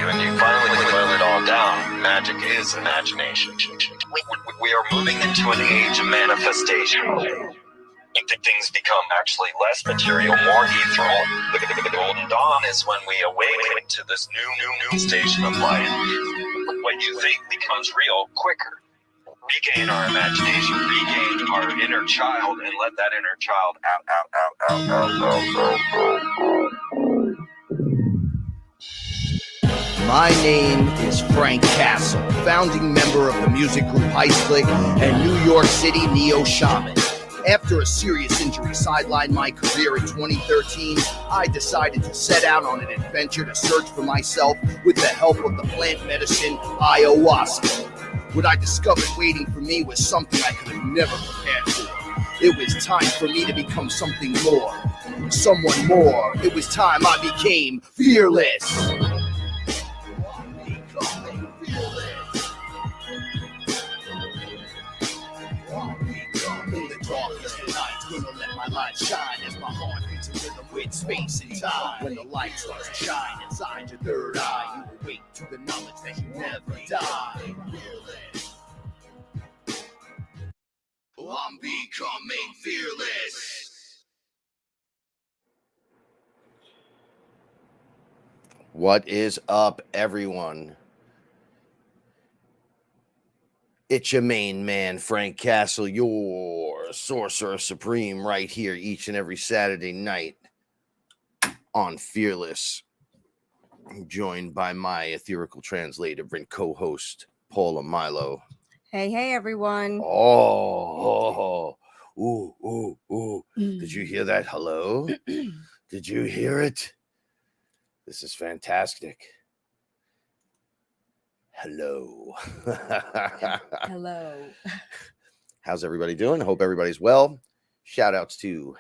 and you finally boil it all down, magic is imagination. We are moving into an age of manifestation. Things become actually less material, more ethereal. The golden dawn is when we awaken to this new station of life. What you think becomes real quicker. Regain our imagination, regain our inner child, and let that inner child out. My name is Frank Castle, founding member of the music group Ice Click and New York City Neo Shaman. After a serious injury sidelined my career in 2013, I decided to set out on an adventure to search for myself with the help of the plant medicine ayahuasca. What I discovered waiting for me was something I could have never prepared for. It was time for me to become something more, someone more. It was time I became fearless. Gonna let my light shine as my heart beats a rhythm with space and time. When the light starts to shine inside your third eye, you awake to the knowledge that you never die. I'm becoming fearless. What is up, everyone? It's your main man, Frank Castle, your sorcerer supreme, right here each and every Saturday night on Fearless. I'm joined by my ethereal translator and co-host, Paula Milo. Hey, everyone. Ooh. Did you hear that? Hello? Did you hear it? This is fantastic. Hello. Hello. How's everybody doing? I hope everybody's well. Shout outs to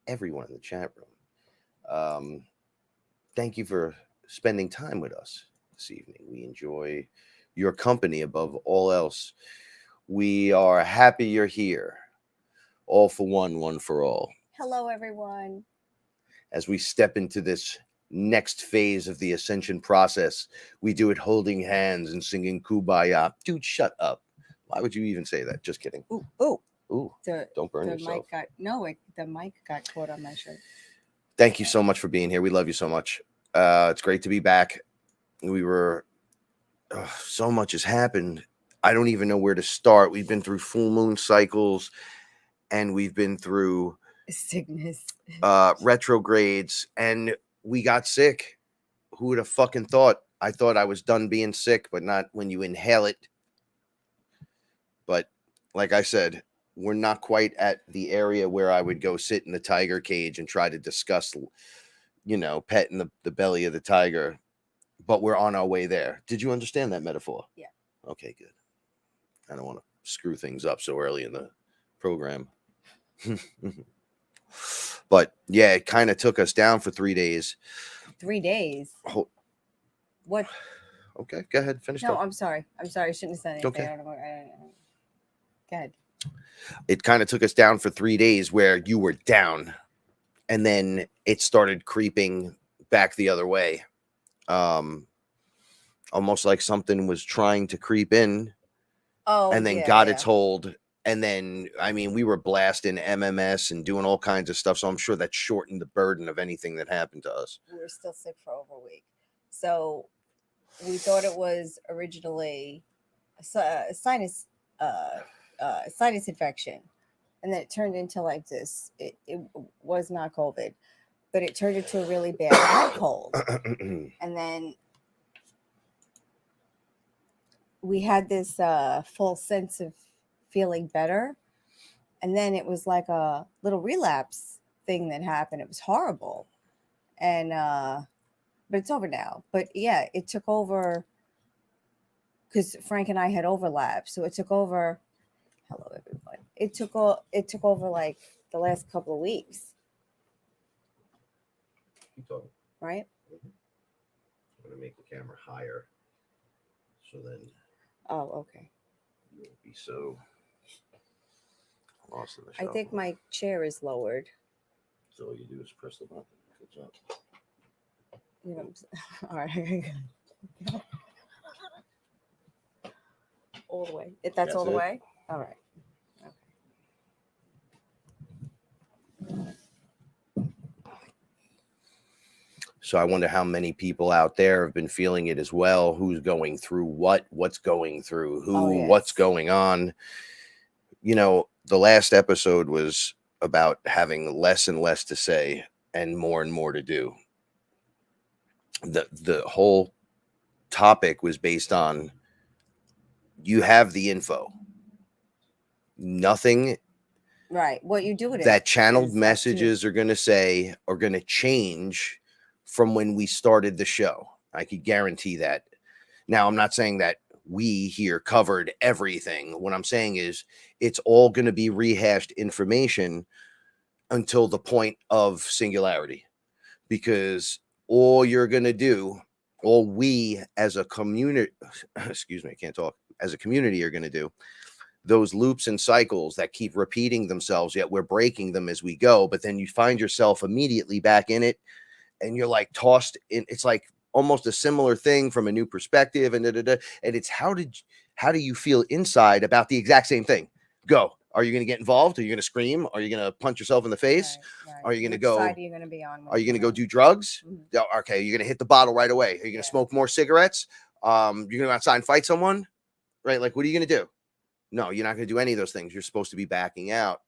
everyone in the chat room. Thank you for spending time with us this evening. We enjoy your company above all else. We are happy you're here. All for one, one for all. Hello, everyone. As we step into this next phase of the ascension process, we do it holding hands and singing Kumbaya. Dude, shut up. Why would you even say that? Just kidding. Ooh. Don't burn yourself. The mic got caught on my shirt. Thank you so much for being here. We love you so much. It's great to be back. So much has happened. I don't even know where to start. We've been through full moon cycles, and we've been through sickness, retrogrades, and we got sick. Who would have fucking thought? I thought I was done being sick, but not when you inhale it. But like I said, we're not quite at the area where I would go sit in the tiger cage and try to discuss, petting the belly of the tiger. But we're on our way there. Did you understand that metaphor? Yeah. Okay, good. I don't want to screw things up so early in the program. But yeah, it kind of took us down for 3 days. 3 days? What? Okay, go ahead. Finish. No, I'm sorry. I shouldn't have said anything. Okay. Go ahead. It kind of took us down for 3 days where you were down, and then it started creeping back the other way. Almost like something was trying to creep in. And then got its hold. And then, we were blasting MMS and doing all kinds of stuff. So I'm sure that shortened the burden of anything that happened to us. We were still sick for over a week. So we thought it was originally a sinus infection. And then it turned into like this. It was not COVID, but it turned into a really bad head cold. And then we had this full sense of feeling better, and then it was like a little relapse thing that happened. It was horrible, and but it's over now. But yeah, it took over because Frank and I had overlap, so it took over. Hello, everyone. It took over like the last couple of weeks. Keep talking. Right. I'm gonna make the camera higher, so then. Oh, okay. You won't be so lost in the I think my chair is lowered. So all you do is press the button. Good job. All right. All the way. That's all the it. way? All right. So I wonder how many people out there have been feeling it as well. Who's going through what's going through, what's going on. You know, the last episode was about having less and less to say and more to do. The whole topic was based on you have the info. Nothing Right. What you do with it. That channeled messages are going to change from when we started the show. I could guarantee that. Now, I'm not saying that we here covered everything. What I'm saying is it's all going to be rehashed information until the point of singularity, because all you're going to do, all we as a community, excuse me, I can't talk, as a community are going to do, those loops and cycles that keep repeating themselves, yet we're breaking them as we go. But then you find yourself immediately back in it and you're like tossed in. It's like almost a similar thing from a new perspective. And it's how do you feel inside about the exact same thing? Go. Are you going to get involved? Are you going to scream? Are you going to punch yourself in the face? Right. Are you going to go? Side are you going to be on? Are you going to go do drugs? Mm-hmm. Okay. You're going to hit the bottle right away. Are you going to smoke more cigarettes? You're going to go outside and fight someone, right? Like, what are you going to do? No, you're not going to do any of those things. You're supposed to be backing out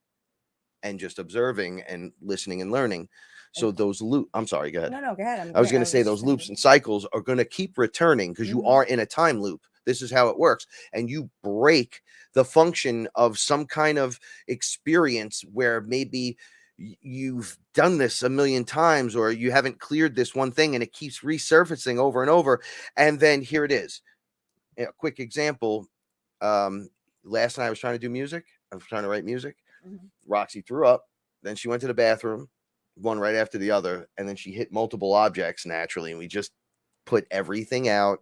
and just observing and listening and learning. So those loops, I'm sorry, go ahead. No, go ahead. I was going to say those loops and cycles are going to keep returning because you are in a time loop. This is how it works. And you break the function of some kind of experience where maybe you've done this a million times, or you haven't cleared this one thing and it keeps resurfacing over and over. And then here it is. A quick example. Last night I was trying to do music. I was trying to write music. Roxy threw up. Then she went to the bathroom, one right after the other. And then she hit multiple objects naturally. And we just put everything out.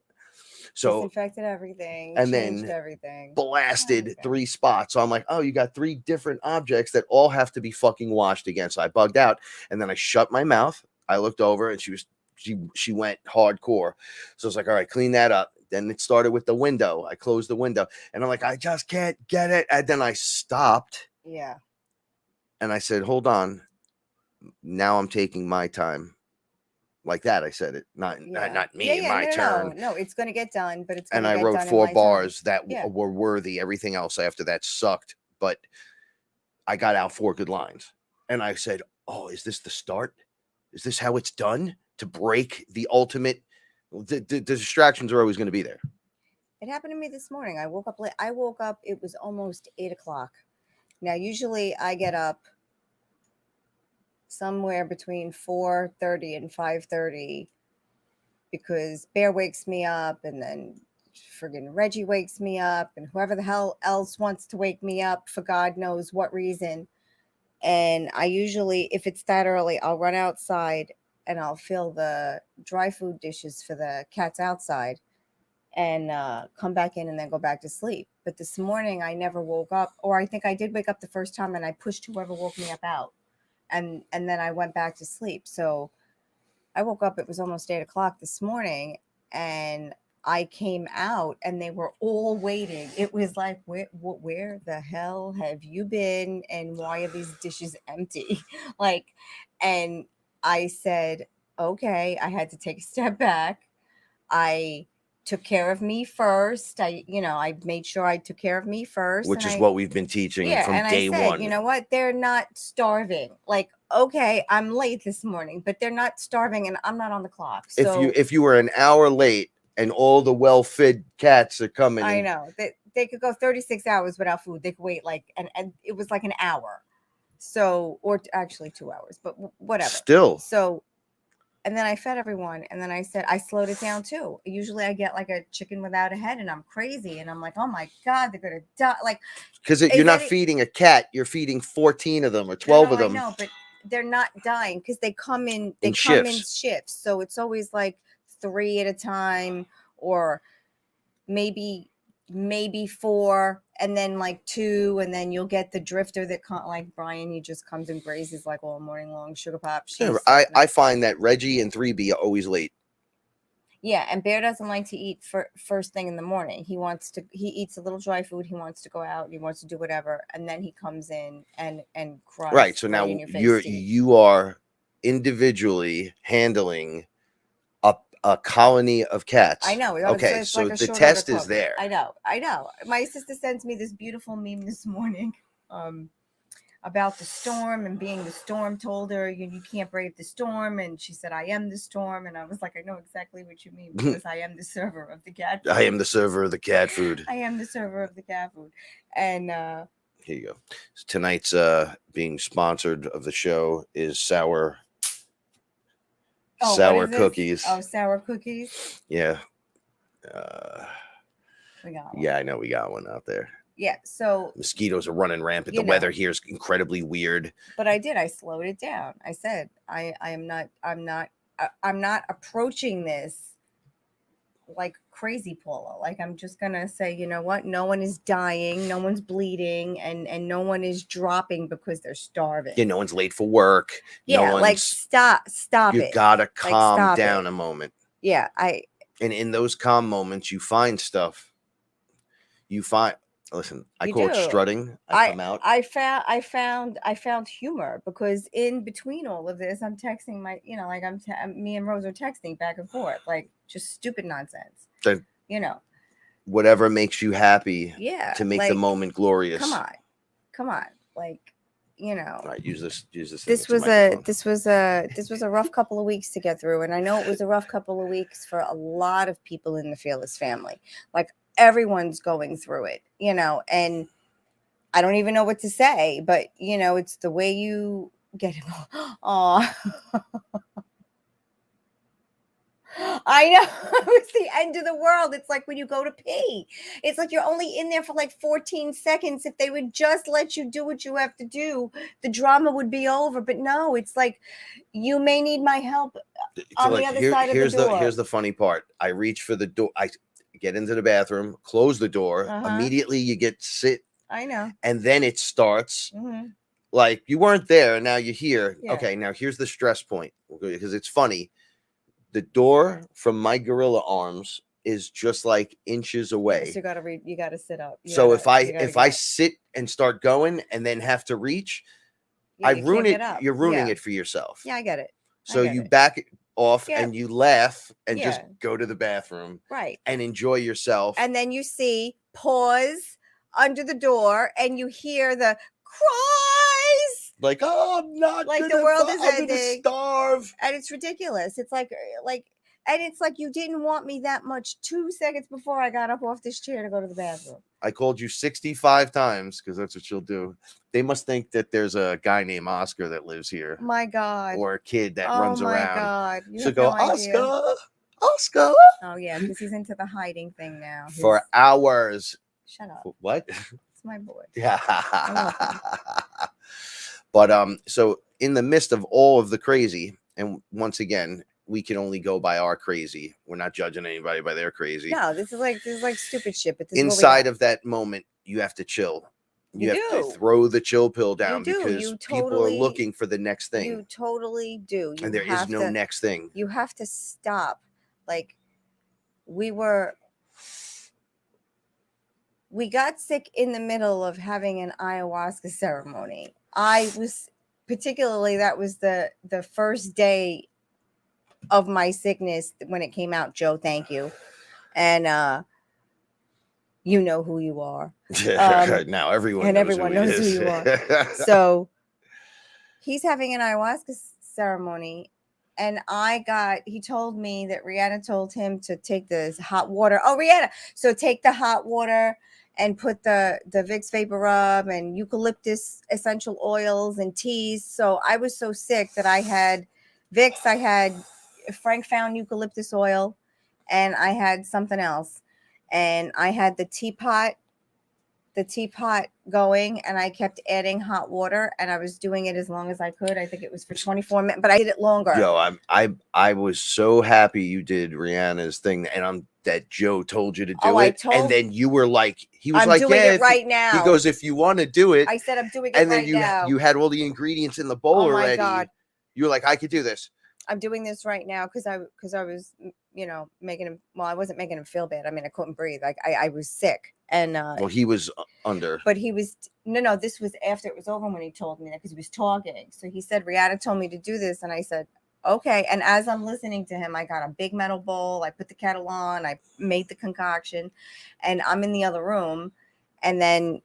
So disinfected everything. And then everything. Blasted 3 spots. So I'm like, oh, you got 3 different objects that all have to be fucking washed again. So I bugged out. And then I shut my mouth. I looked over and she went hardcore. So I was like, all right, clean that up. Then it started with the window. I closed the window and I'm like, I just can't get it. And then I stopped. Yeah. And I said, hold on. Now I'm taking my time. Like that. I said it, not me, my turn. No, it's going to get done, but it's going to get done. And I wrote 4 bars that were worthy. Everything else after that sucked, but I got out 4 good lines. And I said, oh, is this the start? Is this how it's done? To break the ultimate. The distractions are always going to be there. It happened to me this morning. I woke up late. It was almost 8:00. Now, usually I get up somewhere between 4:30 and 5:30 because Bear wakes me up, and then friggin' Reggie wakes me up, and whoever the hell else wants to wake me up for God knows what reason. And I usually, if it's that early, I'll run outside and I'll fill the dry food dishes for the cats outside and come back in and then go back to sleep. But this morning I never woke up, or I think I did wake up the first time and I pushed whoever woke me up out. And then I went back to sleep. So I woke up, it was almost 8:00 this morning, and I came out and they were all waiting. It was like, where the hell have you been? And why are these dishes empty? And I said, okay, I had to take a step back. I took care of me first. I made sure I took care of me first. Which is what we've been teaching from day one. You know what? They're not starving. Okay, I'm late this morning, but they're not starving and I'm not on the clock. So if you were an hour late and all the well-fed cats are coming. I know. They could go 36 hours without food. They could wait and it was like an hour. So, or actually 2 hours, but whatever. Still. So, and then I fed everyone. And then I said, I slowed it down too. Usually I get like a chicken without a head and I'm crazy. And I'm like, oh my God, they're going to die. Because you're not feeding a cat. You're feeding 14 of them or 12 of them. I know, but they're not dying because they come in shifts. So it's always like 3 at a time, or maybe 4, and then like 2, and then you'll get the drifter that like Brian, he just comes and grazes like all morning long. Sugar Pop. I find that Reggie and 3B are always late. Yeah, and Bear doesn't like to eat first thing in the morning. He eats a little dry food. He wants to go out. He wants to do whatever, and then he comes in and cries. Right. So right now in your face, Steve. you are individually handling a colony of cats. I know. Okay, it's so like a the short test order is cook. there. I know. My sister sends me this beautiful meme this morning. About the storm and being the storm. Told her you can't brave the storm, and she said I am the storm, and I was like, I know exactly what you mean, because I am the server of the cat food. I am the server of the cat food. I am the server of the cat food. And here you go. So tonight's being sponsored of the show is sour cookies. Oh, sour cookies. Yeah. We got one. Yeah, I know we got one out there. Yeah, so mosquitoes are running rampant. The weather here is incredibly weird. But I slowed it down. I said I'm not approaching this like crazy, Paula. Like, I'm just gonna say, you know what? No one is dying, no one's bleeding, and no one is dropping because they're starving. Yeah, no one's late for work. Yeah, no like stop you it. You gotta calm down it. a moment. Yeah, and in those calm moments, you find stuff. Listen, I call it strutting. I come out. I found humor, because in between all of this, I'm texting my, like me and Rose are texting back and forth, like just stupid nonsense. Whatever makes you happy. Yeah. To make the moment glorious. Come on. Like, All right, use this. This was a rough couple of weeks to get through, and I know it was a rough couple of weeks for a lot of people in the Fearless family. Like, everyone's going through it, and I don't even know what to say, but it's the way you get it. Oh, I know. It's the end of the world. It's like when you go to pee. It's like you're only in there for like 14 seconds. If they would just let you do what you have to do, the drama would be over. But no, it's like, you may need my help on the other side of the door. Here's the funny part. I reach for the door. I get into the bathroom, close the door. Immediately you get sit. I know. And then it starts. Mm-hmm. Like, you weren't there, now you're here. Yeah. Okay, now here's the stress point, because it's funny. The door from my gorilla arms is just like inches away. So you gotta sit up. If I sit and start going and then have to reach, I ruin it. You're ruining it for yourself. Yeah, I get it. So you back it off and you laugh and just go to the bathroom. Right. And enjoy yourself. And then you see pause under the door and you hear the cries. Like, oh, I'm not like gonna, the world is I'm ending. Starve. And it's ridiculous. It's like, and it's like, you didn't want me that much 2 seconds before I got up off this chair to go to the bathroom. I called you 65 times, because that's what she'll do. They must think that there's a guy named Oscar that lives here. My God. Or a kid that runs around. Oh my God. So go, Oscar. Oh yeah, because he's into the hiding thing now. For hours. Shut up. What? It's my boy. Yeah. But so in the midst of all of the crazy, and once again, we can only go by our crazy. We're not judging anybody by their crazy. No, this is like stupid shit. But inside of that moment, you have to chill. You have to throw the chill pill down, because people are looking for the next thing. You totally do. And there is no next thing. You have to stop. Like, we got sick in the middle of having an ayahuasca ceremony. I was particularly, that was the first day of my sickness when it came out. Joe, thank you. And you know who you are. Now everyone knows who you are. So he's having an ayahuasca ceremony. And he told me that Rihanna told him to take this hot water. Oh, Rihanna. So take the hot water and put the Vicks Vapor Rub and eucalyptus essential oils and teas. So I was so sick that I had Vicks, I had Frank found eucalyptus oil, and I had something else. And I had the teapot going, and I kept adding hot water, and I was doing it as long as I could. I think it was for 24 minutes, but I did it longer. Yo, I was so happy you did Rihanna's thing, and that Joe told you to do it. And then you were like, I'm doing it right now. He goes, if you want to do it. I said, I'm doing it right now. And then you had all the ingredients in the bowl already. God. You were like, I could do this. I'm doing this right now because I was, you know, making him. Well, I wasn't making him feel bad. I mean, I couldn't breathe. Like I was sick, and Well, he was under. but he was no. This was after it was over when he told me that because he was talking. So he said, Rihanna told me to do this, and I said, okay. And as I'm listening to him, I got a big metal bowl. I put the kettle on. I made the concoction, and I'm in the other room, and then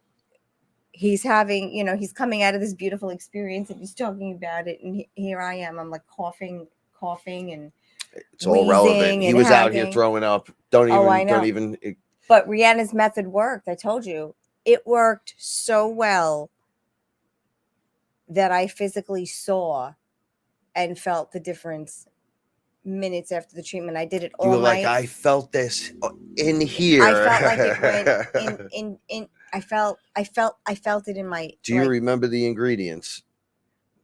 he's having, you know, he's coming out of this beautiful experience and he's talking about it, and here I am. I'm like coughing, and it's all relevant. He was out here throwing up. Don't even. But Rihanna's method worked. I told you it worked so well that I physically saw and felt the difference minutes after the treatment. I did it all You were night. like, I felt this in here. I felt like it went in. I felt it in my. Do you remember the ingredients?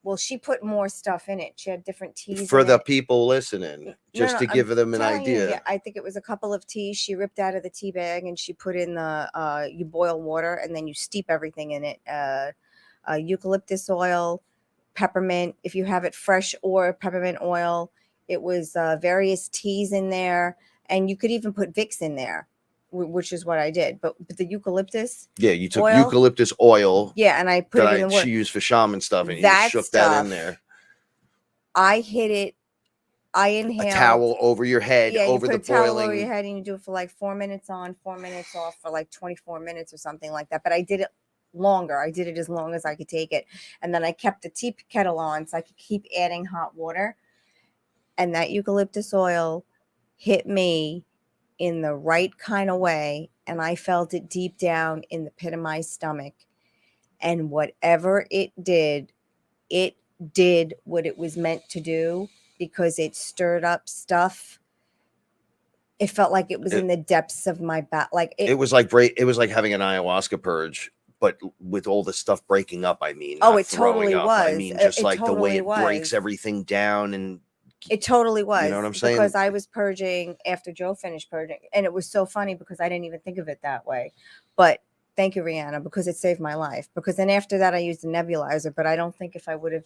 Well, she put more stuff in it. She had different teas for the people listening, just to give them an idea. Yeah, I think it was a couple of teas she ripped out of the tea bag, and she put in the you boil water and then you steep everything in it. Eucalyptus oil, peppermint, if you have it fresh, or peppermint oil. It was various teas in there, and you could even put Vicks in there, which is what I did. But the eucalyptus, you took eucalyptus oil, and I put it in the water. She used for shaman stuff, and you shook that in there. I hit it. I inhaled a towel over your head, over the boiling. Yeah, you put a towel over your head, and you do it for like 4 minutes on, 4 minutes off, for like 24 minutes or something like that. But I did it longer. I did it as long as I could take it, and then I kept the tea kettle on so I could keep adding hot water. And that eucalyptus oil hit me in the right kind of way, and I felt it deep down in the pit of my stomach. And whatever it did what it was meant to do, because it stirred up stuff. It felt like it was in the depths of my back. Like it was like having an ayahuasca purge, but with all the stuff breaking up. I mean, it totally was. I mean, just like the way it breaks everything down, and it totally was. You know what I'm saying? Because I was purging after Joe finished purging, and it was so funny because I didn't even think of it that way. But thank you, Rihanna, because it saved my life. Because then after that, I used a nebulizer. But I don't think if I would have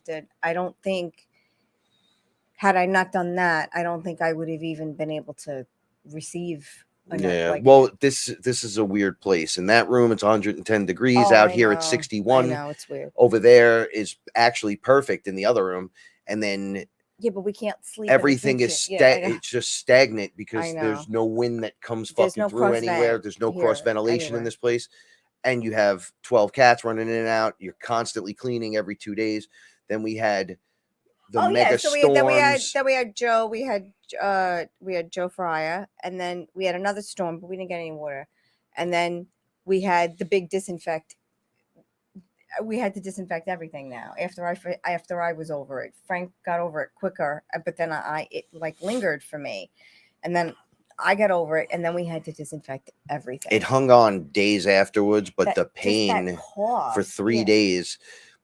had I not done that, I don't think I would have even been able to receive. Well, this is a weird place. In that room, it's 110 degrees. Out here, it's 61. I know, it's weird. Over there is actually perfect in the other room, and then. Yeah, but we can't sleep. Everything is it's just stagnant because there's no wind that comes fucking through anywhere. There's no cross ventilation in this place. And you have 12 cats running in and out. You're constantly cleaning every 2 days. Then we had the mega storms. Then we had Joe. We had Joe Fryer, and then we had another storm, but we didn't get any water. And then we had the big disinfect. We had to disinfect everything now after I was over it. Frank got over it quicker, but then it like lingered for me, and then I got over it, and then we had to disinfect everything. It hung on days afterwards, but the pain for 3 days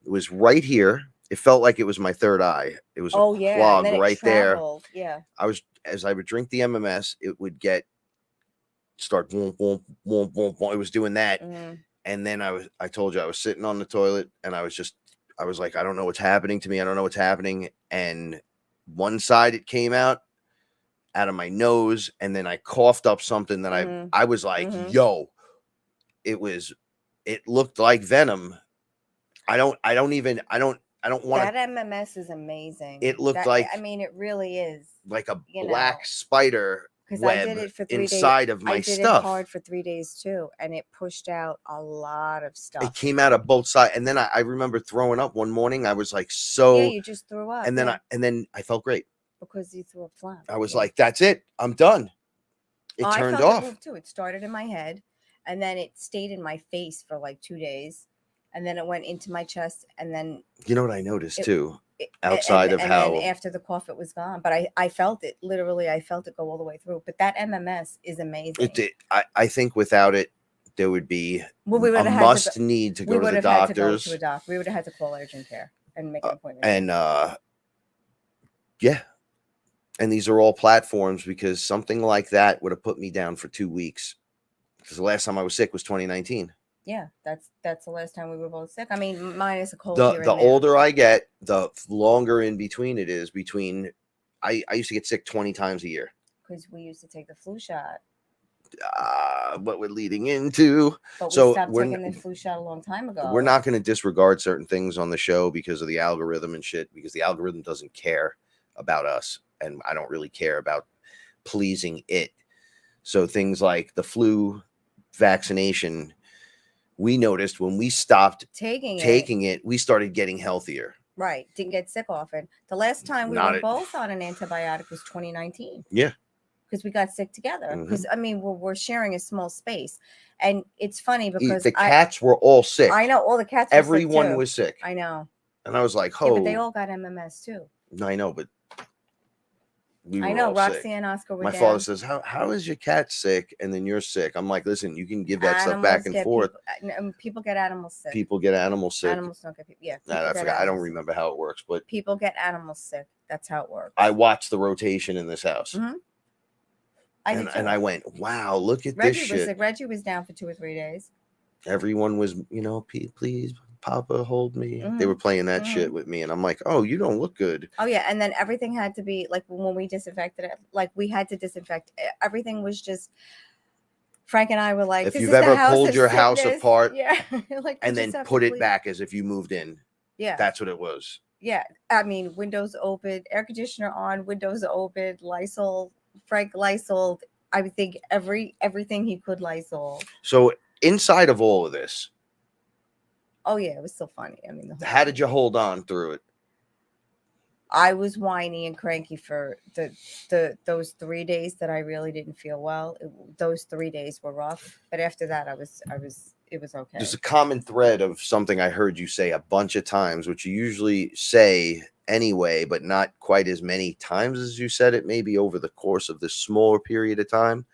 was right here. It felt like it was my third eye. It was a clog right there. Yeah. As I would drink the MMS, it would start boom, boom, boom, boom, boom. It was doing that. Mm-hmm. And then I told you I was sitting on the toilet, and I was like, I don't know what's happening to me. I don't know what's happening. And one side it came out of my nose, and then I coughed up something that I was like, yo, it looked like venom. I don't want that MMS is amazing. It looked it really is like a black spider web I did it for 3 inside days. of my stuff. I did it hard for 3 days too, and it pushed out a lot of stuff. It came out of both sides, and then I remember throwing up one morning. I was like, you just threw up, and then I felt great because you threw up flat. I was like, that's it, I'm done. It turned off. It too. It started in my head, and then it stayed in my face for like 2 days, and then it went into my chest, and then you know what I noticed too. Outside of how then after the cough it was gone, but I felt it literally. I felt it go all the way through. But that MMS is amazing. It did. I think without it, there would be a must need to go to the doctors. We would have had to call urgent care and make an appointment. And and these are all platforms, because something like that would have put me down for 2 weeks. Because the last time I was sick was 2019. Yeah, that's the last time we were both sick. I mean, minus a cold. The older I get, the longer in between it is between I used to get sick 20 times a year. Because we used to take the flu shot. What we're leading into. But we So stopped taking the flu shot a long time ago. We're not going to disregard certain things on the show because of the algorithm and shit, because the algorithm doesn't care about us. And I don't really care about pleasing it. So things like the flu vaccination, we noticed when we stopped taking it, we started getting healthier. Right. Didn't get sick often. The last time we were both on an antibiotic was 2019. Yeah. Because we got sick together. Because I mean, we're sharing a small space, and it's funny because the cats were all sick. I know all the cats. Everyone was sick. I know. And I was like, "Oh." Yeah, but they all got MMS too. I know, but I know Roxy and Oscar were My father says, "How is your cat sick?" And then you're sick. I'm like, "Listen, you can give that stuff back and forth." People get animals sick. People get animals sick. Animals don't get people. Yeah. I forgot. I don't remember how it works, but people get animals sick. That's how it works. I watched the rotation in this house. Mm-hmm. And I went, wow, look at Reggie this shit. Sick. Reggie was down for 2 or 3 days. Everyone was, please, Papa, hold me. Mm-hmm. They were playing that shit with me. And I'm like, oh, you don't look good. Oh, yeah. And then everything had to be, like, when we disinfected it, like, we had to disinfect. Everything was just, Frank and I were like, if you've ever pulled your house apart like, and then put it back as if you moved in. Yeah. That's what it was. Yeah. I mean, windows open, air conditioner on, windows open, Lysol. Frank Lysol, I would think everything he could Lysol. So inside of all of this, oh yeah, it was so funny. I mean, how did you hold on through it? I was whiny and cranky for those 3 days that I really didn't feel well. Those 3 days were rough, but after that, it was okay. There's a common thread of something I heard you say a bunch of times, which you usually say anyway, but not quite as many times as you said it, maybe over the course of this smaller period of time.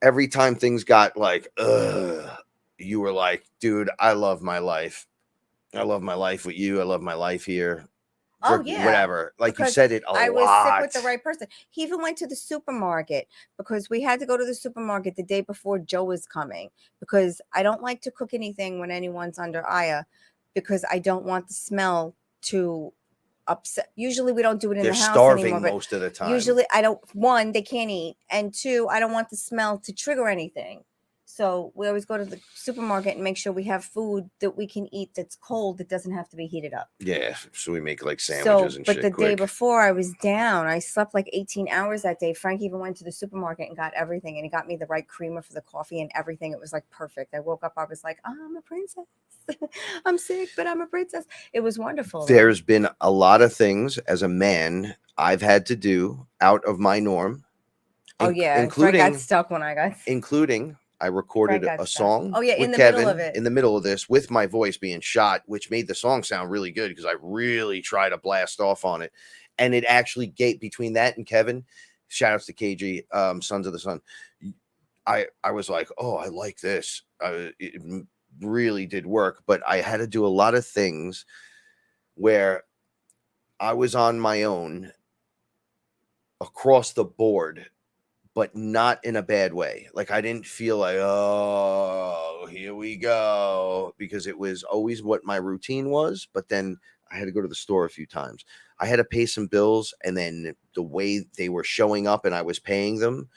Every time things got like, you were like, dude, I love my life. I love my life with you. I love my life here. Oh, yeah. Whatever. Like because you said it a lot. I was sick with the right person. He even went to the supermarket because we had to go to the supermarket the day before Joe was coming because I don't like to cook anything when anyone's under Aya because I don't want the smell to upset. Usually we don't do it in the house starving anymore, most of the time. Usually I don't, one, they can't eat, and two, I don't want the smell to trigger anything. So we always go to the supermarket and make sure we have food that we can eat that's cold, that doesn't have to be heated up. Yeah, so we make like sandwiches and shit. But the day before I was down, I slept like 18 hours that day. Frank even went to the supermarket and got everything, and he got me the right creamer for the coffee and everything. It was like perfect. I woke up, I was like, I'm a princess. I'm sick, but I'm a princess. It was wonderful. There's been a lot of things as a man I've had to do out of my norm. Oh yeah, including Frank got stuck when I got including. I recorded a song in the middle of it. In the middle of this with my voice being shot, which made the song sound really good because I really tried to blast off on it. And it actually gave between that and Kevin, shout outs to KG, Sons of the Sun. I was like, oh, I like this. It really did work, but I had to do a lot of things where I was on my own across the board, but not in a bad way. Like I didn't feel like, oh, here we go, because it was always what my routine was. But then I had to go to the store a few times. I had to pay some bills, and then the way they were showing up and I was paying them,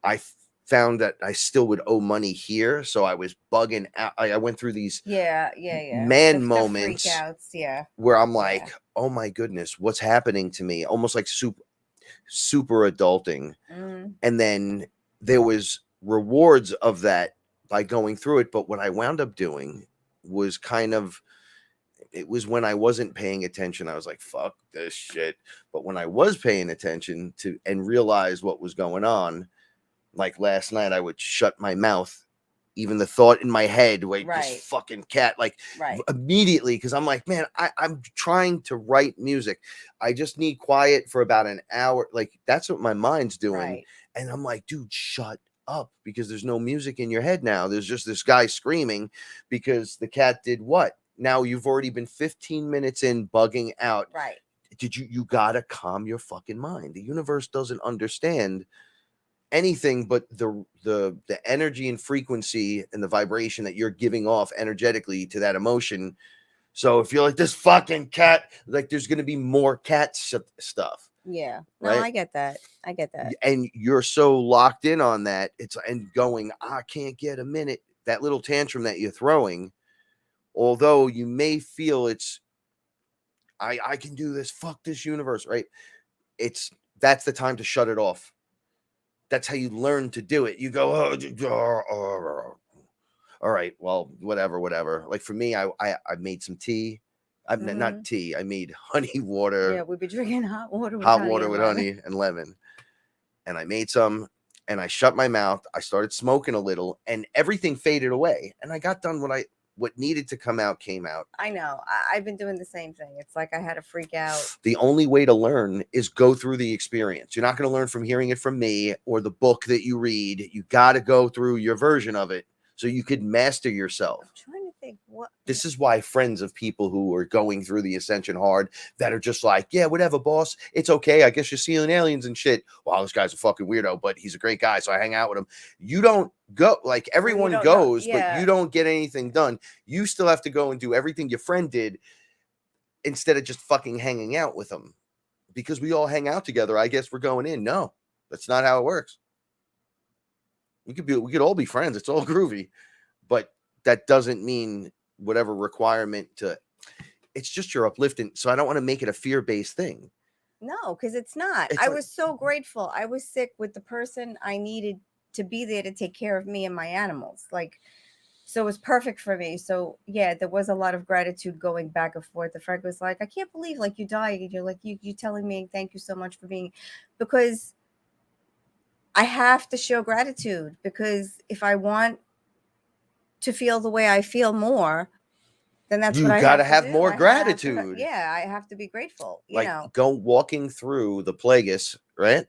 I found that I still would owe money here. So I was bugging out. I went through these man moments where I'm like, oh my goodness, what's happening to me? Almost like super adulting. And then there was rewards of that by going through it. But what I wound up doing was it was when I wasn't paying attention, I was like, fuck this shit. But when I was paying attention to and realized what was going on, like last night, I would shut my mouth. Even the thought in my head, wait, this fucking cat, like immediately, because I'm like, man, I'm trying to write music. I just need quiet for about an hour. Like that's what my mind's doing. And I'm like, dude, shut up, because there's no music in your head now. There's just this guy screaming because the cat did what? Now you've already been 15 minutes in bugging out. You gotta calm your fucking mind. The universe doesn't understand anything but the energy and frequency and the vibration that you're giving off energetically to that emotion. So if you're like this fucking cat, like there's gonna be more cat stuff. Yeah. No, Right? I get that. I get that. And you're so locked in on that, it's and going, I can't get a minute. That little tantrum that you're throwing, although you may feel it's I can do this, fuck this universe, right? That's the time to shut it off. That's how you learn to do it. You go, all right, well, whatever. Like for me, I made some tea. I've not tea. I made honey water. Yeah, we'd be drinking hot water with honey and lemon. And I made some and I shut my mouth. I started smoking a little and everything faded away. And I got done what needed to come out came out. I know. I've been doing the same thing. It's like I had to freak out. The only way to learn is go through the experience. You're not going to learn from hearing it from me or the book that you read. You got to go through your version of it so you could master yourself. I'm trying to think what. This is why friends of people who are going through the ascension hard that are just like, yeah, whatever, boss. It's okay. I guess you're seeing aliens and shit. Wow, this guy's a fucking weirdo, but he's a great guy, so I hang out with him. You don't go, like everyone goes, but you don't get anything done. You still have to go and do everything your friend did instead of just fucking hanging out with them. Because we all hang out together, I guess we're going in. No, that's not how it works. We could all be friends. It's all groovy, but that doesn't mean whatever requirement to. It's just you're uplifting. So I don't want to make it a fear-based thing. No, because it's not. I was so grateful. I was sick with the person I needed to be there to take care of me and my animals. Like, so it was perfect for me. So yeah, there was a lot of gratitude going back and forth. The Frank was like, I can't believe like you died. You're like, you telling me thank you so much for being, because I have to show gratitude, because if I want to feel the way I feel more, then that's what I gotta have have more gratitude. I have to be grateful. You like know, go walking through the Plagueis, right?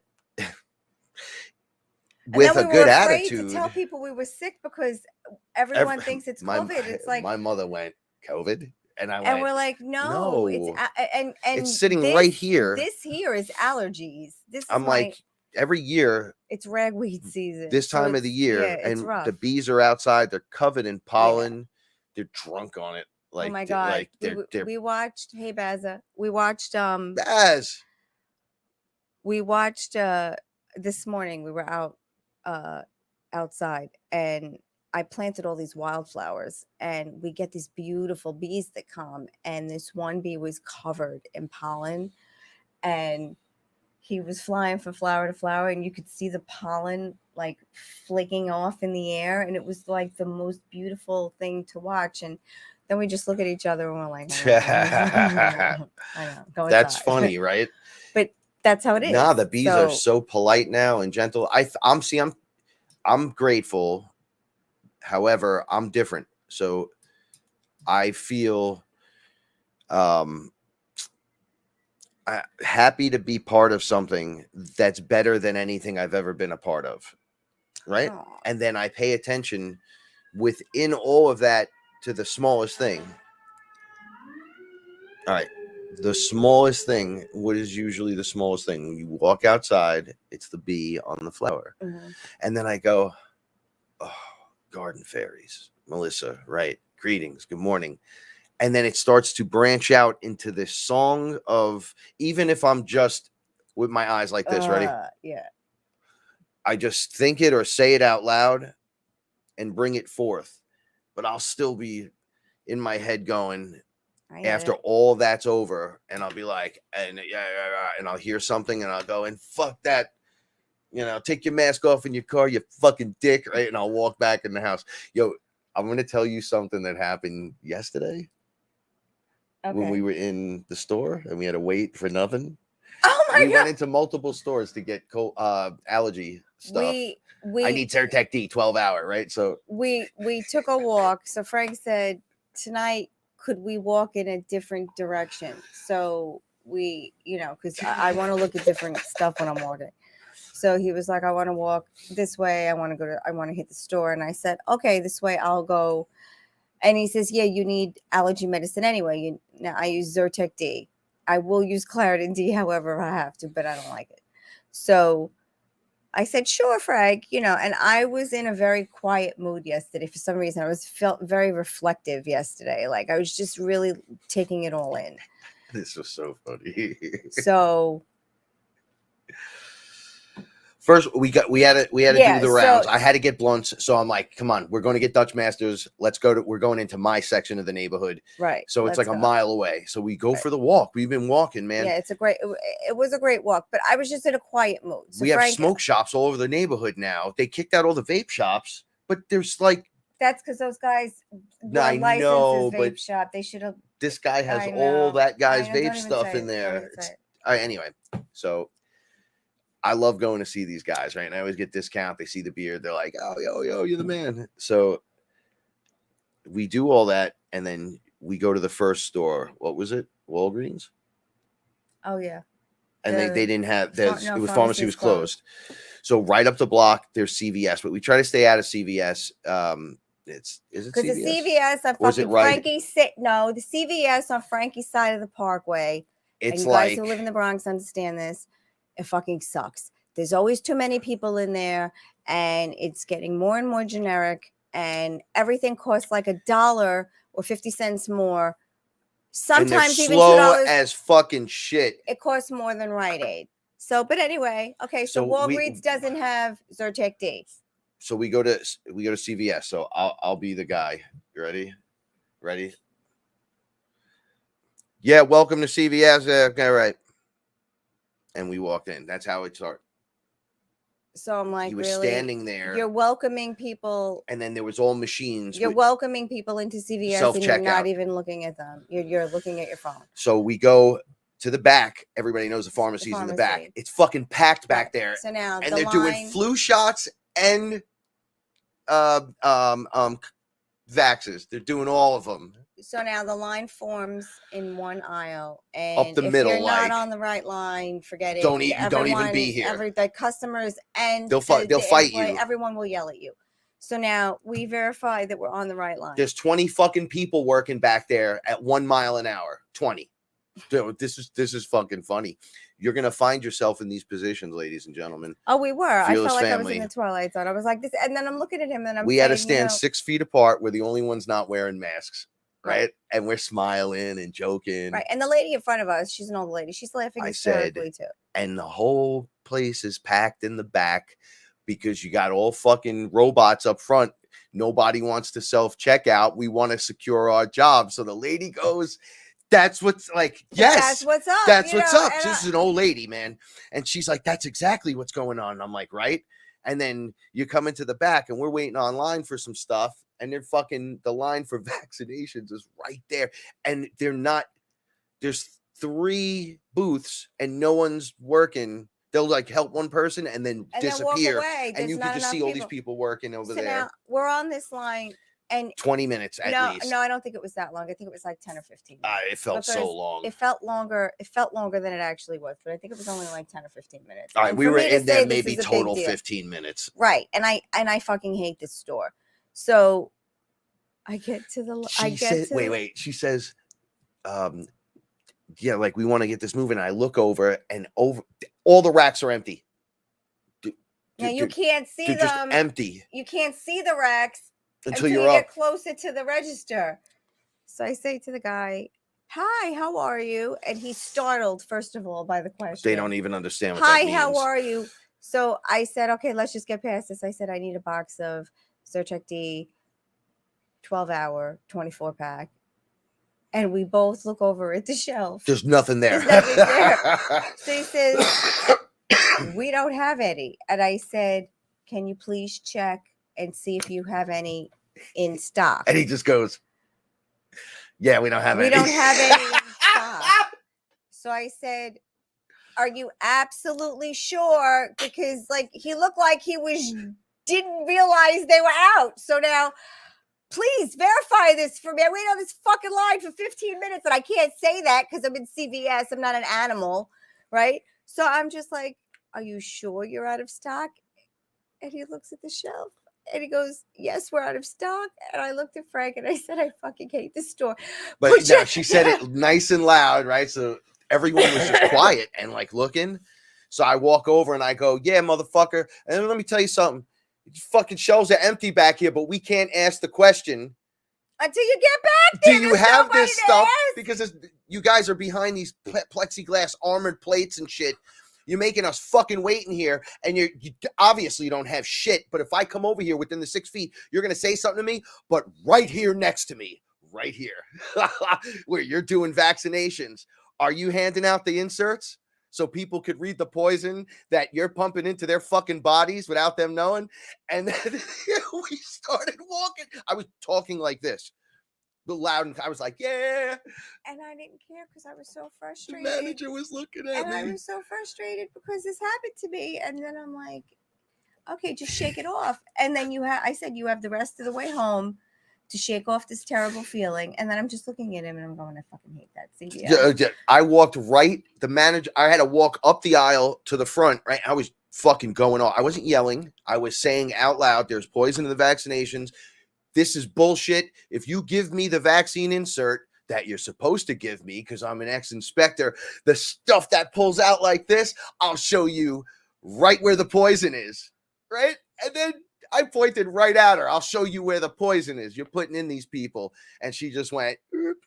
With a good attitude. To tell people we were sick because everyone thinks it's COVID. It's like my mother went COVID, and we're like, no. It's and it's sitting right here. This here is allergies. I'm like, every year it's ragweed season. This time of the year, and rough. The bees are outside. They're covered in pollen. Yeah. They're drunk on it. Like, oh my god! Like we watched. Hey Baza, we watched. Baz. We watched. This morning we were out. Outside, and I planted all these wildflowers, and we get these beautiful bees that come, and this one bee was covered in pollen, and he was flying from flower to flower, and you could see the pollen like flaking off in the air, and it was like the most beautiful thing to watch. And then we just look at each other and we're like, I know, that's funny, right? But that's how it is. Nah, the bees are so polite now and gentle. I'm grateful. However, I'm different. So I feel happy to be part of something that's better than anything I've ever been a part of. Right? Aww. And then I pay attention within all of that to the smallest thing. All right. The smallest thing, what is usually the smallest thing? When you walk outside, it's the bee on the flower. Mm-hmm. And then I go, oh, garden fairies, Melissa, right? Greetings, good morning. And then it starts to branch out into this song of, even if I'm just with my eyes like this, ready? Yeah. I just think it or say it out loud and bring it forth. But I'll still be in my head going, after all that's over, and I'll be like, and I'll hear something and I'll go, and fuck that, take your mask off in your car, you fucking dick, right? And I'll walk back in the house. Yo, I'm going to tell you something that happened yesterday. Okay. When we were in the store and we had to wait for nothing. Oh my God. We went into multiple stores to get allergy stuff. I need Zyrtec D 12-hour, right? So we took a walk. So Frank said, tonight, could we walk in a different direction? So we, because I want to look at different stuff when I'm walking. So he was like, I want to walk this way. I want to hit the store. And I said, okay, this way I'll go. And he says, yeah, you need allergy medicine anyway. Now I use Zyrtec D. I will use Claritin D, however I have to, but I don't like it. So I said, sure, Frank, you know, and I was in a very quiet mood yesterday. For some reason, felt very reflective yesterday. Like I was just really taking it all in. This was so funny. So first we had to do the rounds. so I had to get blunts, so I'm like, come on, we're going to get Dutch Masters. We're going into my section of the neighborhood. right. So it's like let's a go. mile away. So we go Right. for the walk. We've been walking, man. Yeah, it was a great walk, but I was just in a quiet mood. So we have Frank, smoke shops all over the neighborhood now. They kicked out all the vape shops, but there's like, that's because those guys I know, vape but shop. They should have. this guy has I all know. that guy's I know, vape don't even stuff say in it, there. don't even say it. All right, anyway, so I love going to see these guys, right? And I always get discount. They see the beard. They're like, oh, yo, you're the man. So we do all that. And then we go to the first store. What was it? Walgreens? Oh, yeah. And they didn't have, it was pharmacy was closed. So right up the block, there's CVS, but we try to stay out of CVS. Is it because CVS? the CVS on Or is it fucking right? Frankie's no, the CVS on Frankie's side of the Parkway. It's and you like, guys who live in the Bronx understand this. It fucking sucks. There's always too many people in there, and it's getting more and more generic, and everything costs like $1 or 50 cents more. Sometimes even slow $2 as fucking shit. It costs more than Rite Aid. So, but anyway, okay. So Walgreens doesn't have Zyrtec D. So we go to CVS. So I'll be the guy. You ready? Ready? Yeah, welcome to CVS. Okay, right. And we walked in. That's how it started. So I'm like, he was really? standing there. You're welcoming people. And then there was all machines. You're welcoming people into CVS and you're not even looking at them. You're looking at your phone. So we go to the back. Everybody knows the pharmacy's in the back. It's fucking packed back there. So now and they're doing flu shots and vaxes. They're doing all of them. So now the line forms in one aisle, and up the if middle, you're not on the right line, forget it. Don't even be here. The customers and they'll fight you. Everyone will yell at you. So now we verify that we're on the right line. There's 20 fucking people working back there at 1 mile an hour. 20. Dude, this is fucking funny. You're gonna find yourself in these positions, ladies and gentlemen. Oh, we were. Fearless I felt like family. I was in the Twilight Zone. I was like this, and then I'm looking at him, and we had to stand 6 feet apart. We're the only ones not wearing masks. Right. And we're smiling and joking. Right. And the lady in front of us, she's an old lady. She's laughing hysterically too. And the whole place is packed in the back because you got all fucking robots up front. Nobody wants to self-checkout. We want to secure our job. So the lady goes, that's what's like, yes, that's what's up. That's what's up. This is an old lady, man. And she's like, that's exactly what's going on. And I'm like, right. And then you come into the back and we're waiting online for some stuff. And they're fucking, the line for vaccinations is right there. And there's 3 booths and no one's working. They'll like help one person and then disappear. And you can just see all these people working over there. Now we're on this line and 20 minutes at least. No, I don't think it was that long. I think it was like 10 or 15 minutes. It felt so long. It felt longer. It felt longer than it actually was, but I think it was only like 10 or 15 minutes. All right, we were in there maybe total 15 minutes. Right. And I fucking hate this store. So I get to the wait. She says, yeah, like we want to get this moving. And I look over and all the racks are empty. Now you can't see them. Just empty. You can't see the racks until you get closer to the register. So I say to the guy, "Hi, how are you?" And he's startled, first of all, by the question. They don't even understand what Hi, that means. how are you? So I said, okay, let's just get past this. I said, I need a box of Zyrtec D, 12-hour, 24-pack. And we both look over at the shelf. There's nothing there. There's nothing there. So he says, we don't have any. And I said, can you please check and see if you have any in stock? And he just goes, yeah, we don't have any. We don't have any in stock. So I said, are you absolutely sure? Because like he looked like he didn't realize they were out. So now, please verify this for me. I waited on this fucking line for 15 minutes and I can't say that because I'm in CVS. I'm not an animal, right? So I'm just like, are you sure you're out of stock? And he looks at the shelf and he goes, yes, we're out of stock. And I looked at Frank and I said, I fucking hate this store. But no, she said it nice and loud, right? So everyone was just quiet and like looking. So I walk over and I go, yeah, motherfucker. And let me tell you something. Fucking shelves are empty back here, but we can't ask the question until you get back do there. you There's have nobody this to stuff? ask. Because you guys are behind these plexiglass armored plates and shit. You're making us fucking wait in here, and you obviously don't have shit. But if I come over here within the 6 feet, you're gonna say something to me. But right here next to me, right here, where you're doing vaccinations, are you handing out the inserts so people could read the poison that you're pumping into their fucking bodies without them knowing? And then we started walking. I was talking like this, but loud, and I was like, yeah. And I didn't care because I was so The frustrated. manager was looking at And I me. was so frustrated because this happened to me. And then I'm like, okay, just shake it off. And then I said, you have the rest of the way home to shake off this terrible feeling. And then I'm just looking at him and I'm going, I fucking hate that CVS. Yeah, I walked right. The manager, I had to walk up the aisle to the front, right? I was fucking going off. I wasn't yelling. I was saying out loud, there's poison in the vaccinations. This is bullshit. If you give me the vaccine insert that you're supposed to give me, because I'm an ex-inspector, the stuff that pulls out like this, I'll show you right where the poison is, right? And then I pointed right at her. I'll show you where the poison is. You're putting in these people. And she just went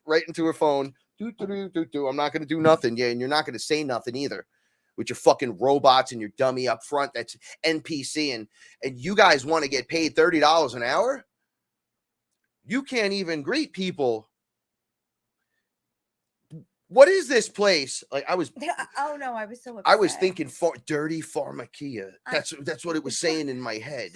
right into her phone. I'm not going to do nothing. Yeah, and you're not going to say nothing either with your fucking robots and your dummy up front that's NPC. And you guys want to get paid $30 an hour? You can't even greet people. What is this place? Like I was. Oh no, I was so upset. I was thinking dirty pharmakia. That's what it was saying in my head.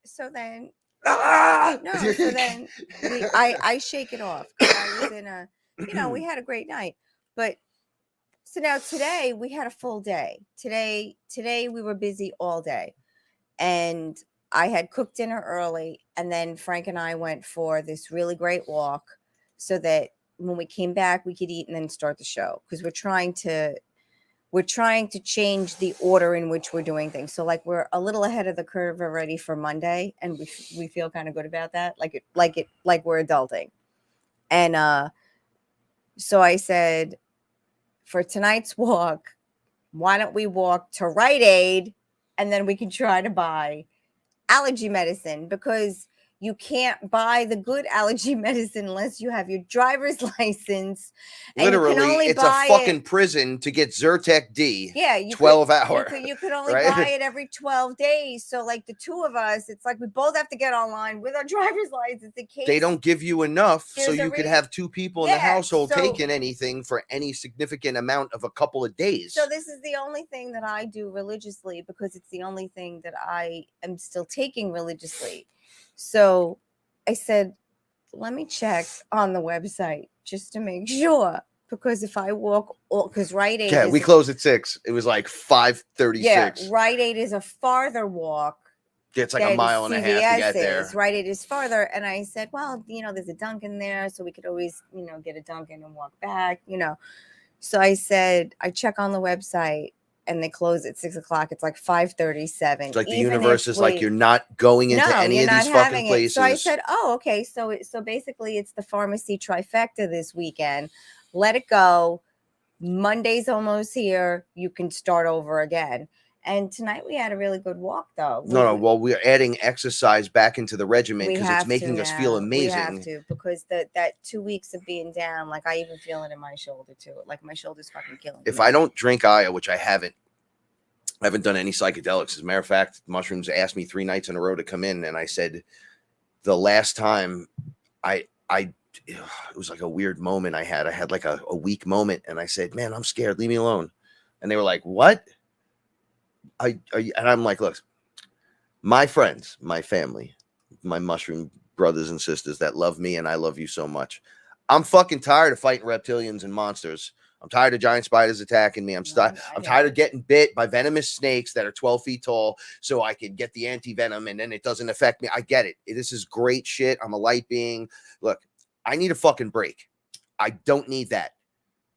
So then. Ah! No, so then I shake it off because I was in a, we had a great night. But so now today we had a full day. Today we were busy all day, and I had cooked dinner early, and then Frank and I went for this really great walk so that when we came back, we could eat and then start the show, because we're trying to change the order in which we're doing things. So like we're a little ahead of the curve already for Monday, and we feel kind of good about that. Like we're adulting. And so I said, for tonight's walk, why don't we walk to Rite Aid, and then we can try to buy allergy medicine, because you can't buy the good allergy medicine unless you have your driver's license. Literally, it's a fucking prison to get Zyrtec D. Yeah, 12 hours. You could only right? buy it every 12 days. So, like the two of us, it's like we both have to get online with our driver's license in case they don't give you enough, so you could have two people in the household taking anything for any significant amount of a couple of days. So this is the only thing that I do religiously, because it's the only thing that I am still taking religiously. So I said, let me check on the website just to make sure, because if I walk, because Rite Aid, we closed at 6. It was like 5:36. Yeah, Rite Aid is a farther walk. It's like a mile and a half to get there. Rite Aid is farther, and I said, well, there's a Dunkin' there, so we could always, get a Dunkin' and walk back, So I said, I check on the website, and they close at 6 o'clock. It's like 5:37. It's like the universe is like, you're not going into any of these fucking places. So I said, oh, okay. So basically it's the pharmacy trifecta this weekend. Let it go. Monday's almost here. You can start over again. And tonight we had a really good walk, though. No. Well, we're adding exercise back into the regimen because it's making us feel amazing. We have to, because that 2 weeks of being down, like I even feel it in my shoulder too. Like my shoulder's fucking killing me. If I don't drink Aya, which I haven't done any psychedelics. As a matter of fact, mushrooms asked me 3 nights in a row to come in, and I said the last time it was like a weird moment I had like a weak moment, and I said, man, I'm scared, leave me alone. And they were like, what? And I'm like, look, my friends, my family, my mushroom brothers and sisters that love me and I love you so much, I'm fucking tired of fighting reptilians and monsters. I'm tired of giant spiders attacking me. I'm tired of getting bit by venomous snakes that are 12 feet tall so I can get the anti-venom and then it doesn't affect me. I get it. This is great shit. I'm a light being. Look, I need a fucking break. I don't need that.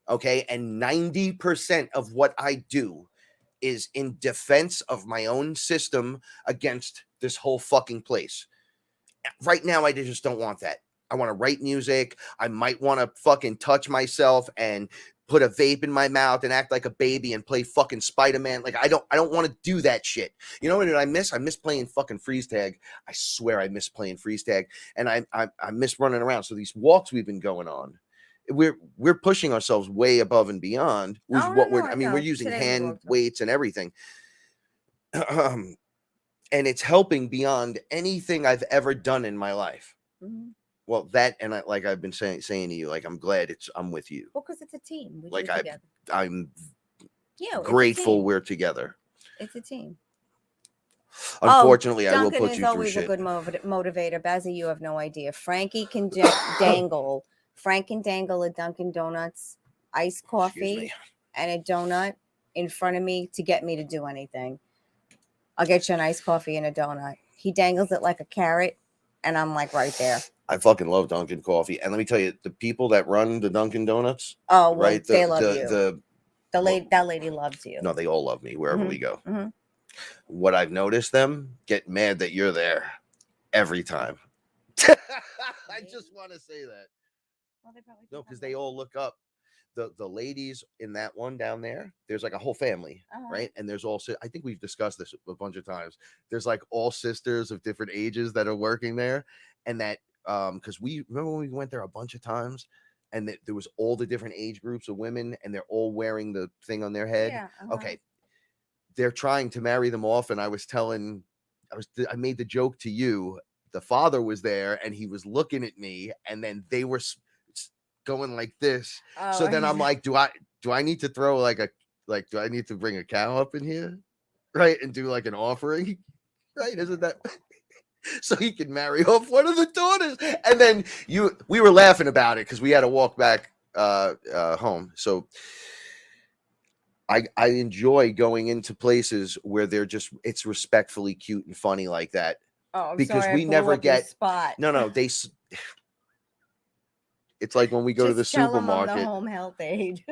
Okay? And 90% of what I do is in defense of my own system against this whole fucking place. Right now, I just don't want that. I want to write music. I might want to fucking touch myself and put a vape in my mouth and act like a baby and play fucking Spider-Man. Like I don't want to do that shit. You know what I miss? I miss playing fucking freeze tag. I swear I miss playing freeze tag, and I miss running around. So these walks we've been going on, we're pushing ourselves way above and beyond with what we're. I mean, we're using hand weights and everything. And it's helping beyond anything I've ever done in my life. Mm-hmm. Well, that, and like I've been saying to you, like I'm glad I'm with you. Well, because it's a team. We like do it together. I'm grateful we're together. It's a team. Unfortunately, I will put you through shit. Duncan is always a good motivator. Bazzy, you have no idea. Frankie can dangle. Frank can dangle a Dunkin' Donuts iced coffee and a donut in front of me to get me to do anything. I'll get you an iced coffee and a donut. He dangles it like a carrot, and I'm like right there. I fucking love Dunkin' coffee, and let me tell you, the people that run the Dunkin' Donuts, right? They love you. That lady loves you. No, they all love me wherever we go. Mm-hmm. What I've noticed, them get mad that you're there every time. I just want to say that. Well, no, because they all look up. The ladies in that one down there, there's like a whole family, right? And there's also, I think we've discussed this a bunch of times. There's like all sisters of different ages that are working there, and that because we remember when we went there a bunch of times, and there was all the different age groups of women, and they're all wearing the thing on their head. Yeah, okay, they're trying to marry them off, and I made the joke to you. The father was there, and he was looking at me, and then they were going like this. So then I'm like, do I need to throw do I need to bring a cow up in here, right, and do like an offering, right? Isn't that so he can marry off one of the daughters? And then we were laughing about it because we had to walk back home. So I enjoy going into places where it's respectfully cute and funny like that. Because we never get spot. No, they. It's like when we go to the supermarket. The home health aid.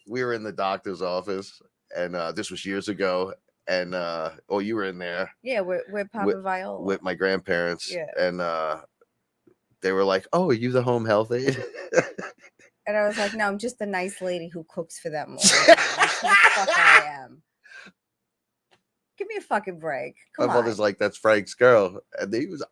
We were in the doctor's office, and this was years ago. And you were in there. Yeah, we're Papa Viola with my grandparents. Yeah, and they were like, "Oh, are you the home health aide?" And I was like, "No, I'm just the nice lady who cooks for them all the time. That's who the fuck I am. Give me a fucking break." My mother's like, "That's Frank's girl," and he was,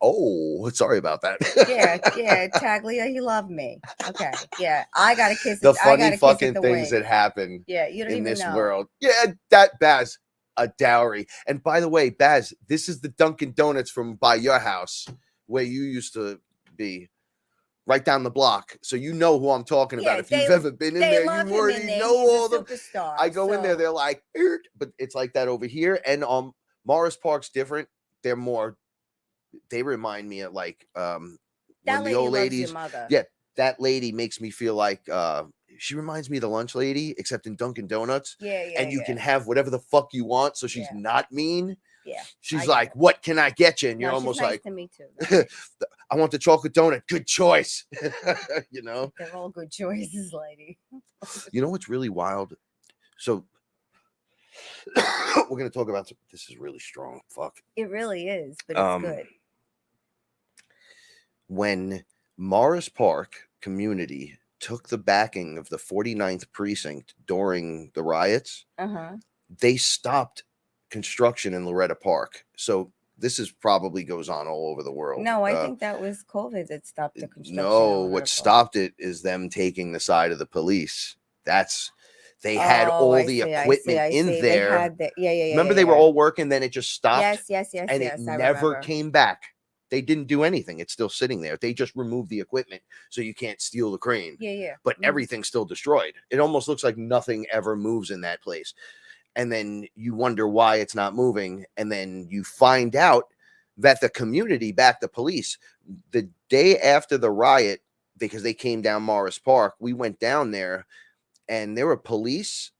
sorry about that. yeah, Taglia, he loved me. Okay, yeah, I gotta kiss the funny fucking things that happen. Yeah, you don't in even this know. World. Yeah, that Baz, a dowry. And by the way, Baz, this is the Dunkin' Donuts from by your house where you used to be. Right down the block, so you know who I'm talking about. If you've ever been in there, you already know all the. I go in there, they're like, but it's like that over here. And Morris Park's different. They're more. They remind me of like when the old ladies. Yeah, that lady makes me feel like she reminds me of the lunch lady, except in Dunkin' Donuts. Yeah. And you can have whatever the fuck you want, so she's not mean. Yeah. She's like, "What can I get you?" And you're almost nice like, to me too. "I want the chocolate donut." Good choice. You know, they're all good choices, lady. You know what's really wild? So we're gonna talk about this. Is really strong. Fuck. It really is, but it's good. When Morris Park community took the backing of the 49th precinct during the riots, they stopped construction in Loretta Park. So this is probably goes on all over the world. No, I think that was COVID that stopped the construction. No, what stopped it is them taking the side of the police. They had all the equipment in there. Remember they were all working, then it just stopped. Yes. And it never came back. They didn't do anything. It's still sitting there. They just removed the equipment so you can't steal the crane. Yeah. But everything's still destroyed. It almost looks like nothing ever moves in that place. And then you wonder why it's not moving. And then you find out that the community backed the police. The day after the riot, because they came down Morris Park, we went down there and there were police.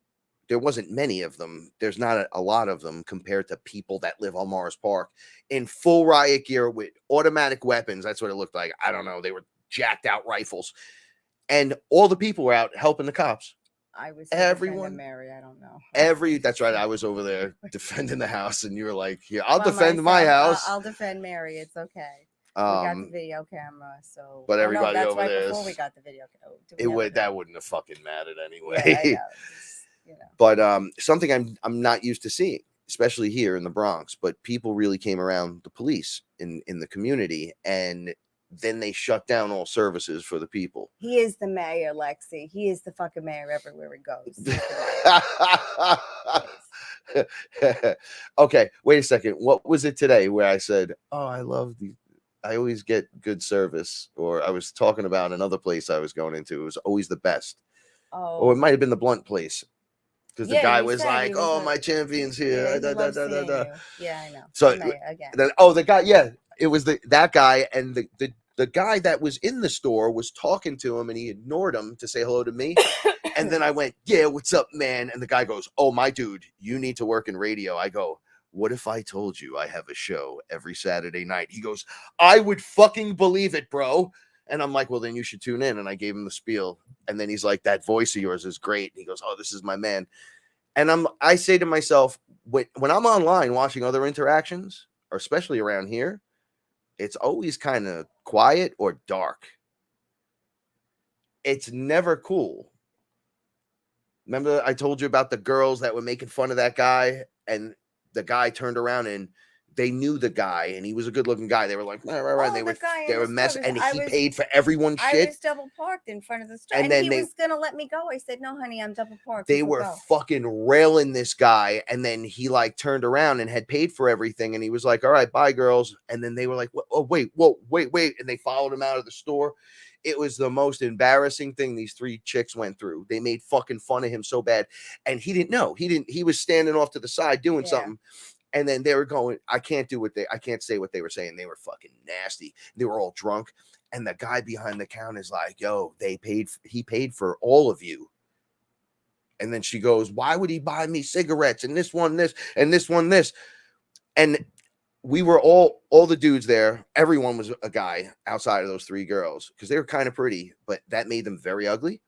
There wasn't many of them. There's not a lot of them compared to people that live on Morris Park in full riot gear with automatic weapons. That's what it looked like. I don't know. They were jacked out rifles. And all the people were out helping the cops. I was everyone. Mary, I don't know. That's right. I was over there defending the house, and you were like, "Yeah, I'll defend my house. I'll defend Mary. It's okay." We got the video camera, so. But everybody that's over right there before we is- got the video camera. It would that wouldn't have fucking mattered anyway. Yeah, I know. You know. But something I'm not used to seeing, especially here in the Bronx. But people really came around the police in the community, and then they shut down all services for the people. He is the mayor, Lexi. He is the fucking mayor everywhere he goes. He's the mayor. Okay, wait a second. What was it today where I said, "Oh, I always get good service," or I was talking about another place I was going into. It was always the best. Or it might have been the Blunt place. Because the guy was like, "Oh, my champion's here." Yeah, I know. So again. then, the guy, it was that guy, and the guy that was in the store was talking to him, and he ignored him to say hello to me. And then I went, "Yeah, what's up, man?" And the guy goes, "Oh, my dude, you need to work in radio." I go, "What if I told you I have a show every Saturday night?" He goes, "I would fucking believe it, bro." And I'm like, "Well, then you should tune in." And I gave him the spiel. And then he's like, "That voice of yours is great." And he goes, "Oh, this is my man." And I say to myself, when I'm online watching other interactions, or especially around here, it's always kind of quiet or dark. It's never cool. Remember I told you about the girls that were making fun of that guy, and the guy turned around and they knew the guy, and he was a good-looking guy. They were like, right. They were messing, and he paid for everyone's shit. I was double parked in front of the store, and then he was gonna let me go. I said, "No, honey, I'm double parked." They were fucking railing this guy, and then he like turned around and had paid for everything, and he was like, "All right, bye, girls." And then they were like, "Oh, wait," and they followed him out of the store. It was the most embarrassing thing these three chicks went through. They made fucking fun of him so bad, and he didn't know. He was standing off to the side doing something. And then they were going, I can't say what they were saying. They were fucking nasty. They were all drunk. And the guy behind the counter is like, "Yo, he paid for all of you." And then she goes, "Why would he buy me cigarettes? And this one, this, and this one, this." And we were all the dudes there. Everyone was a guy outside of those three girls because they were kind of pretty, but that made them very ugly.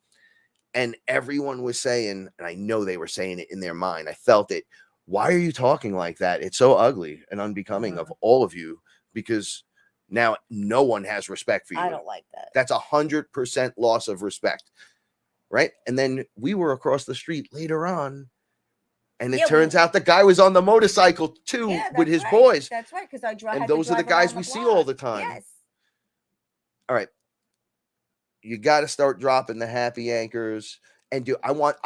And everyone was saying, and I know they were saying it in their mind, I felt it, "Why are you talking like that? It's so ugly and unbecoming of all of you, because now no one has respect for you." I don't like that. That's 100% loss of respect. Right. And then we were across the street later on, and it turns out the guy was on the motorcycle too with his boys. That's right. Because I drive. And those are the guys we see all the time. Yes. All right. You got to start dropping the happy anchors. And I want,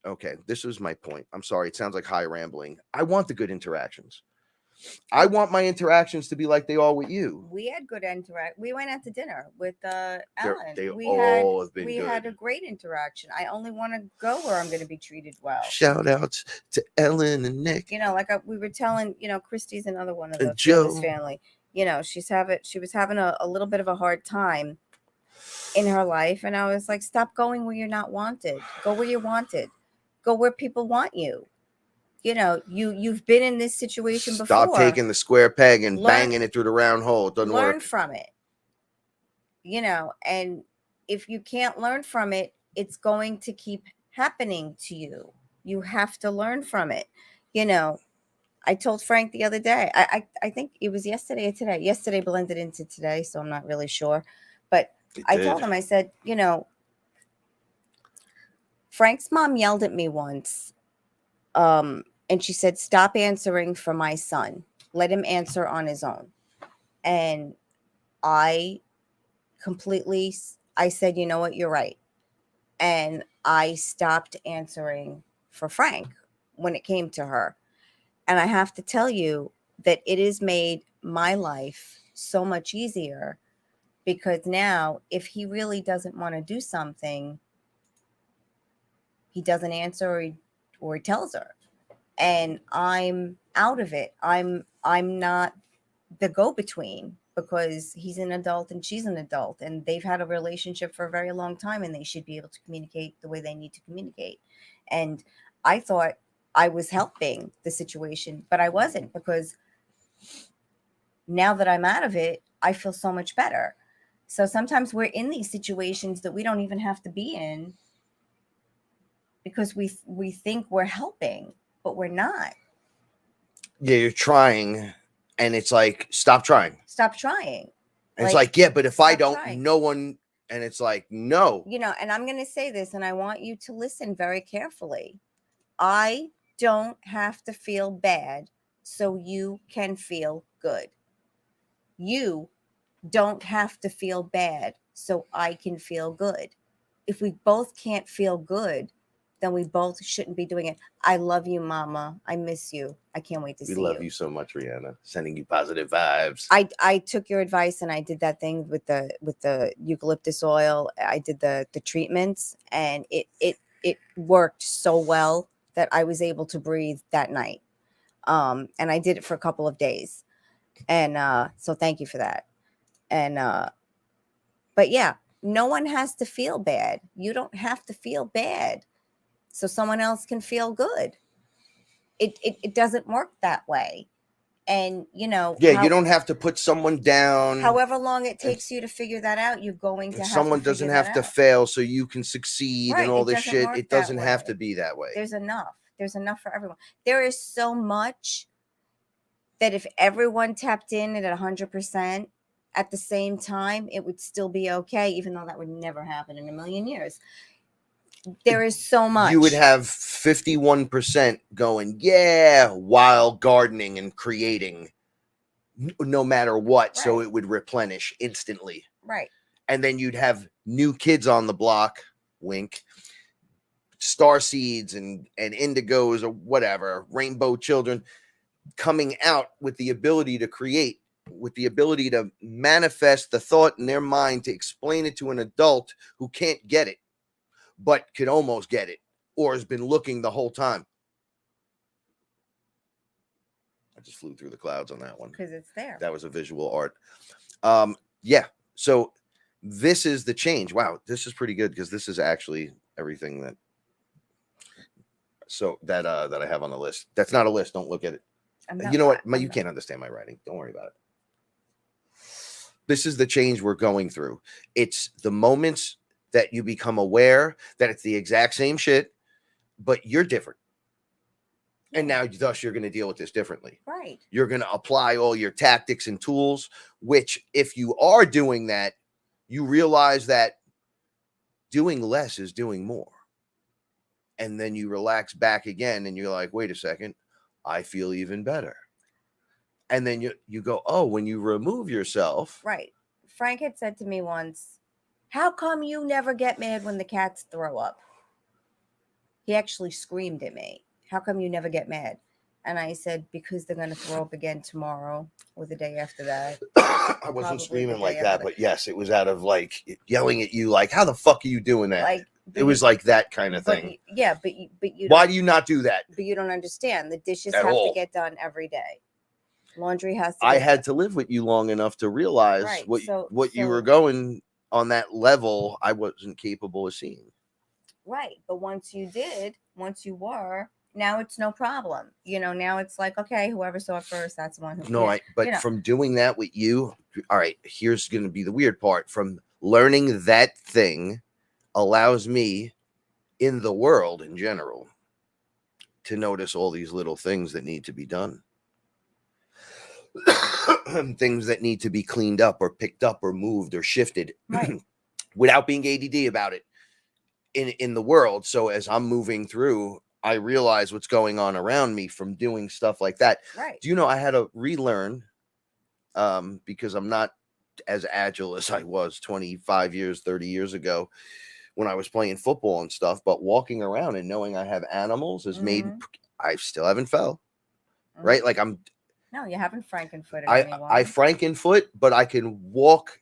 okay, this is my point. I'm sorry. It sounds like high rambling. I want the good interactions. I want my interactions to be like they are with you. We had good interaction. We went out to dinner with Ellen. We had a great interaction. I only want to go where I'm going to be treated well. Shout outs to Ellen and Nick. You know, like we were telling, Christy's another one of the Fearless family. You know, she was having a little bit of a hard time in her life, and I was like, "Stop going where you're not wanted. Go where you're wanted. Go where people want you." You know, you've been in this situation before. Stop taking the square peg and banging it through the round hole. It doesn't work. Learn from it. You know, and if you can't learn from it, it's going to keep happening to you. You have to learn from it. You know, I told Frank the other day, I think it was yesterday or today. Yesterday blended into today, so I'm not really sure. But I told him, I said, Frank's mom yelled at me once. And she said, "Stop answering for my son. Let him answer on his own." And I said, "You know what? You're right." And I stopped answering for Frank when it came to her. And I have to tell you that it has made my life so much easier, because now if he really doesn't want to do something, he doesn't answer or he tells her. And I'm out of it. I'm not the go-between, because he's an adult and she's an adult, and they've had a relationship for a very long time, and they should be able to communicate the way they need to communicate. And I thought I was helping the situation, but I wasn't, because now that I'm out of it, I feel so much better. So sometimes we're in these situations that we don't even have to be in, because we think we're helping, but we're not. Yeah, you're trying, and it's like, stop trying. Stop trying. And it's like, yeah, but if I stop don't, trying. no one, and it's like, no. You know, and I'm going to say this, and I want you to listen very carefully. I don't have to feel bad so you can feel good. You don't have to feel bad so I can feel good. If we both can't feel good, then we both shouldn't be doing it. I love you, Mama. I miss you. I can't wait to see you. We love you so much, Rihanna. Sending you positive vibes. I took your advice and I did that thing with the eucalyptus oil. I did the treatments, and it worked so well that I was able to breathe that night. And I did it for a couple of days. And so thank you for that. And but yeah, no one has to feel bad. You don't have to feel bad so someone else can feel good. It doesn't work that way. And you know, yeah, you don't have to put someone down. However long it takes you to figure that out, you're going to have someone to doesn't have to fail so you can succeed, and all this shit. It doesn't have to be that way. There's enough for everyone. There is so much that if everyone tapped in at 100% at the same time, it would still be okay, even though that would never happen in a million years. There is so much. You would have 51% going, yeah, while gardening and creating, no matter what. Right. So it would replenish instantly. Right. And then you'd have new kids on the block, wink, star seeds and indigos or whatever, rainbow children coming out with the ability to create, with the ability to manifest the thought in their mind, to explain it to an adult who can't get it, but could almost get it, or has been looking the whole time. I just flew through the clouds on that one. Because it's there. That was a visual art. Yeah. So this is the change. Wow. This is pretty good, because this is actually everything that I have on the list. That's not a list. Don't look at it. You know what? You can't understand my writing. Don't worry about it. This is the change we're going through. It's the moments that you become aware that it's the exact same shit, but you're different. And now, thus, you're going to deal with this differently. Right. You're going to apply all your tactics and tools, which, if you are doing that, you realize that doing less is doing more. And then you relax back again, and you're like, wait a second, I feel even better. And then you go, oh, when you remove yourself. Right. Frank had said to me once, how come you never get mad when the cats throw up? He actually screamed at me. How come you never get mad? And I said, because they're going to throw up again tomorrow or the day after that. I wasn't screaming like that, but yes, it was out of like yelling at you, like, how the fuck are you doing that? Like, it was like that kind of thing. Yeah, but you why do you not do that? But you don't understand. The dishes have to get done every day. Laundry has to. I had to live with you long enough to realize what you were going on that level. I wasn't capable of seeing. Right, but once you were, now it's no problem. You know, now it's like, okay, whoever saw it first, that's the one who. No, from doing that with you, all right. Here's going to be the weird part. From learning that thing allows me, in the world in general, to notice all these little things that need to be done. Things that need to be cleaned up or picked up or moved or shifted, right. Without being ADD about it in the world. So as I'm moving through, I realize what's going on around me from doing stuff like that. Right. Do you know I had to relearn because I'm not as agile as I was 25 years, 30 years ago when I was playing football and stuff, but walking around and knowing I have animals has made, I still haven't fell, right? Like no, you haven't Frankenfooted anyone. I Frankenfoot, but I can walk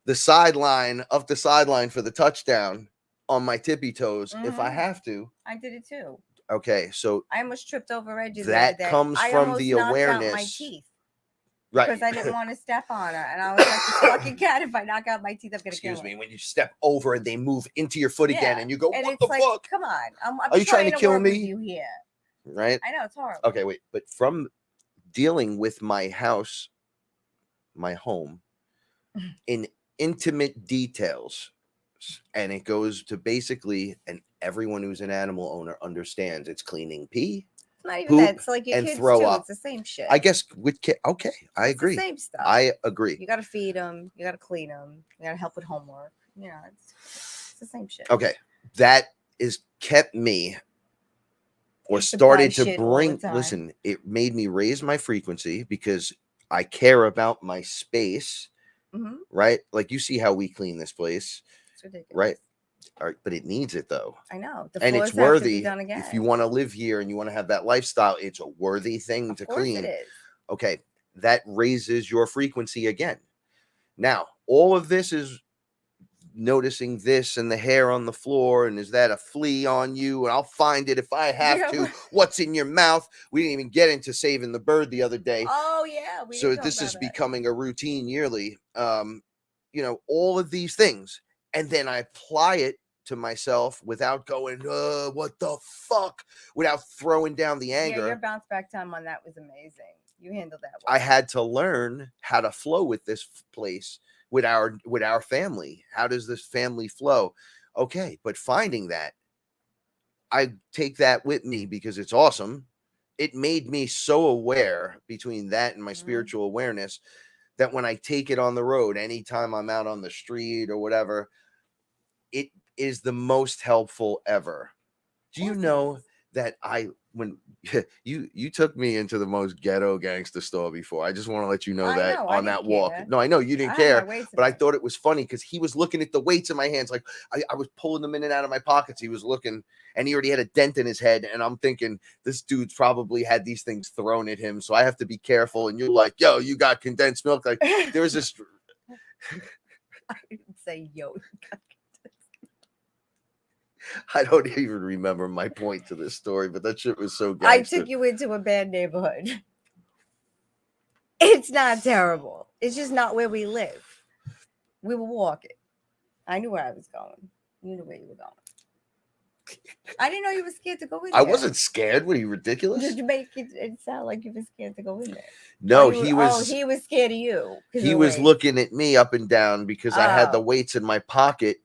the sideline up the sideline for the touchdown on my tippy toes if I have to. I did it too. Okay, so I almost tripped over Reggie. That comes from the awareness. Out my teeth. Right. Because I didn't want to step on her. And I was like, this fucking cat, if I knock out my teeth, I'm going to kill her. Excuse me, when you step over and they move into your foot again and you go, what the fuck? Come on. I'm Are you trying to kill me? With you here. Right? I know, it's horrible. Okay, wait. But from dealing with my house, my home, in intimate details, and it goes to basically, and everyone who's an animal owner understands, it's cleaning pee, not even poop that. It's like your and kids throw too. up. It's the same shit. I guess with kids, okay, I It's agree. the same stuff. I agree. You got to feed them. You got to clean them. You got to help with homework. You know, it's the same shit. Okay, that is kept me or To buy started to shit all the bring. time. Listen, it made me raise my frequency because I care about my space. Mhm. Right? Like you see how we clean this place, It's ridiculous. right? All right, but it needs it though. I know. The And floors it's have to be worthy. done again. If you want to live here and you want to have that lifestyle, it's a worthy thing to Of course clean. it is. Okay, that raises your frequency again. Now, all of this is noticing this and the hair on the floor, and is that a flea on you? And I'll find it if I have Yeah. to. What's in your mouth? We didn't even get into saving the bird the other day. Oh yeah. We So did talk this about is that. becoming a routine yearly. You know, all of these things, and then I apply it to myself without going, what the fuck, without throwing down the anger. Yeah, your bounce back time on that was amazing. You handled that well. I had to learn how to flow with this place, with our family. How does this family flow? Okay, but finding that, I take that with me because it's awesome. It made me so aware between that and my spiritual awareness that when I take it on the road, anytime I'm out on the street or whatever, it is the most helpful ever. Do you know that when you took me into the most ghetto gangster store before? I just want to let you know I that know, I on that didn't walk. care. No, I know you didn't I had my care, weights in but I there. thought it was funny because he was looking at the weights in my hands. Like I was pulling them in and out of my pockets. He was looking, and he already had a dent in his head. And I'm thinking, this dude's probably had these things thrown at him, so I have to be careful. And you're like, yo, you got condensed milk. Like there was this. I didn't say yo. I don't even remember my point to this story, but that shit was so gangster. I took you into a bad neighborhood. It's not terrible. It's just not where we live. We were walking. I knew where I was going. You knew where you were going. I didn't know you were scared to go in there. I wasn't scared. Were you ridiculous? Did you make it sound like you were scared to go in there? No, he was scared of you. He was looking at me up and down because I had the weights in my pocket.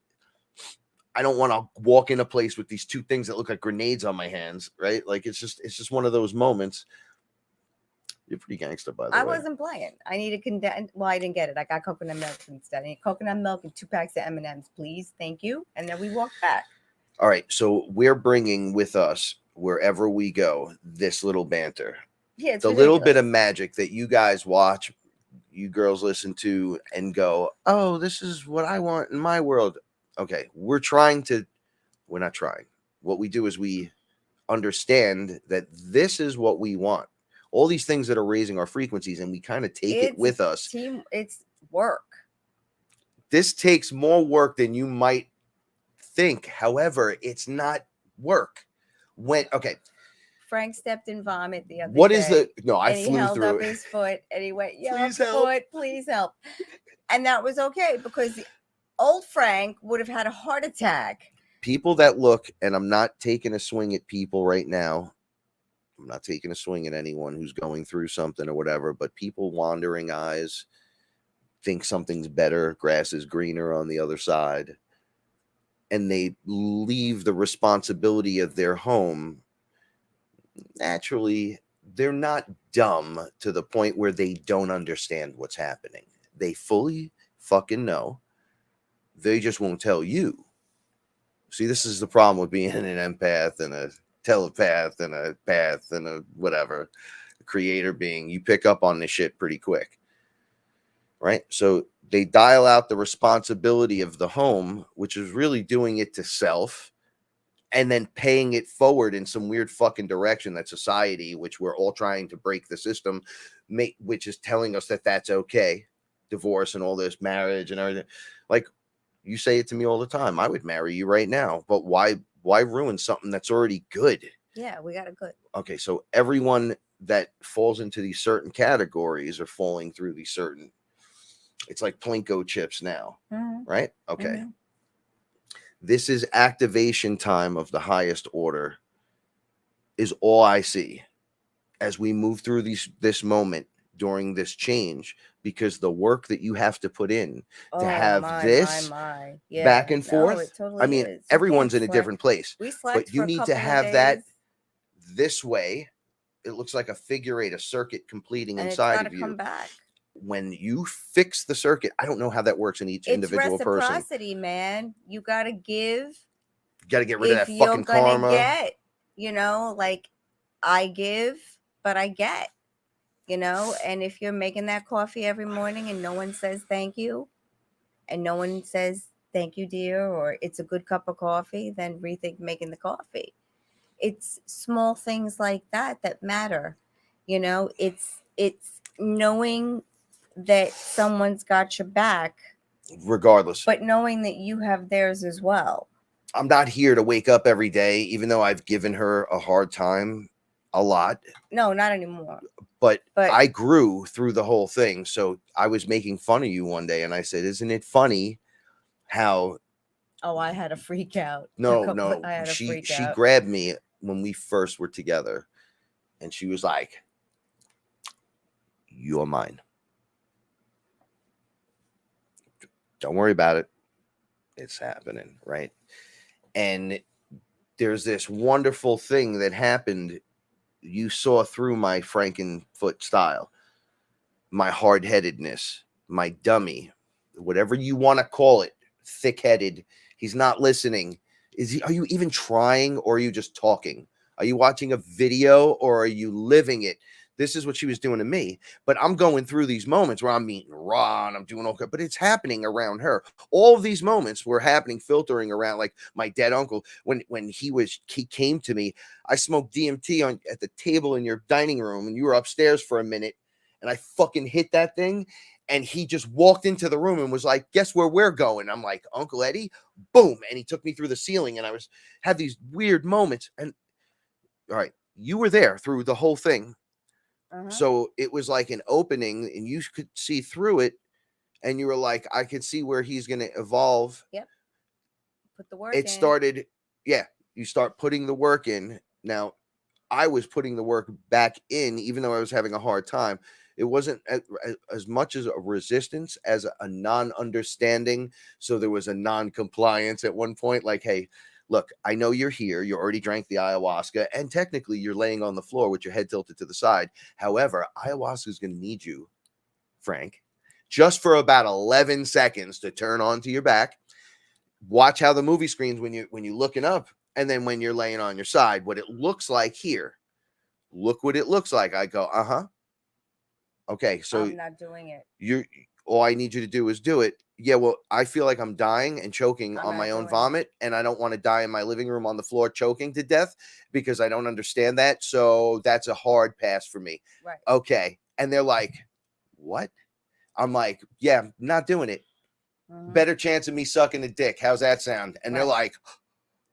I don't want to walk in a place with these two things that look like grenades on my hands, right? Like it's just one of those moments. You're pretty gangster, by the way. I wasn't playing. I needed condensed. Well, I didn't get it. I got coconut milk instead. I need coconut milk and 2 packs of M&Ms, please. Thank you. And then we walked back. All right, so we're bringing with us wherever we go this little banter. Yeah, it's the ridiculous. Little bit of magic that you guys watch, you girls listen to, and go, "Oh, this is what I want in my world." Okay, we're not trying. What we do is we understand that this is what we want. All these things that are raising our frequencies, and we kind of take it with us. It's work. This takes more work than you might think. However, it's not work. Frank stepped in vomit the other day. What is the no? I and flew he held through up it. his foot and he went, "Yo, Please help. foot, please help." And that was okay because the old Frank would have had a heart attack. People that look, and I'm not taking a swing at people right now. I'm not taking a swing at anyone who's going through something or whatever, but people wandering eyes think something's better, grass is greener on the other side, and they leave the responsibility of their home. Naturally, they're not dumb to the point where they don't understand what's happening. They fully fucking know. They just won't tell you. See, this is the problem with being an empath and a telepath and a path and a whatever, a creator being. You pick up on this shit pretty quick, right? So they dial out the responsibility of the home, which is really doing it to self, and then paying it forward in some weird fucking direction that society, which we're all trying to break the system, which is telling us that that's okay. Divorce and all this, marriage and everything. Like, you say it to me all the time. I would marry you right now, but why ruin something that's already good? Yeah, we got it good. Okay, so everyone that falls into these certain categories are falling through these certain, it's like Plinko chips now, right? Okay. This is activation time of the highest order is all I see as we move through this moment during this change, because the work that you have to put in to have this back and forth. Totally I mean, everyone's in a different place, We but you need to have that this way it looks like a figure eight, a circuit completing And inside it's got of to you. come back. When you fix the circuit, I don't know how that works in each It's individual person. reciprocity, man. You got to give. You got to get rid of If that you're fucking gonna karma. get, like I give, but I get, and if you're making that coffee every morning and no one says thank you, and no one says thank you, dear, or it's a good cup of coffee, then rethink making the coffee. It's small things like that that matter. It's knowing that someone's got your back, Regardless. but knowing that you have theirs as well. I'm not here to wake up every day, even though I've given her a hard time a lot. No, not anymore. But I grew through the whole thing. So I was making fun of you one day and I said, isn't it funny how... Oh, I had a freak out. No. I had a freak she out. grabbed me when we first were together and she was like, you're mine. Don't worry about it. It's happening, right? And there's this wonderful thing that happened. You saw through my Frankenfoot style, my hard-headedness, my dummy, whatever you want to call it, thick-headed. He's not listening. Are you even trying, or are you just talking? Are you watching a video, or are you living it? This is what she was doing to me. But I'm going through these moments where I'm eating raw and I'm doing okay, but it's happening around her. All of these moments were happening, filtering around, like my dead uncle. When he came to me, I smoked DMT at the table in your dining room, and you were upstairs for a minute, and I fucking hit that thing. And he just walked into the room and was like, guess where we're going? I'm like, Uncle Eddie, boom. And he took me through the ceiling, and I had these weird moments. And all right, you were there through the whole thing. So it was like an opening, and you could see through it, and you were like, I could see where he's going to evolve. Yep. Put the work in. Started, yeah, you start putting the work in. Now, I was putting the work back in, even though I was having a hard time. It wasn't as much as a resistance as a non-understanding. So there was a non-compliance at one point, like, hey, look, I know you're here. You already drank the ayahuasca, and technically you're laying on the floor with your head tilted to the side. However, ayahuasca is going to need you, Frank, just for about 11 seconds to turn onto your back. Watch how the movie screens when you're looking up, and then when you're laying on your side, what it looks like here. Look what it looks like. I go, okay, so I'm not doing it. All I need you to do is do it. Yeah, well, I feel like I'm dying and choking on my own vomit, and I don't want to die in my living room on the floor choking to death because I don't understand that. So that's a hard pass for me. Right. Okay. And they're like, what? I'm like, yeah, I'm not doing it. Better chance of me sucking a dick. How's that sound? And they're like,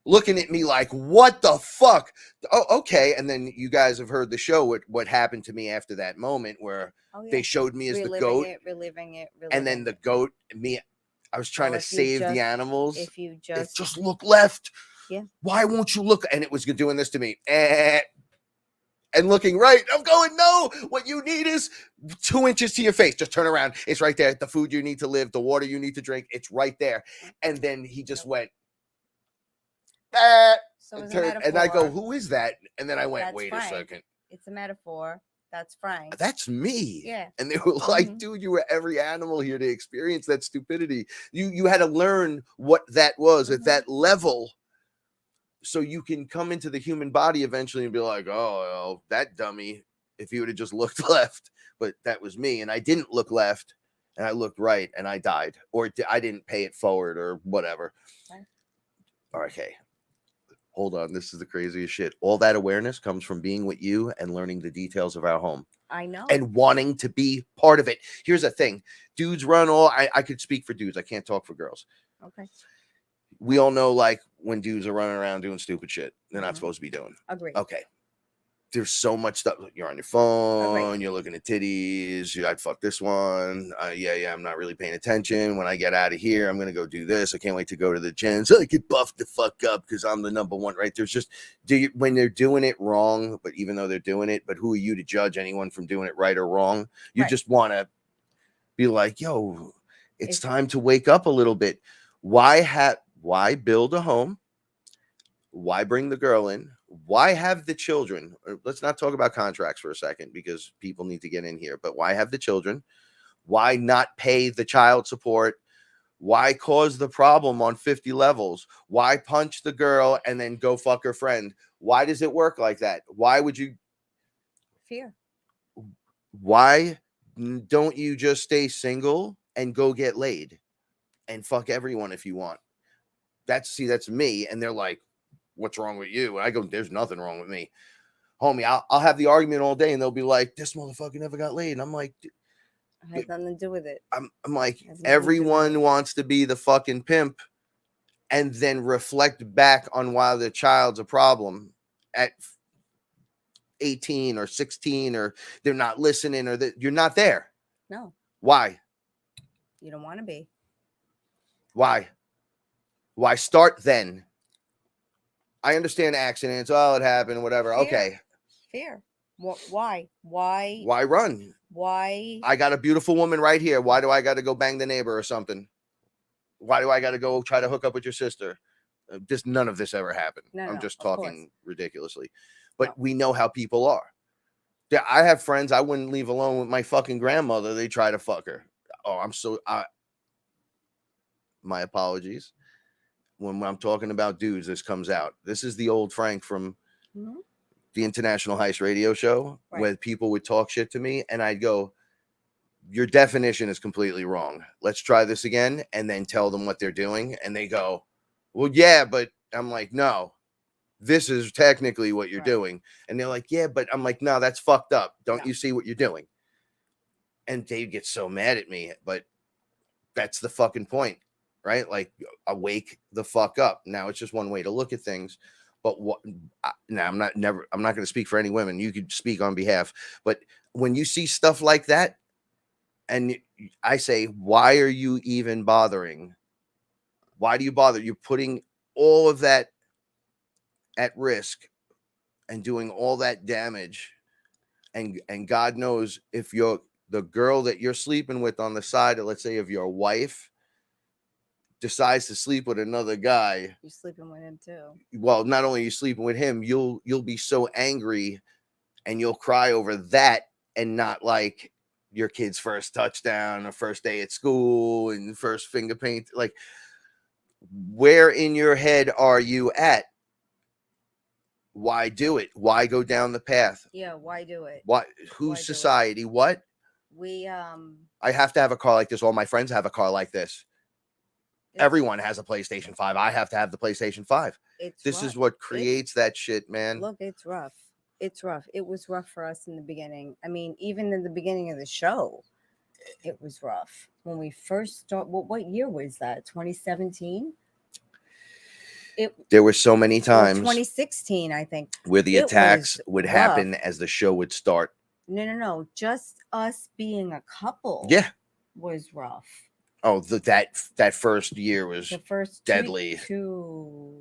looking at me like, what the fuck? Oh, okay. And then you guys have heard the show, what happened to me after that moment where they showed me as the goat. Reliving it. And then the goat, I was trying to save the animals. If you just look left. Yeah. Why won't you look? And it was doing this to me. And looking right. I'm going, no, what you need is 2 inches to your face. Just turn around. It's right there. The food you need to live, the water you need to drink. It's right there. And then he just went, so and I go, who is that? And then I went, That's wait Frank. a second. It's a metaphor. That's Frank. That's me. Yeah. And they were like, dude, you were every animal here to experience that stupidity. You had to learn what that was at that level, so you can come into the human body eventually and be like, oh, that dummy, if he would have just looked left. But that was me, and I didn't look left, and I looked right, and I died, or I didn't pay it forward, or whatever. Okay. Hold on, this is the craziest shit. All that awareness comes from being with you and learning the details of our home. I know. And wanting to be part of it. Here's the thing. Dudes run I could speak for dudes. I can't talk for girls. Okay. We all know, like, when dudes are running around doing stupid shit they're not supposed to be doing. Agreed. Okay. There's so much stuff. You're on your phone. You're looking at titties. I'd fuck this one. Yeah. I'm not really paying attention. When I get out of here, I'm going to go do this. I can't wait to go to the gym so I could buff the fuck up because I'm the number one, right? There's just, when they're doing it wrong, but even though they're doing it, but who are you to judge anyone from doing it right or wrong? You just want to be like, yo, it's time to wake up a little bit. Why build a home? Why bring the girl in? why have the children? Let's not talk about contracts for a second because people need to get in here. But why have the children? Why not pay the child support? Why cause the problem on 50 levels? Why punch the girl and then go fuck her friend? Why does it work like that? Why would you? Fear. Why don't you just stay single and go get laid and fuck everyone if you want? That's me. And they're like, what's wrong with you? And I go, there's nothing wrong with me. Homie, I'll have the argument all day and they'll be like, this motherfucker never got laid. And I'm like, It has nothing to do with it. I'm like, everyone wants to be the fucking pimp and then reflect back on why the child's a problem at 18 or 16 or they're not listening or that you're not there. No. Why? You don't want to be. Why start then? I understand accidents. Oh, it happened, whatever. Fear. Okay. Fear. Why? Why run? Why? I got a beautiful woman right here. Why do I got to go bang the neighbor or something? Why do I got to go try to hook up with your sister? None of this ever happened. I'm just talking ridiculously. But we know how people are. Yeah, I have friends I wouldn't leave alone with my fucking grandmother. They try to fuck her. Oh, my apologies. When I'm talking about dudes, this comes out. This is the old Frank from the International Heist radio show, where people would talk shit to me and I'd go, your definition is completely wrong. Let's try this again, and then tell them what they're doing. And they go, well, yeah, but I'm like, no, this is technically what you're doing. And they're like, yeah, but I'm like, no, that's fucked up. Don't you see what you're doing? And they get so mad at me, but that's the fucking point, right? Like, wake the fuck up. Now it's just one way to look at things. But now I'm not going to speak for any women. You could speak on behalf. But when you see stuff like that, and I say, why are you even bothering? Why do you bother? You're putting all of that at risk and doing all that damage. And God knows if you're the girl that you're sleeping with on the side, of, let's say, of your wife, decides to sleep with another guy, you're sleeping with him too. Well, not only are you sleeping with him, you'll be so angry and you'll cry over that and not like your kid's first touchdown or first day at school and first finger paint. Like, where in your head are you at? Why do it? Why go down the path? Yeah, why do it? Why? Whose society? What? I have to have a car like this. All my friends have a car like this. Everyone has a PlayStation 5. I have to have the PlayStation 5. This is what creates that shit, man. Look, it's rough. It's rough. It was rough for us in the beginning. I mean, even in the beginning of the show, it was rough. When we first started, what year was that? 2017? There were so many times. 2016, I think. Where the attacks would happen as the show would start. No. Just us being a couple. Yeah. Was rough. Oh, that first year was the first deadly. Two.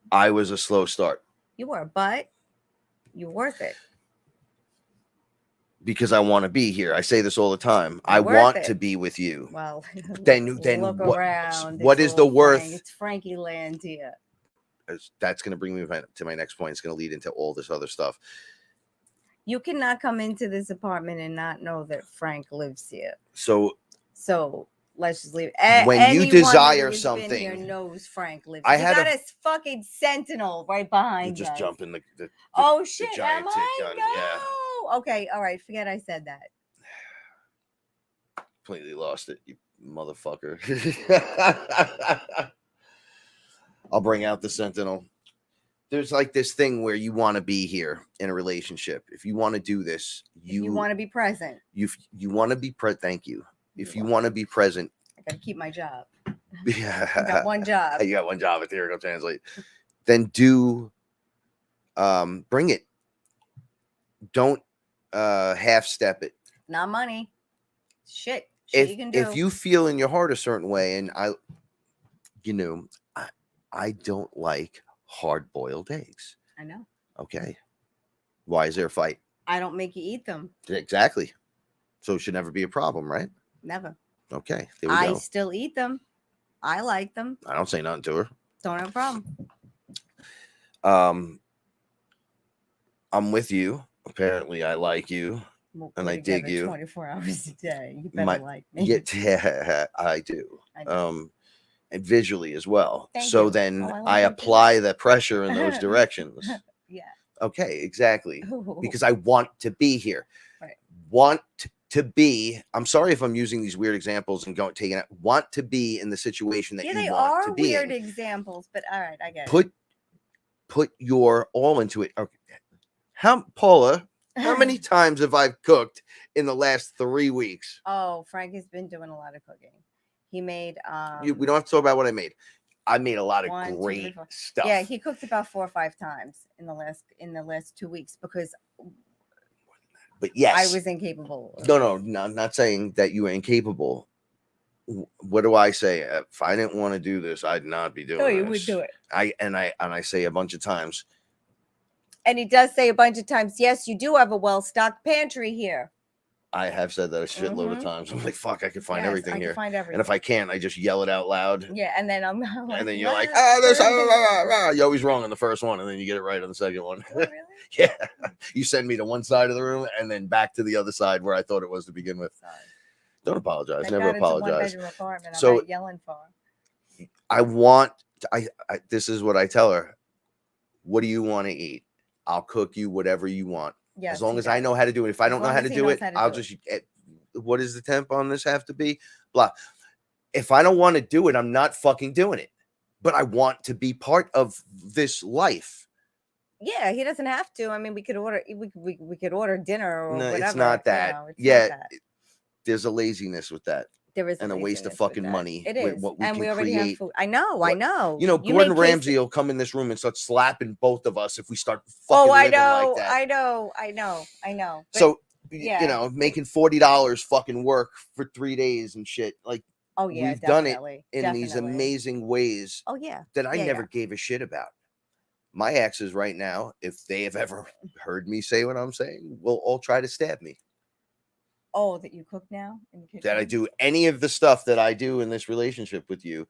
I was a slow start. You were, but you're worth it. Because I want to be here. I say this all the time. I want to be with you. Well, then look around. What is the worth? It's Frankie land here. That's going to bring me to my next point. It's going to lead into all this other stuff. You cannot come into this apartment and not know that Frank lives here. So let's just leave it. When you desire something, here knows Frank lives. I got a fucking sentinel right behind us. Just jump in the oh shit! The giant am I? gun. No. Yeah. Okay. All right. Forget I said that. Completely lost it, you motherfucker. I'll bring out the sentinel. There's like this thing where you want to be here in a relationship. If you want to do this, you want to be present. You want to be present. Thank you. If you want to be present, I gotta keep my job. Yeah, I got one job. You got one job at Theoretical Translate. Then bring it. Don't half step it. Not money. Shit you can do. If you feel in your heart a certain way, and I don't like hard-boiled eggs. I know. Okay. Why is there a fight? I don't make you eat them. Exactly. So it should never be a problem, right? Never. Okay. There we go. I still eat them. I like them. I don't say nothing to her. Don't have a problem. I'm with you. Apparently, I like you. We're And I dig together you. 24 hours a day. You better like me. Yeah, I do. I know. And visually as well. Thank So you. then Oh, I like I that too. apply the pressure in those directions. Yeah. Okay, exactly. Ooh. Because I want to be here. Right. Want to be. I'm sorry if I'm using these weird examples and taking it. Want to be in the situation that Yeah, you they want are to be weird in. examples, but all right, I get it. Put your all into it. Okay. Paula, how many times have I cooked in the last 3 weeks? Oh, Frank has been doing a lot of cooking. He made We don't have to talk about what I made. I made a lot of 1, 2, 3, great 4. stuff. Yeah, he cooked about 4 or 5 times in the last 2 weeks because But yes, I was incapable. No, I'm not saying that you were incapable. What do I say? If I didn't want to do this, I'd not be doing No, you this. would do it. I say a bunch of times. And he does say a bunch of times, yes, you do have a well-stocked pantry here. I have said that a shitload of times. I'm like, fuck, I can find everything here. And if I can't, I just yell it out loud. Yeah, and then I'm like, and then you're like, you're always wrong on the first one, and then you get it right on the second one. Oh, really? Yeah. You send me to one side of the room and then back to the other side where I thought it was to begin with. Sorry. Don't apologize. I Never got into apologize. one-bedroom apartment. So I'm not yelling for. I this is what I tell her. What do you want to eat? I'll cook you whatever you want. Yes, as long as I know how to do it. If I don't know how to do it, I'll just, what does the temp on this have to be? Blah. If I don't want to do it, I'm not fucking doing it. But I want to be part of this life. Yeah, he doesn't have to. I mean, we could order dinner or whatever. It's not that. It's yeah, not that. There's a laziness with that. There is and a waste of fucking money. It is. What we and can we already create. have food. I know. You know, Gordon Ramsay will come in this room and start slapping both of us if we start fucking living like that. I know. But, so, you know, making $40 fucking work for 3 days and shit. Like, oh yeah, we've done it in these amazing ways. Oh yeah, that I never gave a shit about. My exes right now, if they have ever heard me say what I'm saying, will all try to stab me. Oh, that you cook now in the kitchen? That I do any of the stuff that I do in this relationship with you,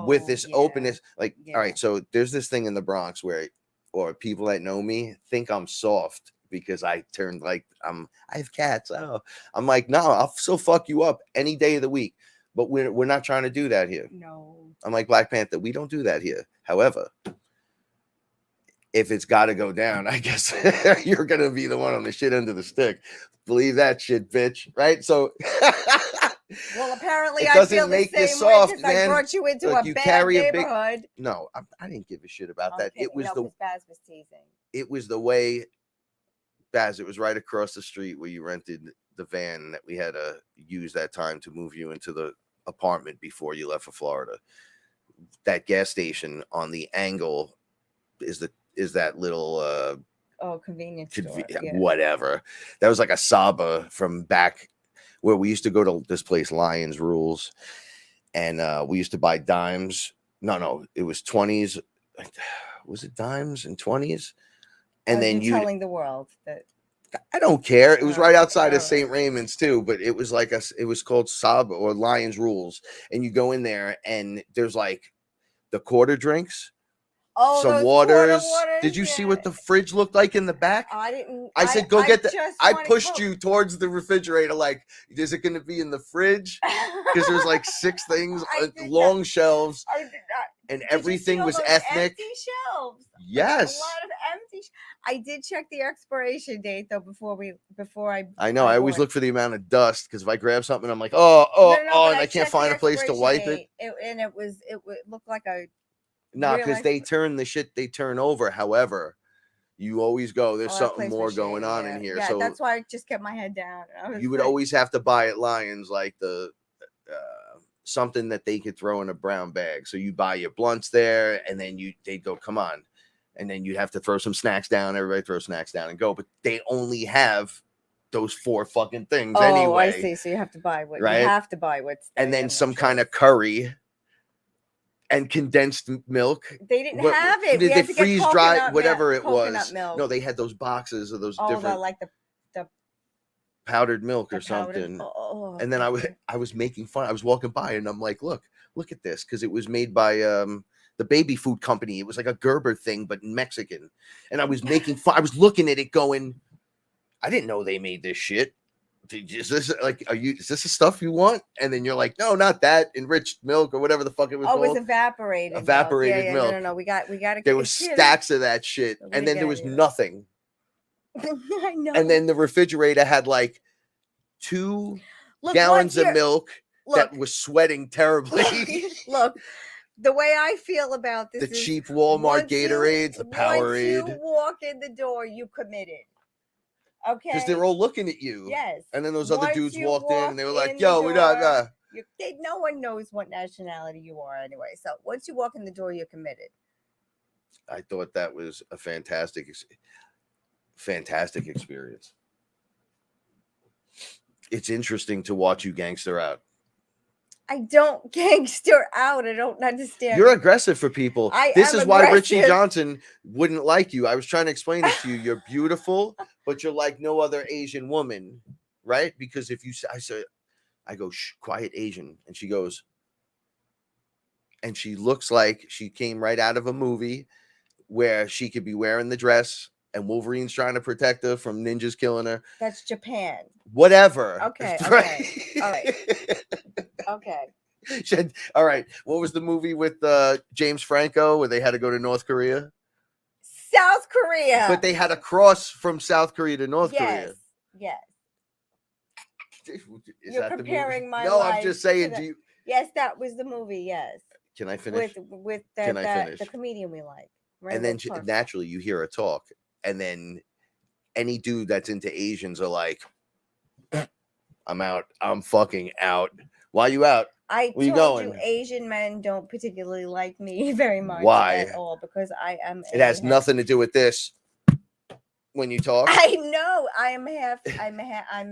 with this openness. Like, all right, so there's this thing in the Bronx where, or people that know me think I'm soft because I turned like I have cats. Oh, I'm like, no, I'll still fuck you up any day of the week. But we're not trying to do that here. No. I'm like Black Panther. We don't do that here. However, if it's got to go down, I guess you're gonna be the one on the shit end of the stick. Believe that shit, bitch. Right? So, well, apparently, it I doesn't feel make the you same soft, way man. I brought you into Look, a you bad carry neighborhood. No, I didn't give a shit about I'm that. kidding. It was Baz was teasing. It was the way, Baz. It was right across the street where you rented the van that we had to use that time to move you into the apartment before you left for Florida. That gas station on the angle is that little convenience store. Whatever. That was like a Saba from back where we used to go to this place, Lions Rules, and we used to buy dimes. No, it was 20s. Was it dimes and 20s? And then you telling the world that I don't care. It was right outside of St. Raymond's too, but it was like it was called Saba or Lions Rules, and you go in there and there's like the quarter drinks. Some waters. Did you see what the fridge looked like in the back? I didn't. I said, go get that. I pushed you towards the refrigerator. Like, is it going to be in the fridge? Because there's like 6 things, long shelves. I did not. And everything was ethnic. Empty shelves. Yes. A lot of empty. I did check the expiration date though before I. I know. I always look for the amount of dust because if I grab something, I'm like, and I can't find a place to wipe it. And it looked like a. No, because they turn the shit they turn over. However, you always go, there's something more going on in here. Yeah, so that's why I just kept my head down. You would always have to buy at Lions like the something that they could throw in a brown bag. So you buy your blunts there, and then they'd go, come on. And then you'd have to throw some snacks down. Everybody throw snacks down and go. But they only have those 4 fucking things anyway. Oh, I see. So you have to buy what you have to buy what's and then some kind of curry. And condensed milk. They didn't have it. Did they freeze dry? Whatever it was. Milk. No, they had those boxes of those different, like the powdered milk or something. And then I was making fun. I was walking by and I'm like, look at this, because it was made by the baby food company. It was like a Gerber thing, but Mexican. And I was making fun. I was looking at it going, I didn't know they made this shit. Is this like, is this the stuff you want? And then you're like, no, not that enriched milk or whatever the fuck it was called. Oh, it was evaporated Evaporated milk. milk. No. We got to. There was stacks of that shit. And then there was nothing. I know. And then the refrigerator had like 2 gallons of milk that was sweating terribly. Look, the way I feel about this the cheap Walmart Gatorades, the Powerade. Once you walk in the door, you committed. Okay. Because they're all looking at you. Yes. And then those other dudes walked in and they were like, yo, we're not. No one knows what nationality you are anyway. So once you walk in the door, you're committed. I thought that was a fantastic experience. It's interesting to watch you gangster out. I don't gangster out. I don't understand. You're aggressive for people. This is why Richie Johnson wouldn't like you. I was trying to explain it to you. You're beautiful, but you're like no other Asian woman, right? Because if you, I go, shh, quiet Asian. And she goes, and she looks like she came right out of a movie where she could be wearing the dress and Wolverine's trying to protect her from ninjas killing her. That's Japan. Whatever. Okay. Right? Okay. All right. Okay. All right. What was the movie with James Franco where they had to go to North Korea? South Korea. But they had to cross from South Korea to North Korea. Yes. You're comparing my No, life I'm just saying. Yes, that was the movie. Yes. Can I finish? With the comedian we like. Right? And then naturally you hear her talk. And then any dude that's into Asians are like, I'm out. I'm fucking out. Why are you out? Where you going? Asian men don't particularly like me very much. Why? At all, because I am. It has nothing to do with this. When you talk, I know I'm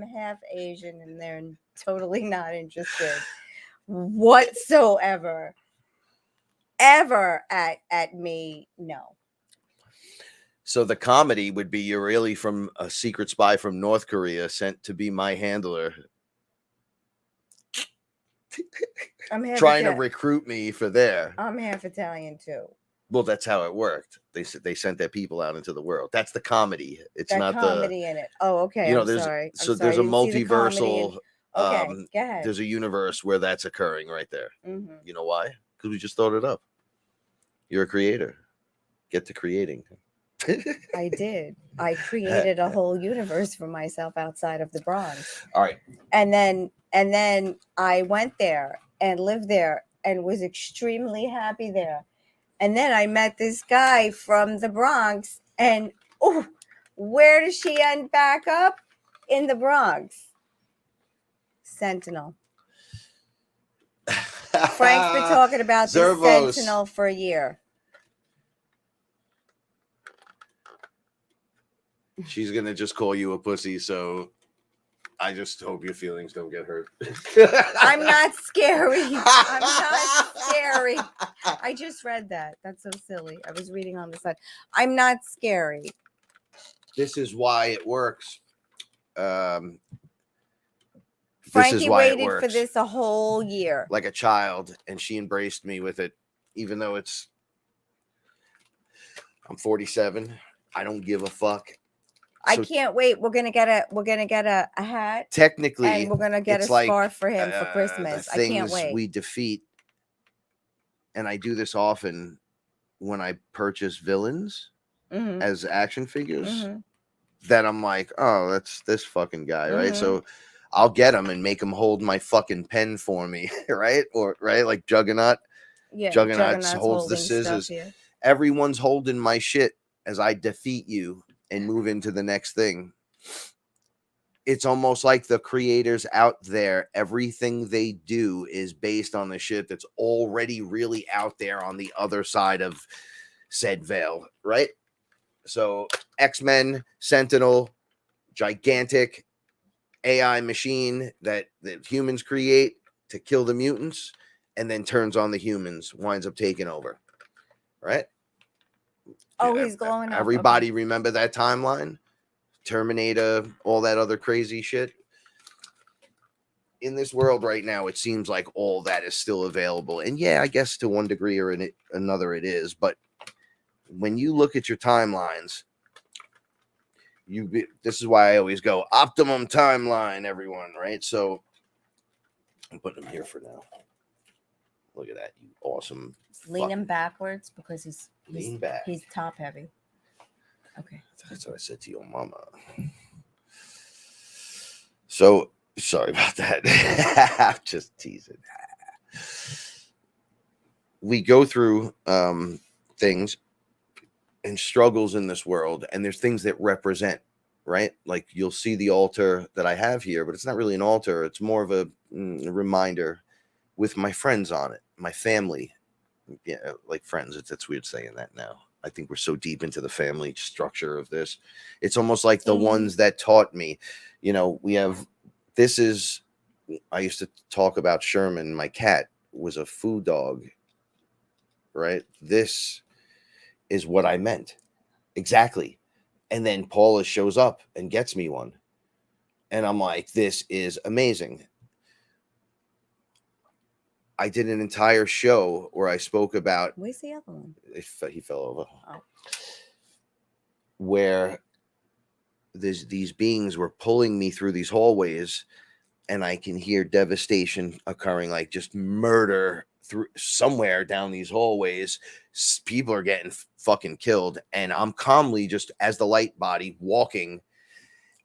half Asian, and they're totally not interested whatsoever. Ever at me, no. So the comedy would be you're really from a secret spy from North Korea sent to be my handler. I'm trying to recruit me for there. I'm half Italian too. Well, that's how it worked. They sent their people out into the world. That's the comedy. It's that not comedy in it. Oh, okay. You know, there's a multiversal. Okay, go ahead. There's a universe where that's occurring right there. Mm-hmm. You know why? Because we just thought it up. You're a creator. Get to creating. I did. I created a whole universe for myself outside of the Bronx. All right. And then I went there and lived there and was extremely happy there. And then I met this guy from the Bronx, and where does she end back up? In the Bronx. Sentinel. Frank's been talking about this Sentinel for a year. She's going to just call you a pussy, so I just hope your feelings don't get hurt. I'm not scary. I'm not scary. I just read that. That's so silly. I was reading on the side. I'm not scary. This is why it works. Frankie waited for this a whole year. Like a child, and she embraced me with it, even though I'm 47. I don't give a fuck. I can't wait. We're gonna get a hat. Technically, and we're gonna get a scarf for him for Christmas. I can't wait. We defeat, and I do this often when I purchase villains as action figures. That I'm like, oh, that's this fucking guy, right? So I'll get him and make him hold my fucking pen for me, right? Or like Juggernaut. Yeah, Juggernaut holds the scissors. Everyone's holding my shit as I defeat you and move into the next thing. It's almost like the creators out there, everything they do is based on the shit that's already really out there on the other side of said veil, right? So X-Men, Sentinel, gigantic AI machine that humans create to kill the mutants and then turns on the humans, winds up taking over, right? Oh, he's glowing up. Everybody remember that timeline? Terminator, all that other crazy shit. in this world right now, it seems like all that is still available. And yeah, I guess to one degree or another it is. But when you look at your timelines, this is why I always go optimum timeline, everyone, right? So I'm putting him here for now. Look at that, you awesome. Lean him backwards because he's back. He's top heavy. Okay. That's what I said to your mama. So sorry about that. I'm just teasing. We go through things and struggles in this world, and there's things that represent, right? Like you'll see the altar that I have here, but it's not really an altar. It's more of a reminder with my friends on it, my family. Yeah, like friends. It's weird saying that now. I think we're so deep into the family structure of this. It's almost like the ones that taught me, I used to talk about Sherman. My cat was a food dog, right? This is what I meant. Exactly. And then Paula shows up and gets me one. And I'm like, this is amazing. I did an entire show where I spoke about. Where's the other one? He fell over. Oh. Where these beings were pulling me through these hallways, and I can hear devastation occurring, like just murder through somewhere down these hallways. People are getting fucking killed, and I'm calmly just as the light body walking.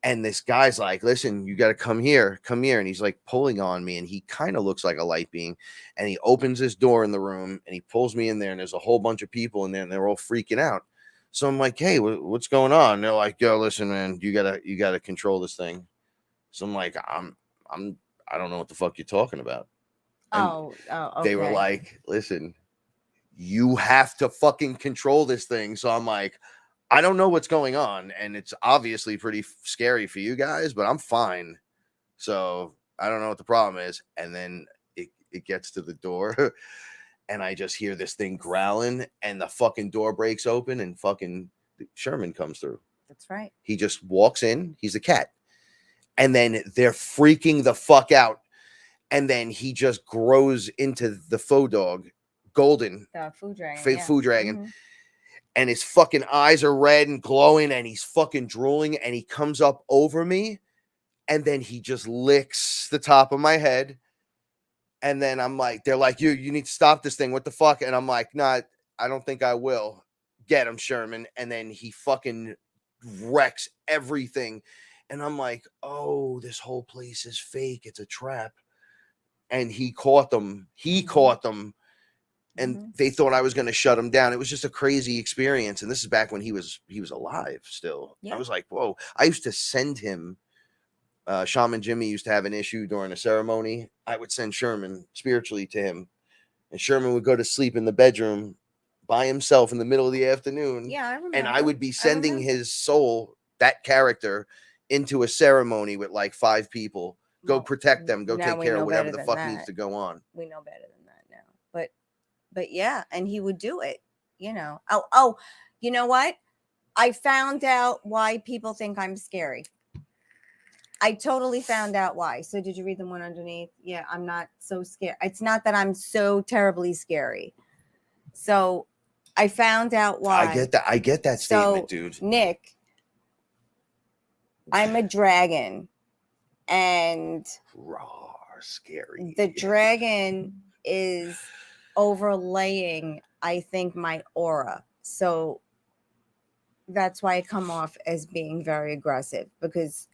And this guy's like, listen, you got to come here. And he's like pulling on me, and he kind of looks like a light being. And he opens this door in the room, and he pulls me in there, and there's a whole bunch of people in there, and they're all freaking out. So I'm like, hey, what's going on? And they're like, yo, listen, man, you gotta control this thing. So I'm like, I don't know what the fuck you're talking about. And okay. They were like, listen, you have to fucking control this thing. So I'm like, I don't know what's going on, and it's obviously pretty scary for you guys, but I'm fine. So I don't know what the problem is. And then it gets to the door, and I just hear this thing growling, and the fucking door breaks open, and fucking Sherman comes through. That's right. He just walks in. He's a cat. And then they're freaking the fuck out. And then he just grows into the faux dog, Golden. The food dragon. Food dragon. Mm-hmm. And his fucking eyes are red and glowing, and he's fucking drooling, and he comes up over me, and then he just licks the top of my head. And then I'm like, they're like, you need to stop this thing. What the fuck? And I'm like, nah, I don't think I will. Get him, Sherman. And then he fucking wrecks everything. And I'm like, oh, this whole place is fake. It's a trap. And he caught them. And they thought I was going to shut him down. It was just a crazy experience. And this is back when he was alive still. Yeah. I was like, whoa. I used to send him. Shaman Jimmy used to have an issue during a ceremony. I would send Sherman spiritually to him. And Sherman would go to sleep in the bedroom by himself in the middle of the afternoon. Yeah, I remember. And I would be sending his soul, that character, into a ceremony with like 5 people. Go protect them. Go take care of whatever the fuck needs to go on. We know better than that now. But yeah, and he would do it, Oh, you know what? I found out why people think I'm scary. I totally found out why. So did you read the one underneath? Yeah, I'm not so scared. It's not that I'm so terribly scary. So I found out why. I get that statement, dude. Nick, I'm a dragon. And raw, scary. The dragon is overlaying, I think, my aura. So that's why I come off as being very aggressive, because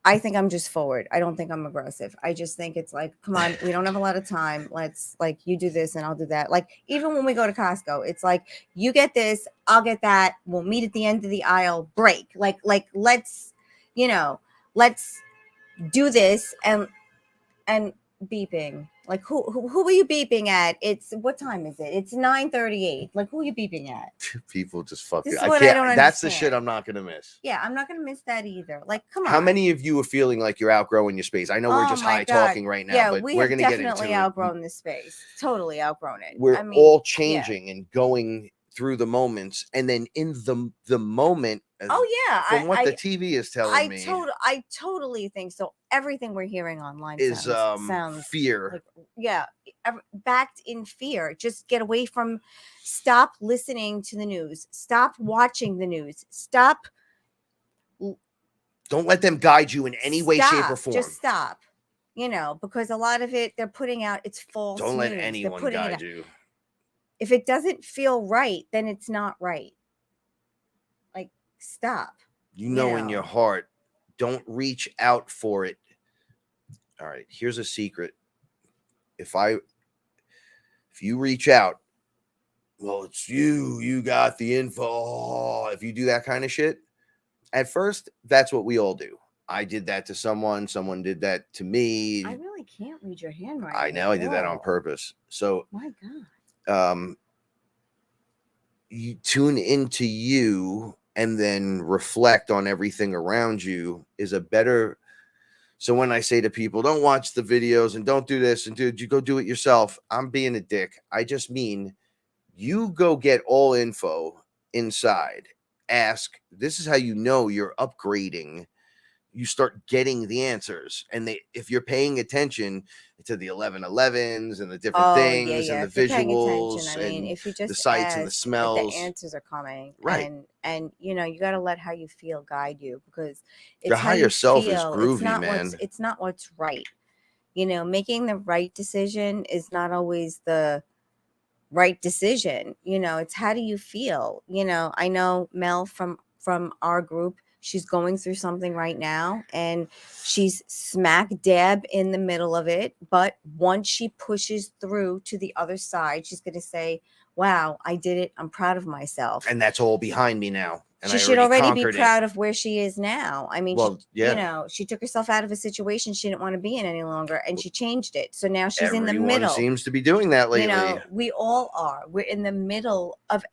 I think I'm just forward. I don't think I'm aggressive. I just think it's like, come on, we don't have a lot of time. Let's, like, you do this and I'll do that. Like, even when we go to Costco, it's like, you get this, I'll get that. We'll meet at the end of the aisle, break. Like let's, let's do this. And beeping. Like, who are you beeping at? What time is it? It's 9:38. Like, who are you beeping at? People just fucking. I can't. That's the shit I'm not gonna miss. Yeah, I'm not gonna miss that either. Like, come on. How many of you are feeling like you're outgrowing your space? I know we're just high talking right now, yeah, but we're gonna get into it. Definitely outgrown this space. Totally outgrown it. We're all changing and going through the moments, and then in the moment, Oh yeah, From what the TV is telling me, I totally think so. Everything we're hearing online is sounds fear. like, yeah, backed in fear. Just get away from. Stop listening to the news. Stop watching the news. Stop. Don't let them guide you in any way, shape, or form. Just stop. Because a lot of it they're putting out, it's false. Don't let news. anyone guide you. If it doesn't feel right, then it's not right. Like, stop. In your heart, don't reach out for it. All right, here's a secret. If you reach out, well, it's you got the info. Oh, if you do that kind of shit, at first, that's what we all do. I did that to someone did that to me. I really can't read your handwriting. I know, I did that on purpose. So, my God. You tune into you and then reflect on everything around you is a better. So when I say to people, don't watch the videos and don't do this and you go do it yourself, I'm being a dick. I just mean you go get all info inside. Ask, this is how you're upgrading. You start getting the answers. And if you're paying attention to the 1111s and the different things and the visuals and if you just the sights and the smells, the answers are coming. Right. And you got to let how you feel guide you, because it's your higher self is feel. groovy, man. It's not what's right. Making the right decision is not always the right decision. It's how do you feel? I know Mel from our group, she's going through something right now and she's smack dab in the middle of it. But once she pushes through to the other side, she's going to say, wow, I did it. I'm proud of myself. And that's all behind me now. And she should already be proud of where she is now. I mean, she took herself out of a situation she didn't want to be in any longer, and she changed it. So now she's in the middle. Everyone seems to be doing that lately. We all are. We're in the middle of,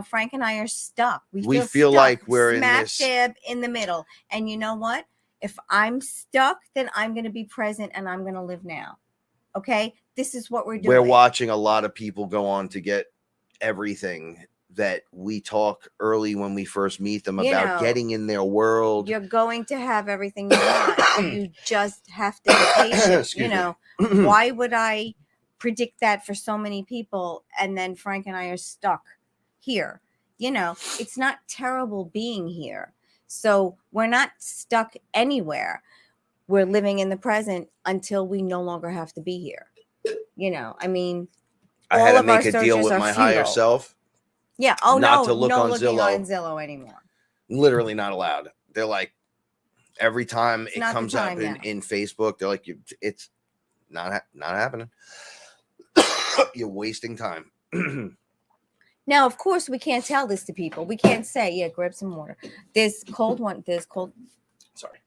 Frank and I are stuck. We feel like we're smack dab in the middle. And you know what? If I'm stuck, then I'm going to be present and I'm going to live now. Okay? This is what we're doing. We're watching a lot of people go on to get everything that we talk early when we first meet them about getting in their world. You're going to have everything you want. You just have to be patient. Why would I predict that for so many people and then Frank and I are stuck here? It's not terrible being here. So we're not stuck anywhere. We're living in the present until we no longer have to be here. I mean, I had to make a deal with my higher self. Yeah. Not to look on looking on Zillow anymore. Literally not allowed. They're like, every time it comes up in Facebook, they're like, it's not happening. You're wasting time. Now, of course, we can't tell this to people. We can't say, grab some water. There's cold. Sorry.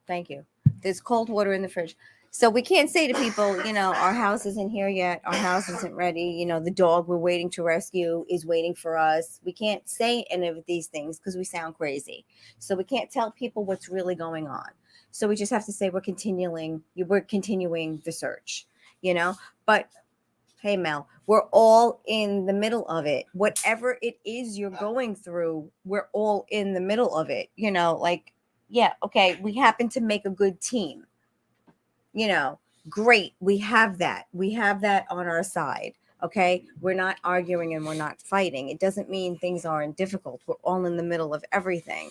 Thank you. There's cold water in the fridge. So we can't say to people, our house isn't here yet. Our house isn't ready. The dog we're waiting to rescue is waiting for us. We can't say any of these things because we sound crazy. So we can't tell people what's really going on. So we just have to say we're continuing the search, But hey, Mel, we're all in the middle of it. Whatever it is you're going through, we're all in the middle of it. Okay, we happen to make a good team. Great. We have that. We have that on our side. Okay. We're not arguing and we're not fighting. It doesn't mean things aren't difficult. We're all in the middle of everything.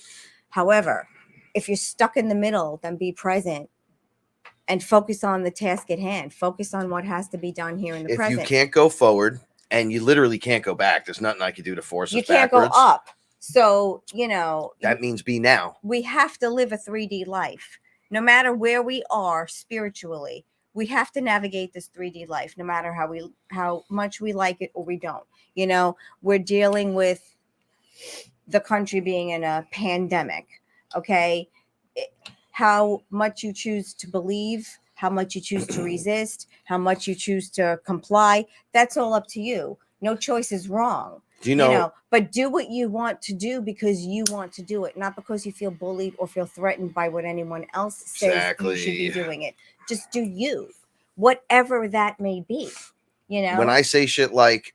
However, if you're stuck in the middle, then be present and focus on the task at hand. Focus on what has to be done here in the present. If you can't go forward and you literally can't go back, there's nothing I can do to force us backwards. You can't go up. So, that means be now. We have to live a 3D life. No matter where we are spiritually, we have to navigate this 3D life, no matter how much we like it or we don't. We're dealing with the country being in a pandemic. Okay. How much you choose to believe, how much you choose to resist, how much you choose to comply. That's all up to you. No choice is wrong. But do what you want to do because you want to do it, not because you feel bullied or feel threatened by what anyone else says you should be doing it. Just do you, whatever that may be. When I say shit like,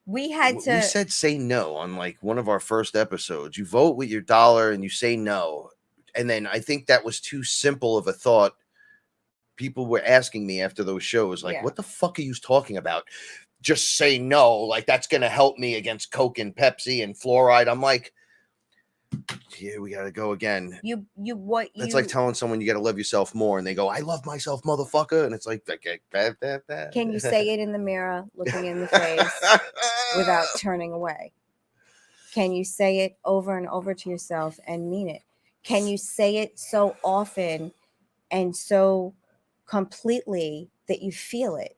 We had to. We said say no on like one of our first episodes. You vote with your dollar and you say no. And then I think that was too simple of a thought. People were asking me after those shows, like, Yeah. what the fuck are you talking about? Just say no. Like, that's going to help me against Coke and Pepsi and fluoride. I'm like, here we got to go again. It's like telling someone you got to love yourself more. And they go, I love myself, motherfucker. And it's like, Can you say it in the mirror, looking in the face without turning away? Can you say it over and over to yourself and mean it? Can you say it so often and so completely that you feel it?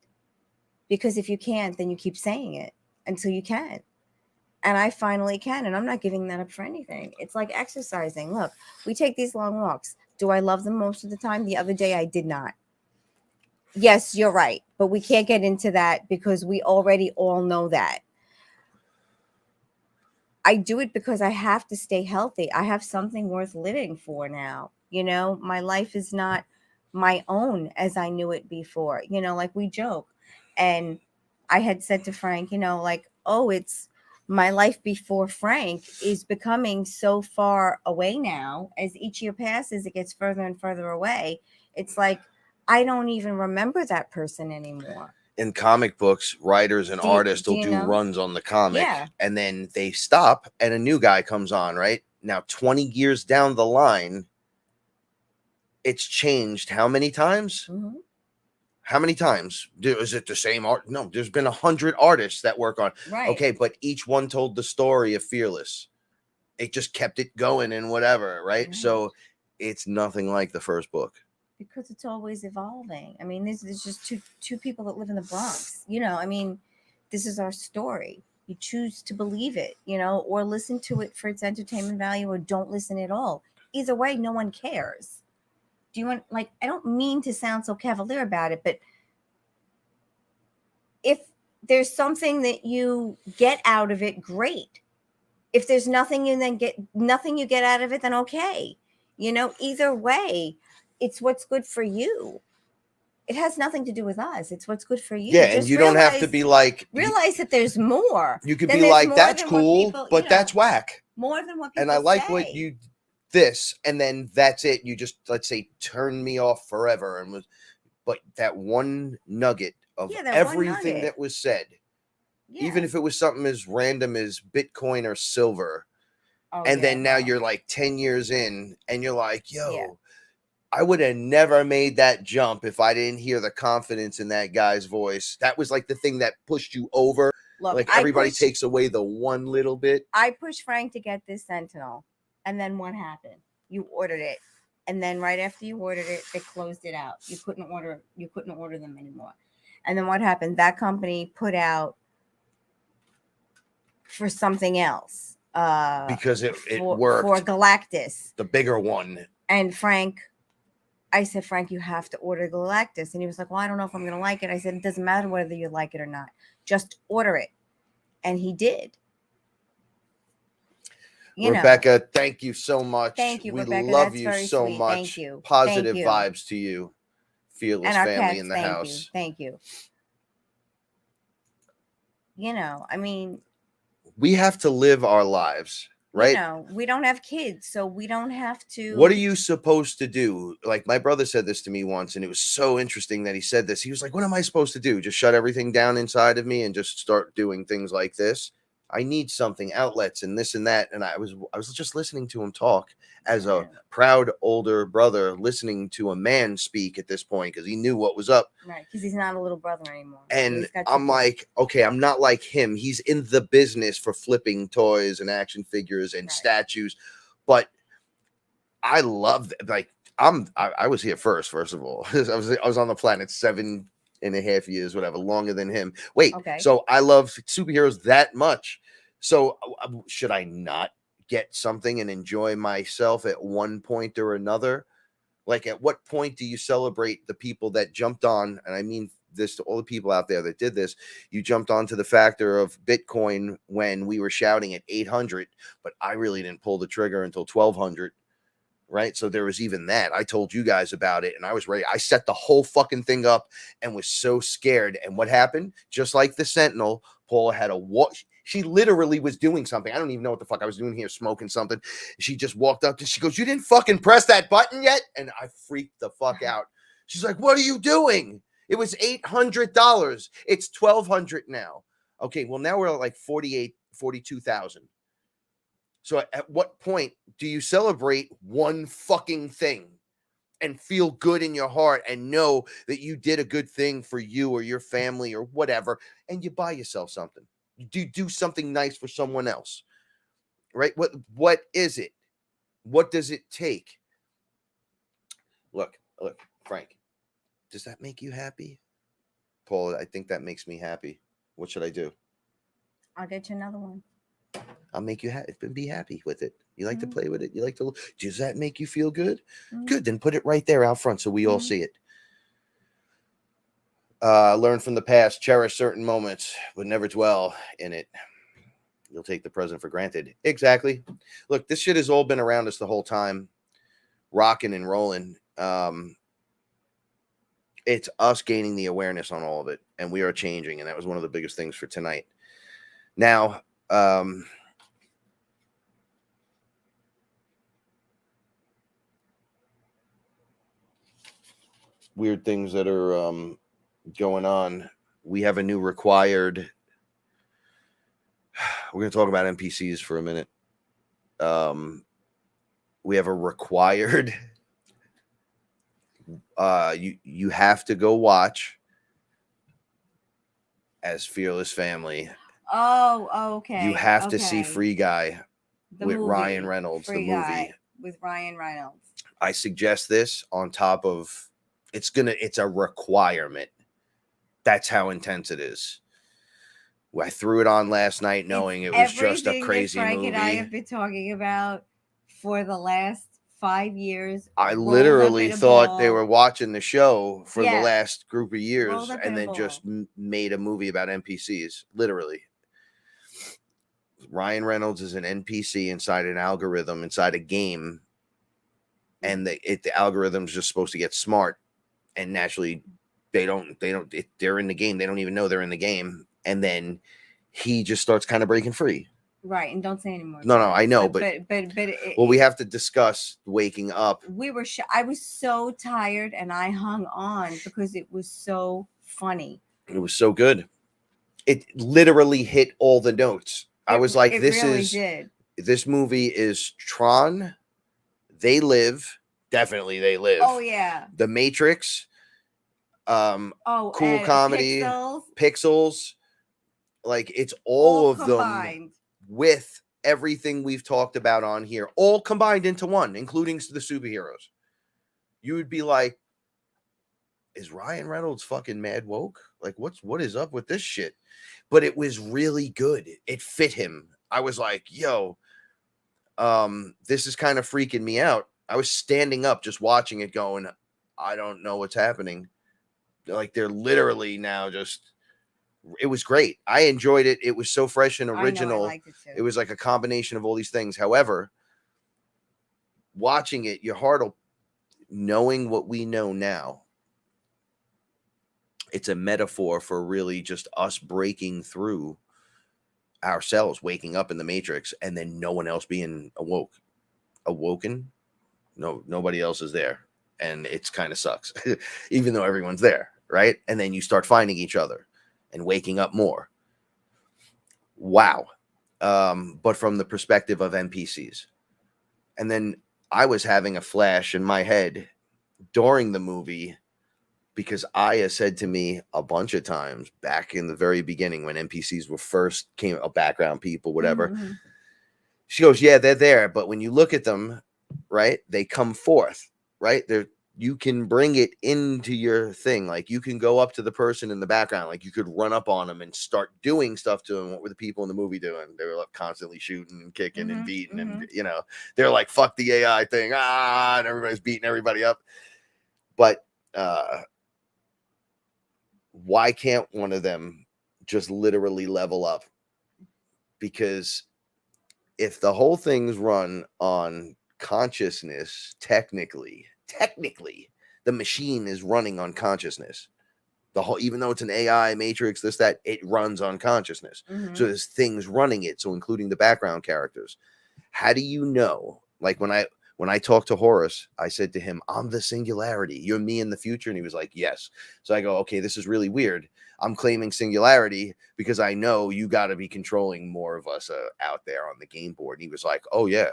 Because if you can't, then you keep saying it until you can. And I finally can. And I'm not giving that up for anything. It's like exercising. Look, we take these long walks. Do I love them most of the time? The other day I did not. Yes, you're right. But we can't get into that because we already all know that. I do it because I have to stay healthy. I have something worth living for now. You know, my life is not my own as I knew it before. You know, like we joke. And I had said to Frank, you know, like, oh, it's my life before Frank is becoming so far away now. As each year passes, it gets further and further away. It's like, I don't even remember that person anymore. In comic books, writers and artists will do runs on the comic, and then they stop and a new guy comes on, right? Now, 20 years down the line, it's changed how many times? Mm-hmm. How many times? Is it the same art? No, there's been 100 artists that work on. Right. Okay, but each one told the story of Fearless. It just kept it going and whatever, right? So it's nothing like the first book. Because it's always evolving. I mean, this is just two people that live in the Bronx. You know, I mean, this is our story. You choose to believe it, you know, or listen to it for its entertainment value, or don't listen at all. Either way, no one cares. Do you want, like, I don't mean to sound so cavalier about it, but if there's something that you get out of it, great. If there's nothing you get out of it, then okay. You know, either way, it's what's good for you. It has nothing to do with us. It's what's good for you. Yeah, and you don't have to be like... Realize that there's more. You could be like, that's cool, but that's whack. More than what people And I like say. what you... This, and then that's it. You just, let's say, turn me off forever. But that one nugget of everything that was said, even if it was something as random as Bitcoin or silver, then now you're like 10 years in, and you're like, yo... I would have never made that jump if I didn't hear the confidence in that guy's voice. That was like the thing that pushed you over. Look, like everybody takes away the one little bit. I pushed Frank to get this Sentinel. And then what happened? You ordered it. And then right after you ordered it, they closed it out. You couldn't order them anymore. And then what happened? That company put out for something else. Because it worked. For Galactus. The bigger one. And I said, Frank, you have to order Galactus. And he was like, well, I don't know if I'm going to like it. I said, it doesn't matter whether you like it or not. Just order it. And he did. Rebecca, thank you so much. Thank you, Rebecca. We love you so much. Thank you. Positive vibes to you. Fearless family in the house. Thank you. You know, I mean. We have to live our lives. Right? You know, we don't have kids, so we don't have to. What are you supposed to do? Like my brother said this to me once, and it was so interesting that he said this. He was like, what am I supposed to do? Just shut everything down inside of me and just start doing things like this? I need something, outlets and this and that. And I was just listening to him talk as a proud older brother, listening to a man speak at this point because he knew what was up. Right, because he's not a little brother anymore. And I'm like, okay, I'm not like him. He's in the business for flipping toys and action figures and statues. But I love that. Like, I was here first of all. I was on the planet 7.5 years, whatever, longer than him. Wait, so I love superheroes that much. So should I not get something and enjoy myself at one point or another? Like, at what point do you celebrate the people that jumped on? And I mean this to all the people out there that did this. You jumped onto the factor of Bitcoin when we were shouting at 800, but I really didn't pull the trigger until 1200. Right. So there was even that. I told you guys about it and I was ready. I set the whole fucking thing up and was so scared. And what happened? Just like the Sentinel, Paula had a watch. She literally was doing something. I don't even know what the fuck I was doing here, smoking something. She just walked up and she goes, "You didn't fucking press that button yet?" And I freaked the fuck out. She's like, "What are you doing? It was $800. It's $1,200 now." Okay, well, now we're at like 42,000. So at what point do you celebrate one fucking thing and feel good in your heart and know that you did a good thing for you or your family or whatever, and you buy yourself something? You do something nice for someone else, right? What is it? What does it take? Look, Frank, does that make you happy? Paul, I think that makes me happy. What should I do? I'll get you another one. I'll make you happy. Be happy with it. You like to play with it. You like to. Does that make you feel good? Good. Then put it right there out front so we all see it. Learn from the past. Cherish certain moments, but never dwell in it. You'll take the present for granted. Exactly. Look, this shit has all been around us the whole time, rocking and rolling. It's us gaining the awareness on all of it, and we are changing, and that was one of the biggest things for tonight. Now, weird things that are going on. We have a new required. We're going to talk about NPCs for a minute. We have a required. You have to go watch as Fearless Family. Oh, okay. You have to see Free Guy with movie. Ryan Reynolds, Free the movie. Guy with Ryan Reynolds. I suggest this on top of it's a requirement. That's how intense it is. I threw it on last night knowing it was just a crazy Frank movie. And I have been talking about for the last 5 years. I literally thought they were watching the show for the last group of years and then just made a movie about NPCs. Literally. Ryan Reynolds is an NPC inside an algorithm, inside a game. And the algorithm's just supposed to get smart. And naturally, they're in the game. They don't even know they're in the game. And then he just starts kind of breaking free. Right. And don't say anymore. No, I know. But we have to discuss waking up. I was so tired and I hung on because it was so funny. It was so good. It literally hit all the notes. I was like, this movie is Tron. They Live. Definitely They Live. Oh, yeah. The Matrix. Cool comedy. Pixels. Like, it's all of combined. Them with everything we've talked about on here, all combined into one, including the superheroes. You would be like, is Ryan Reynolds fucking mad woke? Like, what is up with this shit? But it was really good. It fit him. I was like, yo, this is kind of freaking me out. I was standing up just watching it going, I don't know what's happening. Like, they're literally now just, it was great. I enjoyed it. It was so fresh and original. I liked it too. It was like a combination of all these things. However, watching it, your heart will, knowing what we know now, it's a metaphor for really just us breaking through ourselves, waking up in the Matrix, and then no one else being awoken. No, nobody else is there. And it's kind of sucks, even though everyone's there, right? And then you start finding each other and waking up more. Wow. But from the perspective of NPCs. And then I was having a flash in my head during the movie because Aya said to me a bunch of times back in the very beginning when NPCs were first came up, background people, whatever. Mm-hmm. She goes, yeah, they're there. But when you look at them, right, they come forth, right? You can bring it into your thing. Like, you can go up to the person in the background. Like, you could run up on them and start doing stuff to them. What were the people in the movie doing? They were like constantly shooting and kicking and beating. And, they're like, fuck the AI thing. And everybody's beating everybody up. But why can't one of them just literally level up? Because if the whole thing's run on consciousness, technically, the machine is running on consciousness. The whole, even though it's an AI matrix, this, that, it runs on consciousness. So there's things running it. So including the background characters. How do you know? Like when I talked to Horus, I said to him, I'm the singularity. You're me in the future. And he was like, yes. So I go, okay, this is really weird. I'm claiming singularity because I know you got to be controlling more of us out there on the game board. And he was like, oh, yeah.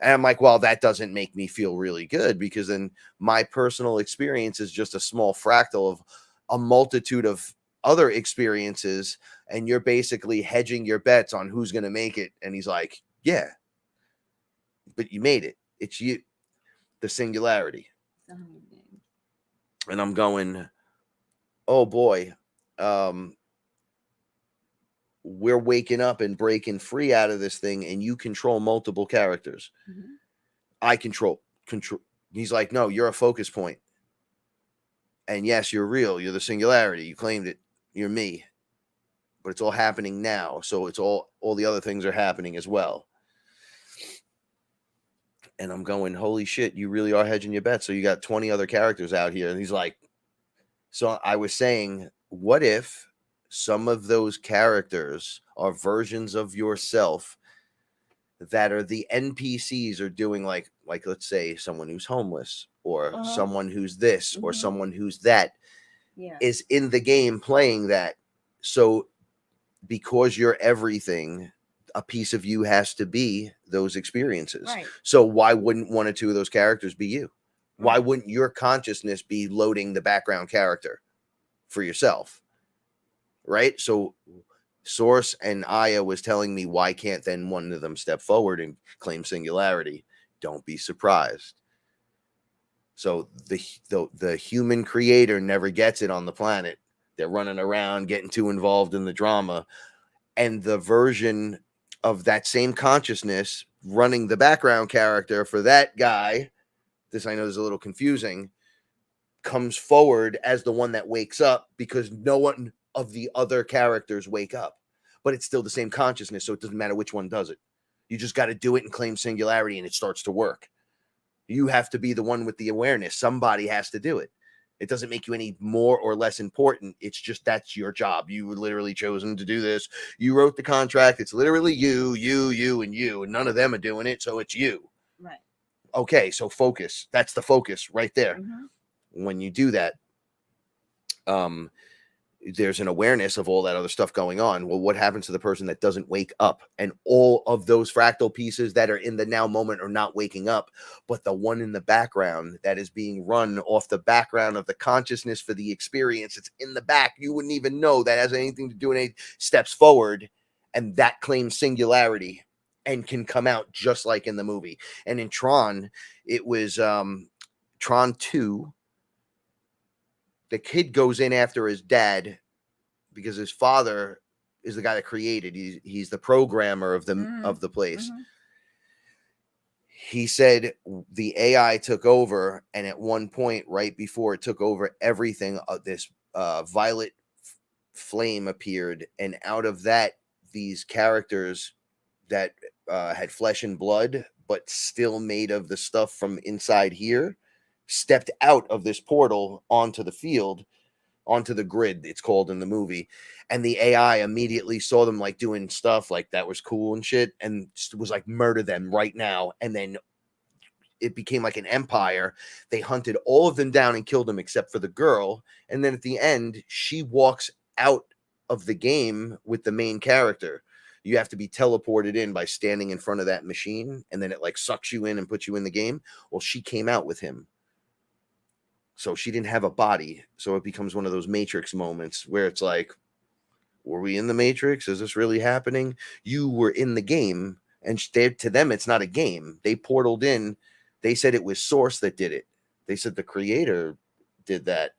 And I'm like, well, that doesn't make me feel really good, because then my personal experience is just a small fractal of a multitude of other experiences. And you're basically hedging your bets on who's going to make it. And he's like, yeah, but you made it. It's you, the singularity. And I'm going, oh boy, we're waking up and breaking free out of this thing, and you control multiple characters. I control. He's like, no, you're a focus point. And yes, you're real. You're the singularity. You claimed it. You're me. But it's all happening now. So it's all the other things are happening as well. And I'm going, holy shit, you really are hedging your bets. So you got 20 other characters out here. And he's like, so I was saying, what if some of those characters are versions of yourself that are the NPCs are doing, like let's say someone who's homeless, or someone who's this, or someone who's that, is in the game playing that. So because you're everything, a piece of you has to be those experiences. Right. So why wouldn't one or two of those characters be you? Why wouldn't your consciousness be loading the background character for yourself? Right? So Source and Aya was telling me, why can't then one of them step forward and claim singularity? Don't be surprised. So the human creator never gets it on the planet. They're running around getting too involved in the drama. And the version of that same consciousness running the background character for that guy, this I know is a little confusing, comes forward as the one that wakes up, because no one of the other characters wake up. But it's still the same consciousness, so it doesn't matter which one does it. You just got to do it and claim singularity, and it starts to work. You have to be the one with the awareness. Somebody has to do it. It doesn't make you any more or less important. It's just that's your job. You were literally chosen to do this. You wrote the contract. It's literally you, and you, and none of them are doing it, so it's you. Right. Okay, so focus. That's the focus right there. When you do that, there's an awareness of all that other stuff going on. Well, what happens to the person that doesn't wake up? And all of those fractal pieces that are in the now moment are not waking up, but the one in the background that is being run off the background of the consciousness for the experience, it's in the back. You wouldn't even know that has anything to do with any steps forward, and that claims singularity and can come out just like in the movie. And in Tron, it was Tron 2. The kid goes in after his dad because his father is the guy that created. He's the programmer of the place. He said the AI took over, and at one point, right before it took over everything, this violet flame appeared, and out of that, these characters that had flesh and blood, but still made of the stuff from inside here, stepped out of this portal onto the field, onto the grid, it's called in the movie. And the AI immediately saw them like doing stuff like that was cool and shit, and was like, murder them right now. And then it became like an empire. They hunted all of them down and killed them except for the girl. And then at the end, she walks out of the game with the main character. You have to be teleported in by standing in front of that machine, and then it like sucks you in and puts you in the game. Well, she came out with him. So she didn't have a body. So it becomes one of those Matrix moments where it's like, were we in the Matrix? Is this really happening? You were in the game, and to them, it's not a game. They portaled in. They said it was Source that did it. They said the creator did that.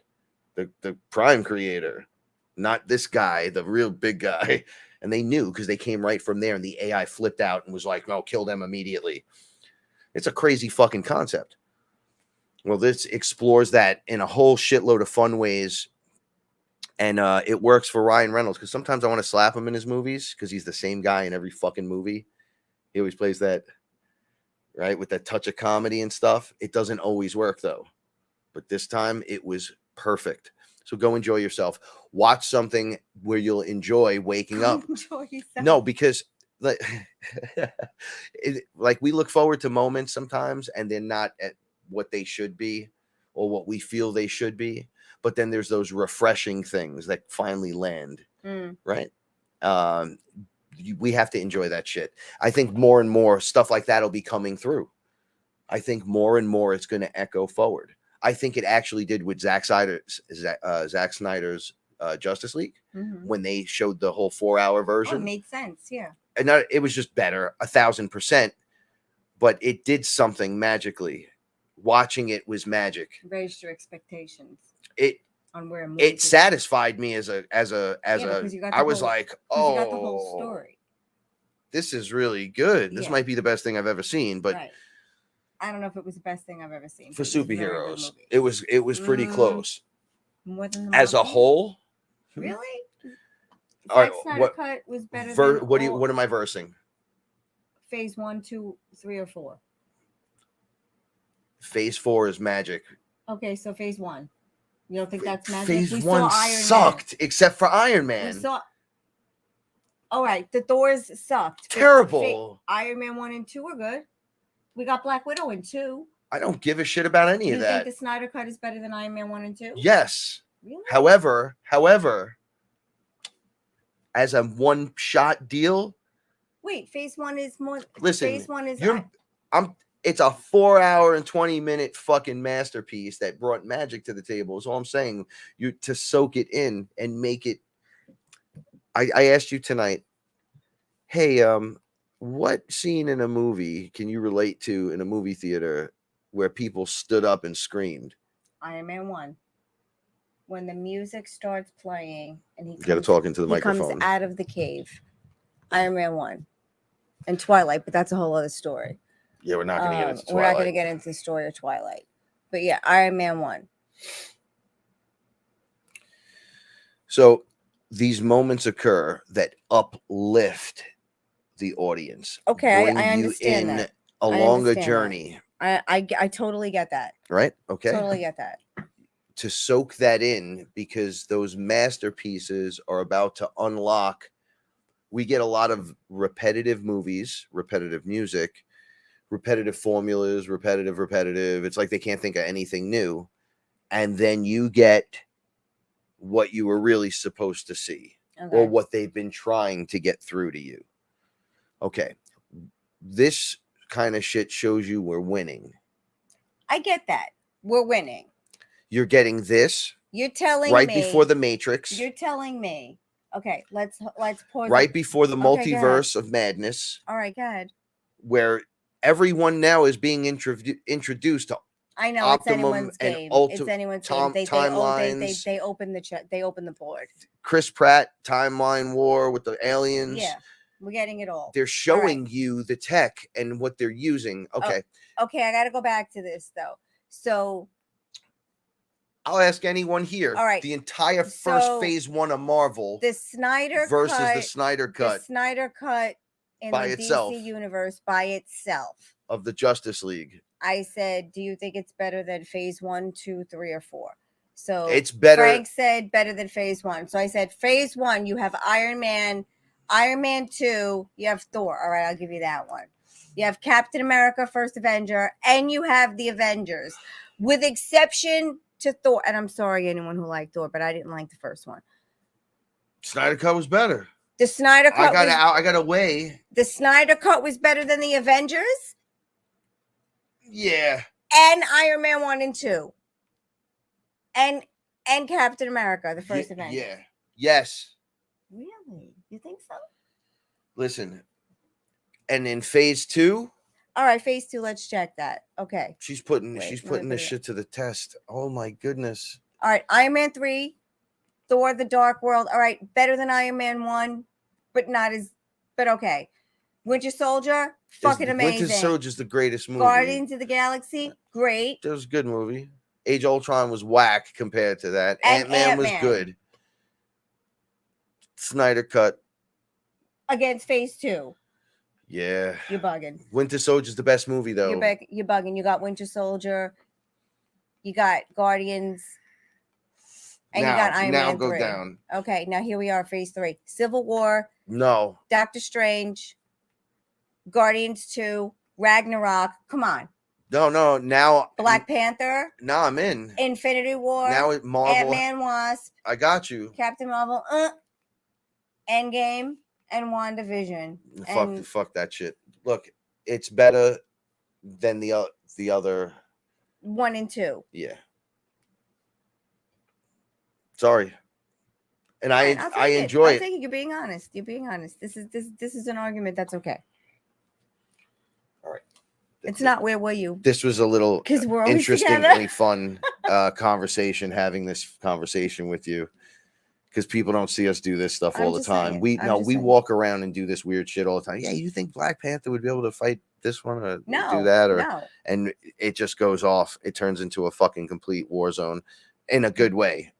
The prime creator, not this guy, the real big guy. And they knew because they came right from there, and the AI flipped out and was like, no, kill them immediately. It's a crazy fucking concept. Well, this explores that in a whole shitload of fun ways. And it works for Ryan Reynolds, because sometimes I want to slap him in his movies because he's the same guy in every fucking movie. He always plays that, right, with that touch of comedy and stuff. It doesn't always work, though. But this time, it was perfect. So go enjoy yourself. Watch something where you'll enjoy waking up. Enjoy yourself. No, because like, like we look forward to moments sometimes and they're not at what they should be or what we feel they should be. But then there's those refreshing things that finally land, right? We have to enjoy that shit. I think more and more stuff like that will be coming through. I think more and more it's going to echo forward. I think it actually did with Zack Snyder's Justice League when they showed the whole 4-hour version. Oh, it made sense, yeah. And it was just better, 1,000%. But it did something magically. Watching it was magic. Raised your expectations. On where it satisfied me as a I was like, oh, you got the whole story. This is really good. This might be the best thing I've ever seen. But right. I don't know if it was the best thing I've ever seen for superheroes. It was pretty close. More than as a whole. Really? All right, Snyder cut was better than what am I versing? Phase 1, 2, 3, or 4. Phase 4 is magic. Okay, so phase 1. You don't think that's magic? Phase 1 sucked, except for Iron Man. All right, the Thors sucked. Terrible. Iron Man 1 and 2 are good. We got Black Widow in 2. I don't give a shit about any of that. You think the Snyder cut is better than Iron Man 1 and 2? Yes. Really? However, as a one-shot deal. Wait, phase 1 is more. Listen, phase 1 is. It's a 4-hour and 20-minute fucking masterpiece that brought magic to the table. Is all I'm saying. You to soak it in and make it. I asked you tonight. Hey, what scene in a movie can you relate to in a movie theater where people stood up and screamed? Iron Man 1. When the music starts playing and he got to talk into the microphone. Comes out of the cave. Iron Man 1 and Twilight, but that's a whole other story. Yeah, we're not going to get into Twilight. We're not going to get into the story of Twilight. But yeah, Iron Man 1. So these moments occur that uplift the audience. Okay, I understand that. A longer journey. I totally get that. Right? Okay. Totally get that. To soak that in, because those masterpieces are about to unlock. We get a lot of repetitive movies, repetitive music, repetitive formulas, repetitive. It's like they can't think of anything new. And then you get what you were really supposed to see, or what they've been trying to get through to you. Okay. This kind of shit shows you we're winning. I get that. We're winning. You're getting this. You're telling me. Right me. before the Matrix. You're telling me. Okay, let's pause. Right before the multiverse of madness. All right, go ahead. Where everyone now is being introduced to. I know Optimum it's anyone's game. It's anyone's game. They open the board. Chris Pratt timeline war with the aliens. Yeah, we're getting it all. They're showing you the tech and what they're using. Okay. Okay, I got to go back to this though. So I'll ask anyone here. All right. The entire first phase 1 of Marvel. The Snyder versus cut, the Snyder cut. The Snyder cut in by the itself. DC universe by itself. Of the Justice League. I said, do you think it's better than phase 1, 2, 3, or 4? So it's better. Frank said better than phase 1. So I said phase 1, you have Iron Man 2, you have Thor. All right, I'll give you that one. You have Captain America, First Avenger, and you have the Avengers. With exception to Thor. And I'm sorry, anyone who liked Thor, but I didn't like the first one. Snyder cut was better. The Snyder cut I got away. The Snyder cut was better than the Avengers? Yeah. And Iron Man 1 and 2. And Captain America, the first Avenger. Yeah. Yes. Really? You think so? Listen. And in phase 2. All right, phase 2. Let's check that. Okay. She's putting this shit to the test. Oh my goodness. All right, Iron Man 3, Thor: The Dark World. All right, better than Iron Man 1, but okay. Winter Soldier, fucking amazing. Winter Soldier's the greatest movie. Guardians of the Galaxy, great. That was a good movie. Age of Ultron was whack compared to that. Ant-Man was good. Snyder cut. Against phase 2. Yeah. You're bugging. Winter Soldier's the best movie, though. You're bugging. You got Winter Soldier. You got Guardians. And you got Iron now Man go 3. down. Okay, now here we are, phase 3. Civil War, No. Doctor Strange, Guardians 2, Ragnarok. Come on. No. Now Black Panther. Now I'm in. Infinity War. Now it Marvel. Ant-Man Wasp. I got you. Captain Marvel. Endgame and WandaVision. Fuck that shit. Look, it's better than the other 1 and 2. Yeah. Sorry. And I enjoy it. I think you're being honest. You're being honest. This is an argument that's okay. All right. It's not where were you? This was a little we're interestingly fun conversation, having this conversation with you, because people don't see us do this stuff all the time. We walk around and do this weird shit all the time. Yeah, you think Black Panther would be able to fight this one or do that? Or and it just goes off. It turns into a fucking complete war zone in a good way.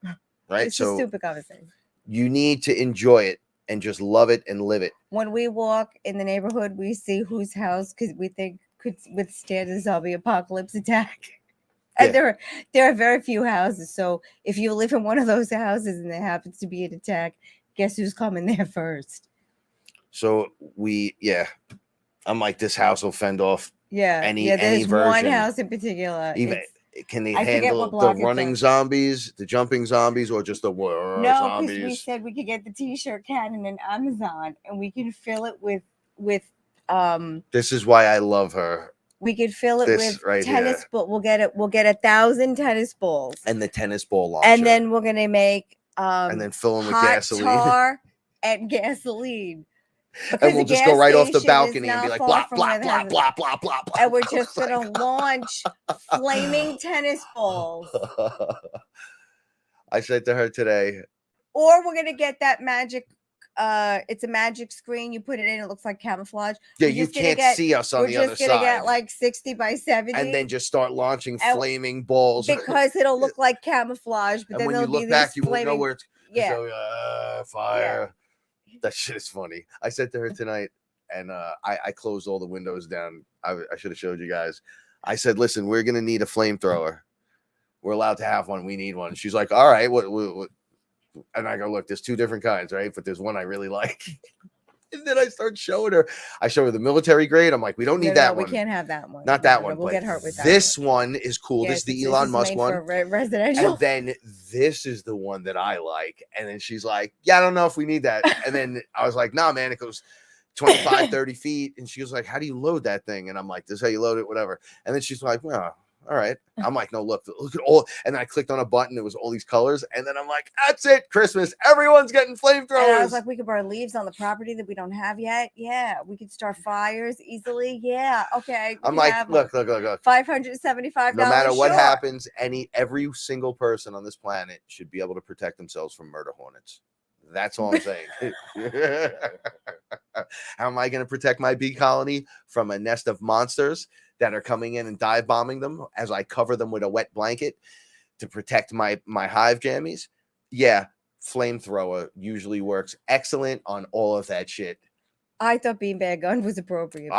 Right? It's a stupid conversation. You need to enjoy it and just love it and live it. When we walk in the neighborhood, we see whose house because we think could withstand a zombie apocalypse attack. And there are very few houses. So if you live in one of those houses and there happens to be an attack, guess who's coming there first? So I'm like, this house will fend off any there's version. one house in particular. Even can they handle the running zombies, the jumping zombies, or just the zombies? No, because we said we could get the t-shirt cannon in Amazon and we can fill it with this is why I love her. We could fill it with tennis ball. We'll get 1,000 tennis balls. And the tennis ball launcher. And then we're gonna make and then fill them with gasoline. Tar and gasoline. Because and we'll just go right off the balcony and be like, blah, blah, blah, blah, blah, blah, blah. And we're just going to launch flaming tennis balls. I said to her today. Or we're going to get that magic, it's a magic screen. You put it in, it looks like camouflage. Yeah, you can't see us on the other side. We're just going to get like 60 by 70. And then just start launching flaming balls. Because it'll look like camouflage. But and then when you look back, you won't know where it's. Fire. Yeah. That shit is funny. I said to her tonight, and I closed all the windows down. I should have showed you guys. I said, listen, we're going to need a flamethrower. We're allowed to have one. We need one. She's like, all right. What? And I go, look, there's 2 different kinds, right? But there's one I really like. And then I start showing her. I show her the military grade. I'm like, we don't need that one. We can't have that one. Not that one. We'll get hurt with that. This one is cool. This is the Elon Musk one. Residential. And then this is the one that I like. And then she's like, yeah, I don't know if we need that. And then I was like, nah, man, it goes 25, 30 feet. And she was like, how do you load that thing? And I'm like, this is how you load it, whatever. And then she's like, well, all right. I'm like, no, look at all. And then I clicked on a button. It was all these colors. And then I'm like, that's it. Christmas. Everyone's getting flamethrowers. And I was like, we could burn leaves on the property that we don't have yet. Yeah. We could start fires easily. Yeah. Okay. I'm like, look. $575. No matter what happens, every single person on this planet should be able to protect themselves from murder hornets. That's all I'm saying. How am I going to protect my bee colony from a nest of monsters that are coming in and dive bombing them as I cover them with a wet blanket to protect my hive jammies? Yeah, flamethrower usually works excellent on all of that shit. I thought beanbag gun was appropriate.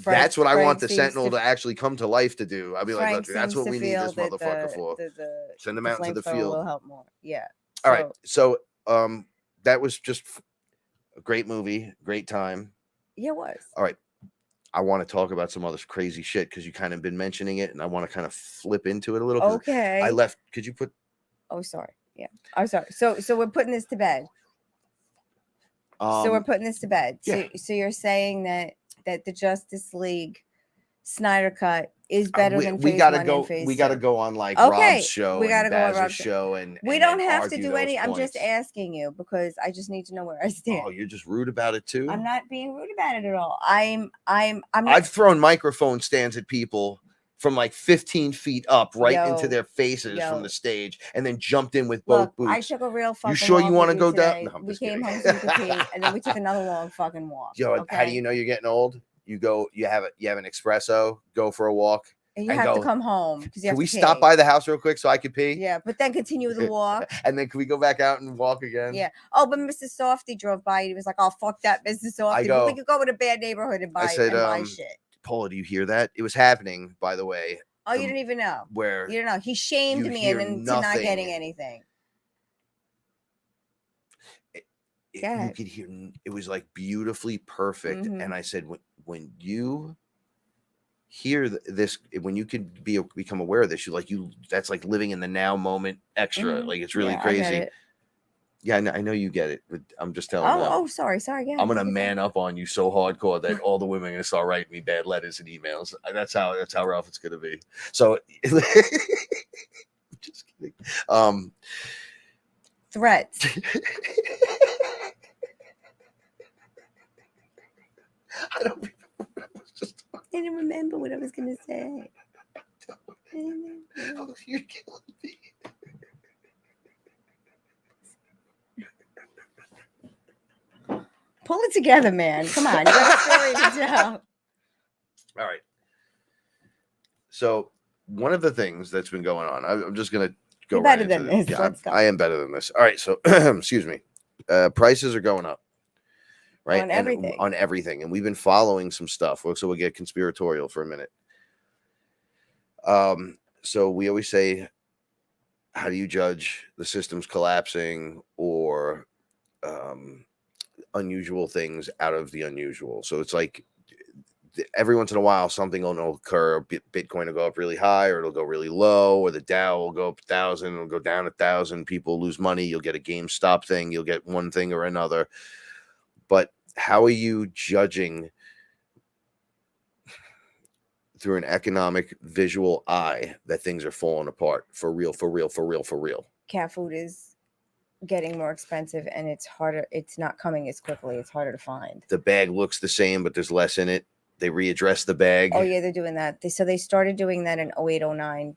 That's what I want the Sentinel to actually come to life to do. I'll be like, look, that's what we need this motherfucker for. Send them out into the field. Will help more. Yeah. All right. So that was just a great movie, great time. Yeah, it was. All right. I want to talk about some other crazy shit because you kind of been mentioning it, and I want to kind of flip into it a little. Okay. I left. Could you put? Oh, sorry. Yeah. I'm sorry. So we're putting this to bed. So we're putting this to bed. Yeah. So you're saying that the Justice League Snyder cut is better than phase one and phase two. We got to go on like Rob's show. We got to go on Rob's show, and we don't have to do any. I'm just asking you because I just need to know where I stand. Oh, you're just rude about it too. I'm not being rude about it at all. I'm. I've thrown microphone stands at people from like 15 feet up into their faces from the stage, and then jumped in with both boots. I took a real fucking. You sure you want to go down? No, we came home to pee, and then we took another long fucking walk. Yo, how do you know you're getting old? You have an espresso, go for a walk. And you have to come home. Can we stop by the house real quick so I could pee? Yeah, but then continue the walk. And then can we go back out and walk again? Yeah. Oh, but Mr. Softy drove by and he was like, oh, fuck that, Mr. Softy. But we could go in a bad neighborhood and buy shit. Paula, do you hear that? It was happening, by the way. Oh, you didn't even know. Where? You didn't know. He shamed me into not getting anything. you could hear it was like beautifully perfect. Mhm. And I said, when you hear this, when you can become aware of this, that's like living in the now moment extra. Mhm. Like it's really Yeah, I get crazy. it. Yeah, I know you get it, but I'm just telling you. Oh, sorry. Yeah, I'm gonna man up on you so hardcore that all the women are gonna start writing me bad letters and emails. That's how rough it's gonna be. So, just kidding. Threats. I don't remember. I didn't remember what I was gonna say. Oh, you're killing me. Pull it together, man. Come on, you got a story to tell. All right. So one of the things that's been going on, I'm just gonna go You're right better into than this. this. Yeah, Let's go. I am better than this. All right. So excuse me. Prices are going up. Right. On everything. On everything. And we've been following some stuff. So we'll get conspiratorial for a minute. So we always say, how do you judge the system's collapsing or unusual things out of the unusual? So it's like every once in a while something will occur. Bitcoin will go up really high, or it'll go really low, or the Dow will go up 1,000, it'll go down 1,000. People lose money. You'll get a GameStop thing. You'll get one thing or another. But how are you judging through an economic visual eye that things are falling apart for real? Cat food is getting more expensive, and it's harder. It's not coming as quickly. It's harder to find. The bag looks the same, but there's less in it. They readdress the bag. Oh yeah, they're doing that. They started doing that in 08, 09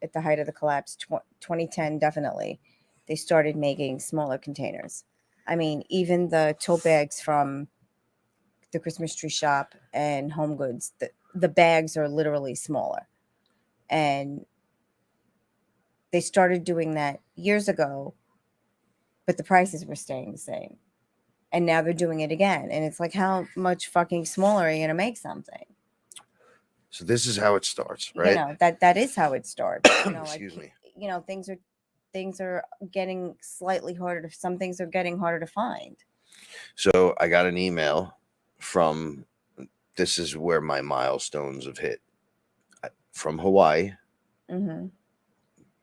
at the height of the collapse. 2010 definitely. They started making smaller containers. I mean, even the tote bags from the Christmas tree shop and Home Goods, the bags are literally smaller. And they started doing that years ago, but the prices were staying the same. And now they're doing it again. And it's like, how much fucking smaller are you going to make something? So this is how it starts, right? You know, that is how it starts. You know, Excuse me. You know, things are getting slightly harder some things are getting harder to find. So I got an email from, this is where my milestones have hit, from Hawaii. Mm-hmm.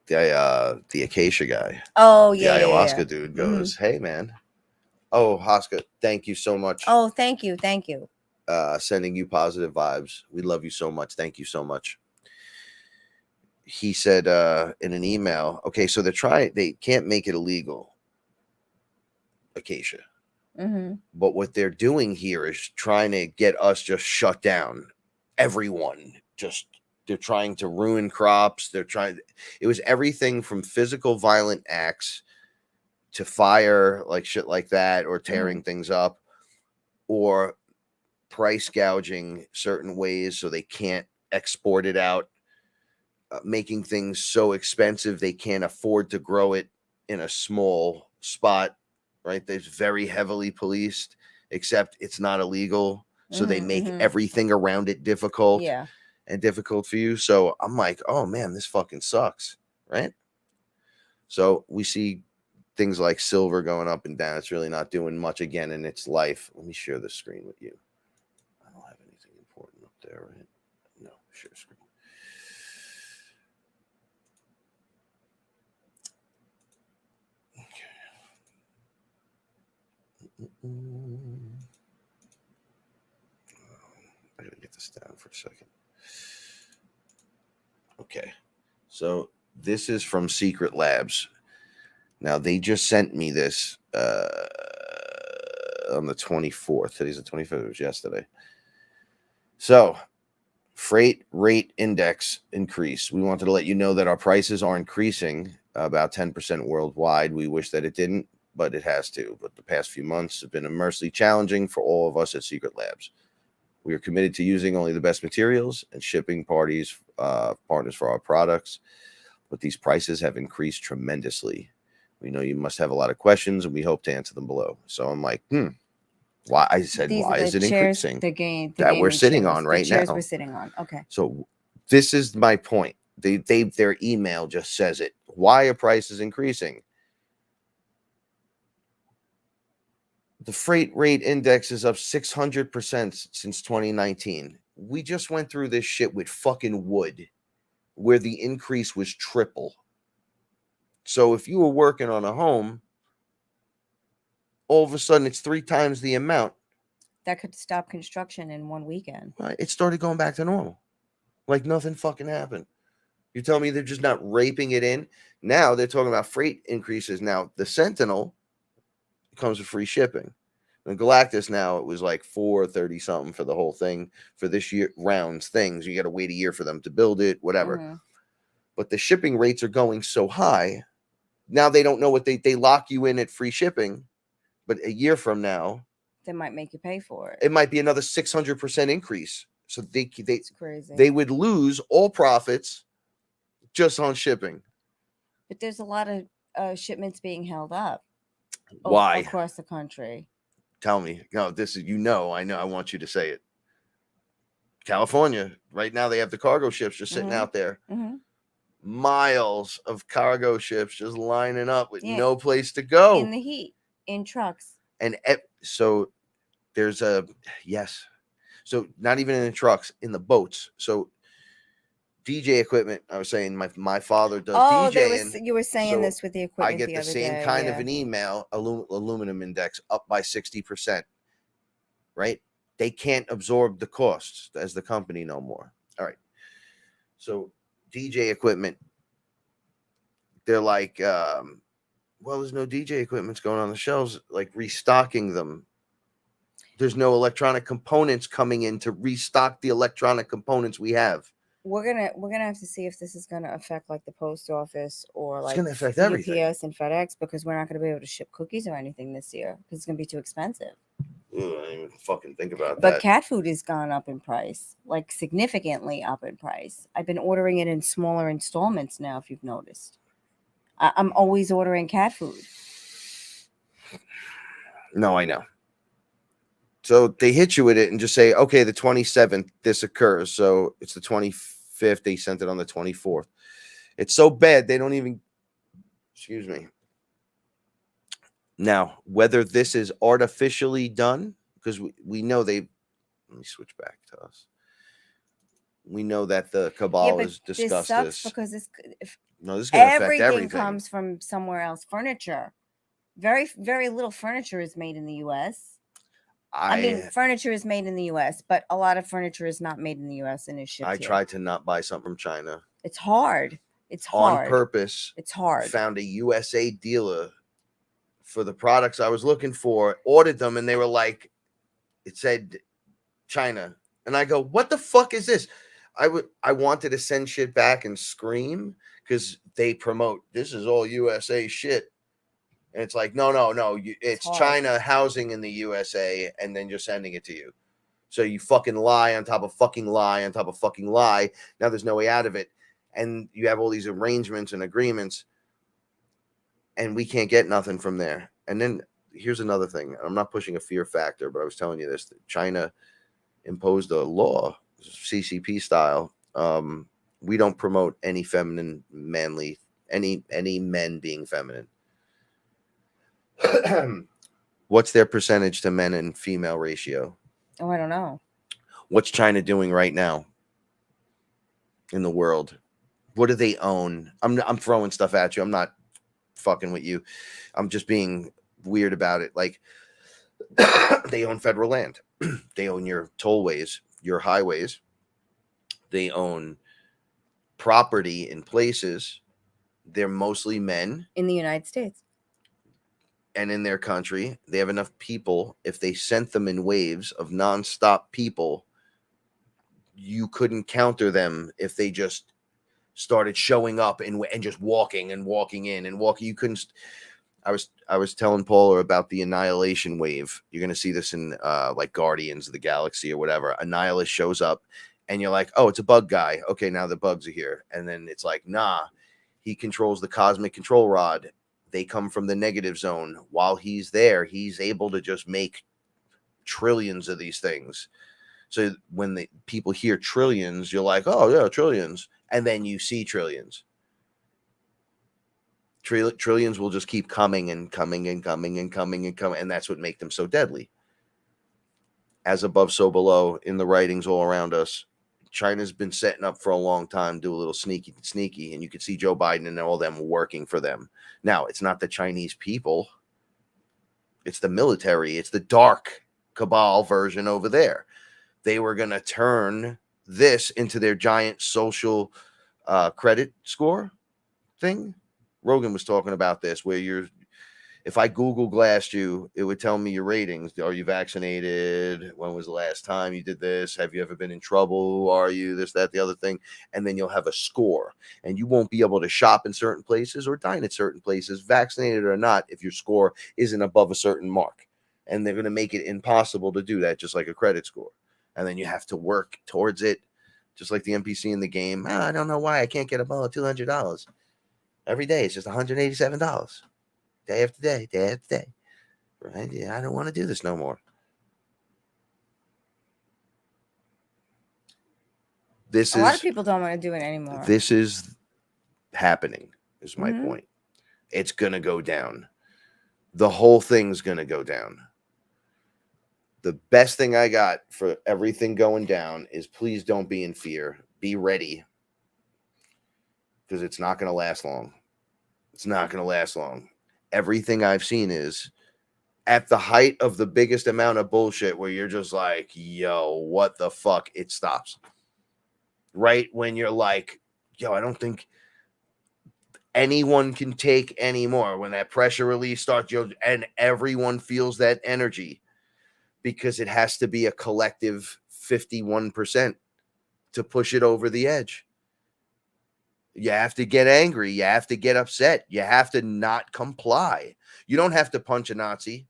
The acacia guy. Oh yeah. The ayahuasca dude goes, hey man. Oh, Haska, thank you so much. Oh, thank you. Sending you positive vibes. We love you so much. Thank you so much. He said in an email, okay, so they can't make it illegal, acacia. Mm-hmm. But what they're doing here is trying to get us just shut down. Everyone they're trying to ruin crops. It was everything from physical violent acts to fire, like shit like that, or tearing things up, or price gouging certain ways so they can't export it out, making things so expensive they can't afford to grow it in a small spot, right? There's very heavily policed, except it's not illegal. So they make everything around it difficult. Yeah. And difficult for you. So I'm like, oh man, this fucking sucks, right? So we see things like silver going up and down. It's really not doing much again in its life. Let me share the screen with you. I don't have anything important up there, right? No, share screen. Okay. I gotta get this down for a second. Okay, so this is from Secret Labs. Now, they just sent me this on the 24th. Today's the 25th. It was yesterday. So, freight rate index increase. We wanted to let you know that our prices are increasing about 10% worldwide. We wish that it didn't, but it has to. But the past few months have been immensely challenging for all of us at Secret Labs. We are committed to using only the best materials and shipping partners for our products, but these prices have increased tremendously. We know you must have a lot of questions, and we hope to answer them below. So I'm like, why? I said, why is it increasing? That we're sitting on right now. We're sitting on. Okay. So this is my point. Their email just says it. Why are prices increasing? The freight rate index is up 600% since 2019. We just went through this shit with fucking wood, where the increase was triple. So if you were working on a home, all of a sudden it's 3 times the amount. That could stop construction in one weekend. Right? It started going back to normal. Like nothing fucking happened. You tell me they're just not raping it in? Now they're talking about freight increases. Now the Sentinel comes with free shipping. The Galactus now, it was like $430 something for the whole thing for this year rounds things. You got to wait a year for them to build it, whatever. Mm-hmm. But the shipping rates are going so high. Now they don't know what they lock you in at free shipping, but a year from now, They might make you pay for it. it might be another 600% increase. So It's crazy. they would lose all profits just on shipping. But there's a lot of shipments being held up. Why? Across the country. Tell me. No, this is, I know. I want you to say it. California, right now they have the cargo ships just sitting out there. Mm-hmm. Miles of cargo ships just lining up with no place to go. In the heat, in trucks. And so there's so not even in the trucks, in the boats. So DJ equipment, I was saying my father does DJing. You were saying so this with the equipment. I get the same day, kind of an email, aluminum index up by 60%, right? They can't absorb the costs as the company no more. All right. So DJ equipment, they're like, well, there's no DJ equipment's going on the shelves, like restocking them. There's no electronic components coming in to restock the electronic components we have. We're gonna have to see if this is gonna affect like the post office or like it's gonna affect everything. UPS and FedEx, because we're not gonna be able to ship cookies or anything this year because it's gonna be too expensive. Ooh, I didn't even fucking think about that. But cat food has gone up in price, like significantly up in price. I've been ordering it in smaller installments now, if you've noticed. I'm always ordering cat food. No, I know. So they hit you with it and just say, okay, the 27th, this occurs. So it's the 25th. They sent it on the 24th. It's so bad, they don't even, excuse me. Now, whether this is artificially done, because we know let me switch back to us. We know that the cabal has discussed this. Because this is going to affect everything. Everything comes from somewhere else. Furniture. Very, very little furniture is made in the U.S. I mean, furniture is made in the U.S., but a lot of furniture is not made in the U.S. and is shipped here. tried to not buy something from China. It's hard. It's hard. On purpose. It's hard. Found a USA dealer for the products I was looking for, ordered them, and they were like, it said China. And I go, what the fuck is this? I wanted to send shit back and scream because they promote, this is all USA shit. And it's like, no. It's China housing in the USA, and then just sending it to you. So you fucking lie on top of fucking lie on top of fucking lie. Now there's no way out of it. And you have all these arrangements and agreements, and we can't get nothing from there. And then here's another thing. I'm not pushing a fear factor, but I was telling you this. China imposed a law, CCP style. We don't promote any feminine, manly, any men being feminine. What's their percentage to men and female ratio? Oh, I don't know. What's China doing right now in the world? What do they own? I'm throwing stuff at you. I'm not fucking with you. I'm just being weird about it. Like, they own federal land. They own your tollways, your highways. They own property in places. They're mostly men. In the United States. And in their country, they have enough people. If they sent them in waves of nonstop people, you couldn't counter them if they just started showing up and just walking in and walking. You couldn't. I was telling Paula about the annihilation wave. You're gonna see this in like Guardians of the Galaxy or whatever. Annihilus shows up, and you're like, oh, it's a bug guy. Okay, now the bugs are here, and then it's like, nah, he controls the cosmic control rod. They come from the negative zone. While he's there, he's able to just make trillions of these things. So when the people hear trillions, you're like, oh, yeah, trillions. And then you see trillions. Trillions will just keep coming and coming and coming and coming and coming, and that's what makes them so deadly. As above, so below, in the writings all around us. China's been setting up for a long time, do a little sneaky, and you can see Joe Biden and all them working for them. Now, it's not the Chinese people. It's the military. It's the dark cabal version over there. They were going to turn this into their giant social credit score thing. Rogan was talking about this, where if I Google Glassed you, it would tell me your ratings. Are you vaccinated? When was the last time you did this? Have you ever been in trouble? Who are you? This, that, the other thing. And then you'll have a score. And you won't be able to shop in certain places or dine at certain places, vaccinated or not, if your score isn't above a certain mark. And they're going to make it impossible to do that, just like a credit score. And then you have to work towards it, just like the NPC in the game. I don't know why I can't get above $200. Every day it's just $187. Day after day, day after day. Right? Yeah, I don't want to do this no more. A lot of people don't want to do it anymore. This is happening, is my point. It's going to go down. The whole thing's going to go down. The best thing I got for everything going down is please don't be in fear. Be ready. Because it's not going to last long. It's not going to last long. Everything I've seen is at the height of the biggest amount of bullshit where you're just like, yo, what the fuck? It stops. Right when you're like, yo, I don't think anyone can take anymore. When that pressure release starts, and everyone feels that energy, because it has to be a collective 51% to push it over the edge. You have to get angry. You have to get upset. You have to not comply. You don't have to punch a Nazi.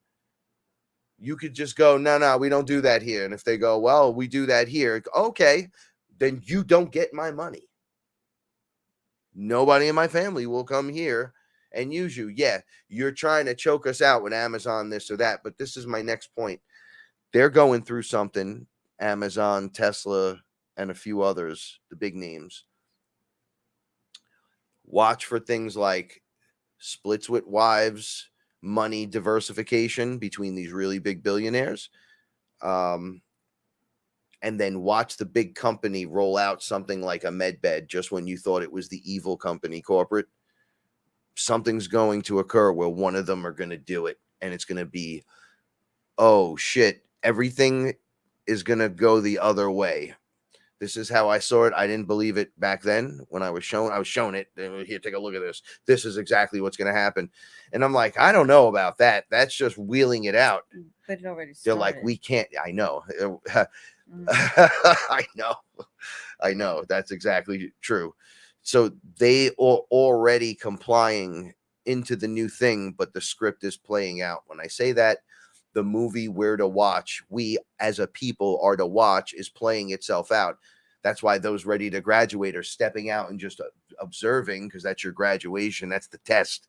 You could just go, no, we don't do that here. And if they go, well, we do that here. Okay, then you don't get my money. Nobody in my family will come here and use you. Yeah, you're trying to choke us out with Amazon, this or that. But this is my next point. They're going through something, Amazon, Tesla, and a few others, the big names. Watch for things like splits with wives, money diversification between these really big billionaires. And then watch the big company roll out something like a medbed just when you thought it was the evil company corporate. Something's going to occur where one of them are going to do it. And it's going to be, oh, shit, everything is going to go the other way. This is how I saw it. I didn't believe it back then when I was shown it. Here, take a look at this. This is exactly what's going to happen. And I'm like, I don't know about that. That's just wheeling it out. But it already started. They're like, we can't. I know. I know. That's exactly true. So they are already complying into the new thing, but the script is playing out. When I say that, the movie We're to Watch, we as a people are to watch, is playing itself out. That's why those ready to graduate are stepping out and just observing, because that's your graduation. That's the test.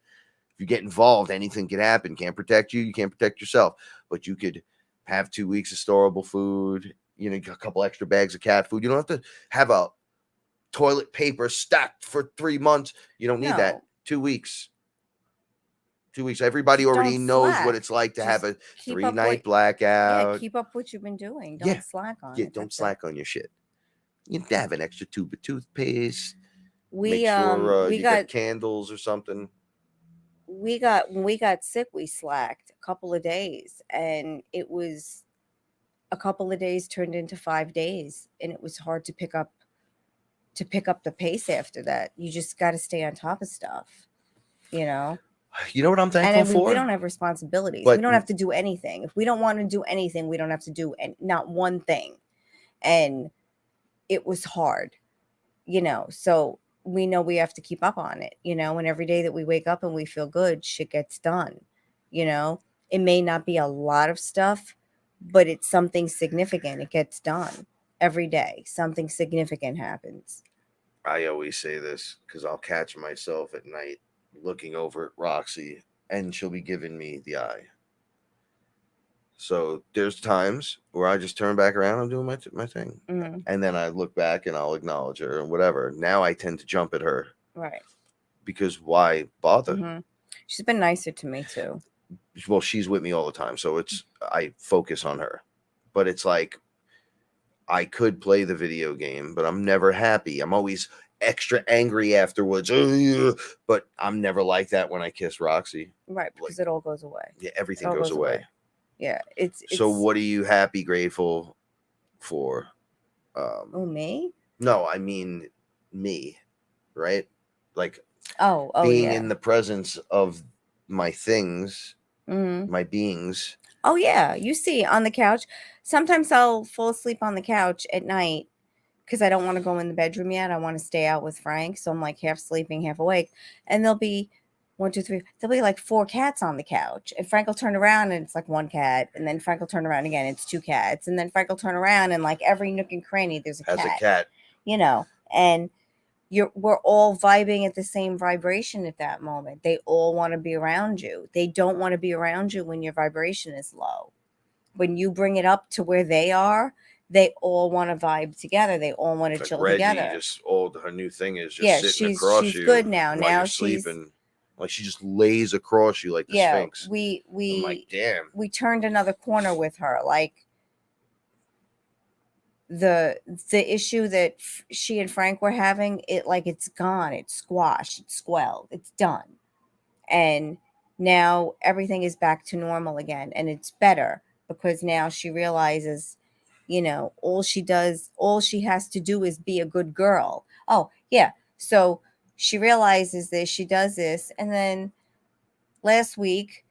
If you get involved, anything can happen. Can't protect you. You can't protect yourself. But you could have 2 weeks of storable food, a couple extra bags of cat food. You don't have to have a toilet paper stacked for 3 months. You don't need that. 2 weeks. 2 weeks. Everybody already knows what it's like to have a 3-night blackout. Yeah, keep up what you've been doing. Don't slack on it. Don't slack on your shit. You have an extra tube of toothpaste. We got candles or something. When we got sick, we slacked a couple of days, and it was a couple of days turned into 5 days, and it was hard to pick up the pace after that. You just got to stay on top of stuff, You know what I'm thankful for? We don't have responsibilities. We don't have to do anything. If we don't want to do anything, we don't have to do not one thing. And it was hard, so we know we have to keep up on it, and every day that we wake up and we feel good, shit gets done. It may not be a lot of stuff, but it's something significant. It gets done every day. Something significant happens. I always say this because I'll catch myself at night looking over at Roxy, and she'll be giving me the eye. So there's times where I just turn back around and do my thing. Mm-hmm. And then I look back and I'll acknowledge her and whatever. Now I tend to jump at her. Right. because why bother? Mm-hmm. She's been nicer to me too. Well, she's with me all the time, so it's I focus on her. But it's like I could play the video game, but I'm never happy. I'm always extra angry afterwards. Ugh, but I'm never like that when I kiss Roxy. Right, because it all goes away. Yeah, It everything all goes away. Yeah, it's So what are you happy, grateful for? Oh, me? No, I mean me, right? Like Oh, being yeah. in the presence of my things, Mm-hmm. my beings. Oh, yeah. You see on the couch. Sometimes I'll fall asleep on the couch at night because I don't want to go in the bedroom yet. I want to stay out with Frank. So I'm like half sleeping, half awake. And there'll be 1, 2, 3. There'll be like 4 cats on the couch. And Frank will turn around and it's like 1 cat. And then Frank will turn around again. It's 2 cats. And then Frank will turn around and like every nook and cranny, there's a Has cat. a cat. You know, and we're all vibing at the same vibration at that moment. They all want to be around you. They don't want to be around you when your vibration is low. When you bring it up to where they are, they all want to vibe together. They all want to Like chill Reggie, together. just her new thing is just sitting across she's you. good now. while Now you're she's sleeping. Like she just lays across you like the Sphinx. I'm like, damn. we turned another corner with her. Like the issue that she and Frank were having, it's gone, it's squashed, it's squelled, it's done. And now everything is back to normal again, and it's better because now she realizes, all she has to do is be a good girl. Oh, yeah. So she realizes this, she does this, and then last week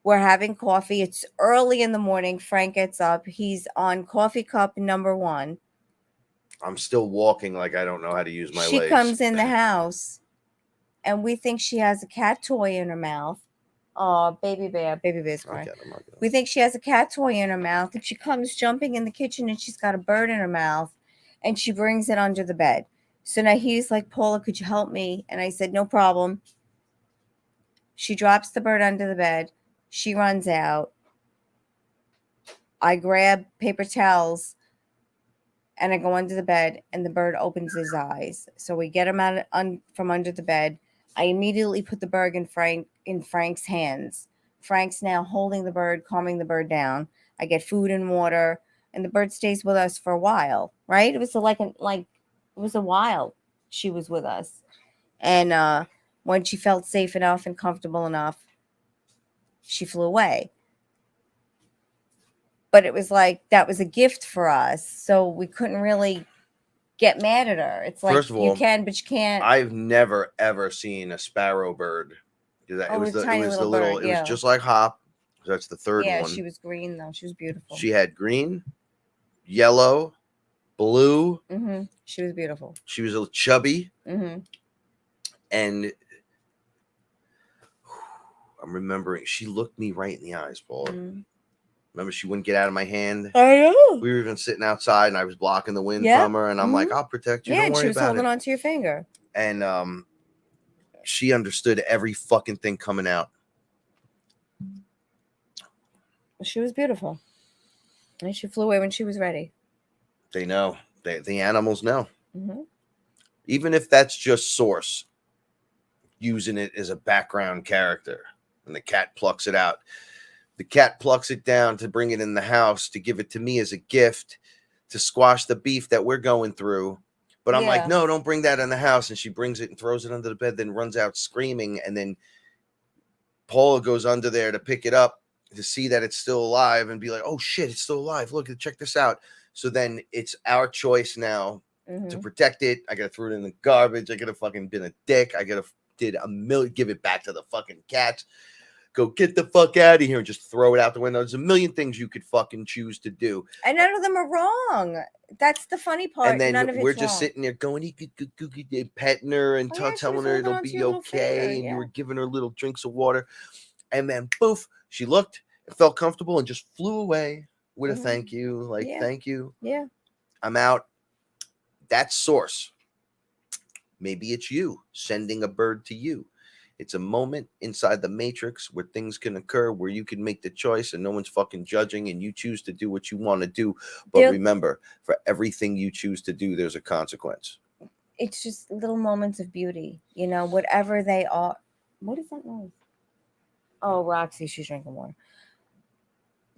we're having coffee. It's early in the morning. Frank gets up. He's on coffee cup number 1. I'm still walking like I don't know how to use my She legs. comes in the house, and we think she has a cat toy in her mouth. Oh, baby bear's crying. We think she has a cat toy in her mouth, and she comes jumping in the kitchen, and she's got a bird in her mouth, and she brings it under the bed. So now he's like, Paula, could you help me? And I said, no problem. She drops the bird under the bed. She runs out. I grab paper towels and I go under the bed, and the bird opens his eyes. So we get him out from under the bed. I immediately put the bird in Frank's hands. Frank's now holding the bird, calming the bird down. I get food and water, and the bird stays with us for a while. Right? It was it was a while she was with us, and when she felt safe enough and comfortable enough, she flew away. But it was like that was a gift for us, so we couldn't really get mad at her. It's like, first of all, you can, but you can't. I've never ever seen a sparrow bird. It was the little. It was just like Hop. That's the third one. Yeah, she was green though. She was beautiful. She had green, yellow, blue. Mm-hmm. She was beautiful. She was a little chubby. Mm-hmm. And I'm remembering, she looked me right in the eyes, Paula. Mm-hmm. Remember, she wouldn't get out of my hand. I know. We were even sitting outside, and I was blocking the wind from her, and I'm like, "I'll protect you. Yeah, Don't worry and she was about holding it." onto your finger. And she understood every fucking thing coming out. She was beautiful, and she flew away when she was ready. They know. The animals know. Mm-hmm. Even if that's just Source using it as a background character, and the cat plucks it out. The cat plucks it down to bring it in the house to give it to me as a gift to squash the beef that we're going through. But I'm like, no, don't bring that in the house. And she brings it and throws it under the bed, then runs out screaming. And then Paula goes under there to pick it up to see that it's still alive and be like, oh shit, it's still alive. Look, check this out. So then it's our choice now to protect it. I gotta throw it in the garbage. I gotta fucking been a dick. I gotta give it back to the fucking cats. Go get the fuck out of here and just throw it out the window. There's a million things you could fucking choose to do. And none of them are wrong. That's the funny part. And then none of we're just sitting there going, petting her and telling her it'll be okay. And you were giving her little drinks of water. And then poof, she looked and felt comfortable and just flew away with a thank you. Like, thank you. Yeah. I'm out. That's Source. Maybe it's you sending a bird to you. It's a moment inside the matrix where things can occur, where you can make the choice and no one's fucking judging and you choose to do what you want to do. But remember, for everything you choose to do, there's a consequence. it's just little moments of beauty, you know, whatever they are. What is that noise? Oh, Roxy, she's drinking water.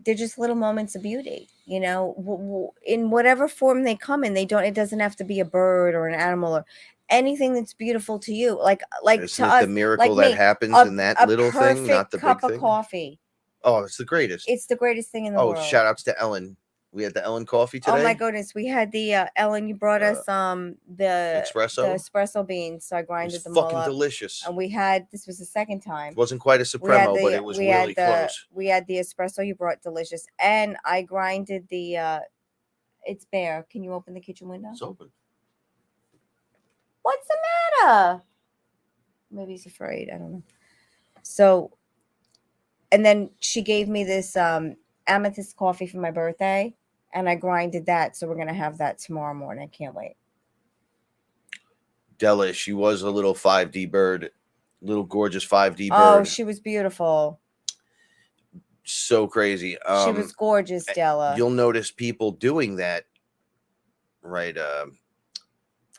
They're just little moments of beauty, you know, in whatever form they come in. It doesn't have to be a bird or an animal or anything that's beautiful to you. Like Isn't to it the us, miracle like that me, happens in that a little thing, not perfect the cup big of thing? coffee. Oh, it's the greatest. It's the greatest thing in the Oh, world. shout outs to Ellen. We had the Ellen coffee today. Oh my goodness, we had the Ellen. You brought us the espresso beans, so I It was grinded them all fucking up. delicious. And we had, this was the second time. It wasn't quite a Supremo, but it was really close. We had the espresso you brought, delicious, and I grinded the. It's bare. Can you open the kitchen window? It's open. What's the matter? Maybe he's afraid. I don't know. So, and then she gave me this amethyst coffee for my birthday, and I grinded that. So we're gonna have that tomorrow morning. I can't wait. Della, she was a little 5D bird, little gorgeous 5D bird. Oh, she was beautiful. So crazy. She was gorgeous, Della. You'll notice people doing that, right?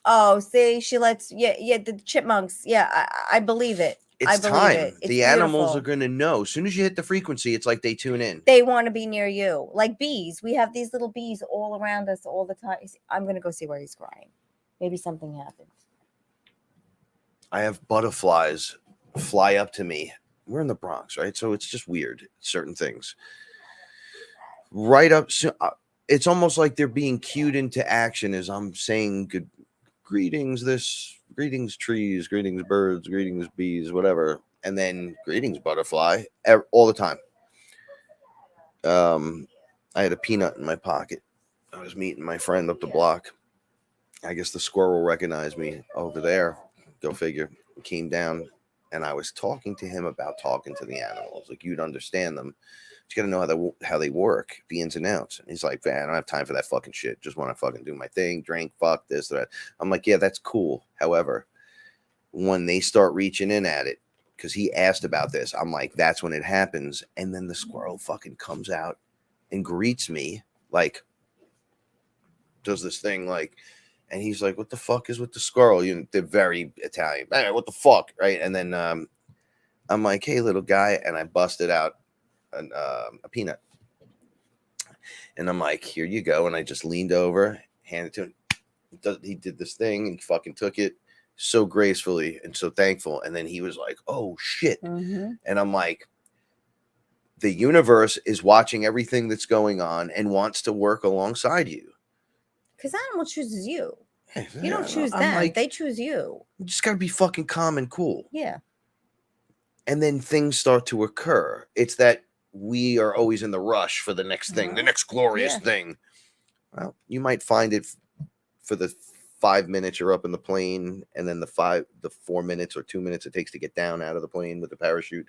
Oh, see, she lets the chipmunks. Yeah, I believe it. It's I believe time. it. It's the animals beautiful. are going to know. As soon as you hit the frequency, it's like they tune in. They want to be near you. Like bees. We have these little bees all around us all the time. I'm going to go see where he's crying. Maybe something happened. I have butterflies fly up to me. We're in the Bronx, right? So it's just weird, certain things. Right up, it's almost like they're being cued into action as I'm saying greetings, greetings trees, greetings birds, greetings bees, whatever. And then greetings butterfly, all the time. I had a peanut in my pocket. I was meeting my friend up the block. I guess the squirrel recognized me over there. Go figure. Came down, and I was talking to him about talking to the animals. Like, you'd understand them. You got to know how they work, the ins and outs. And he's like, man, I don't have time for that fucking shit. Just want to fucking do my thing, drink, fuck this, that. I'm like, yeah, that's cool. However, when they start reaching in at it, because he asked about this, I'm like, that's when it happens. And then the squirrel fucking comes out and greets me, like, does this thing, like, and he's like, what the fuck is with the squirrel? They're very Italian. Hey, what the fuck, right? And then I'm like, hey, little guy. And I busted out a peanut. And I'm like, here you go. And I just leaned over, handed it to him. He did this thing and he fucking took it so gracefully and so thankful. And then he was like, oh, shit. Mm-hmm. And I'm like, the universe is watching everything that's going on and wants to work alongside you. Because animal chooses you. Hey, You don't choose them. Like, they choose you. You just got to be fucking calm and cool. Yeah. And then things start to occur. It's that we are always in the rush for the next thing, the next glorious thing. Well, you might find it for the 5 minutes you're up in the plane, and then the 4 minutes or 2 minutes it takes to get down out of the plane with the parachute.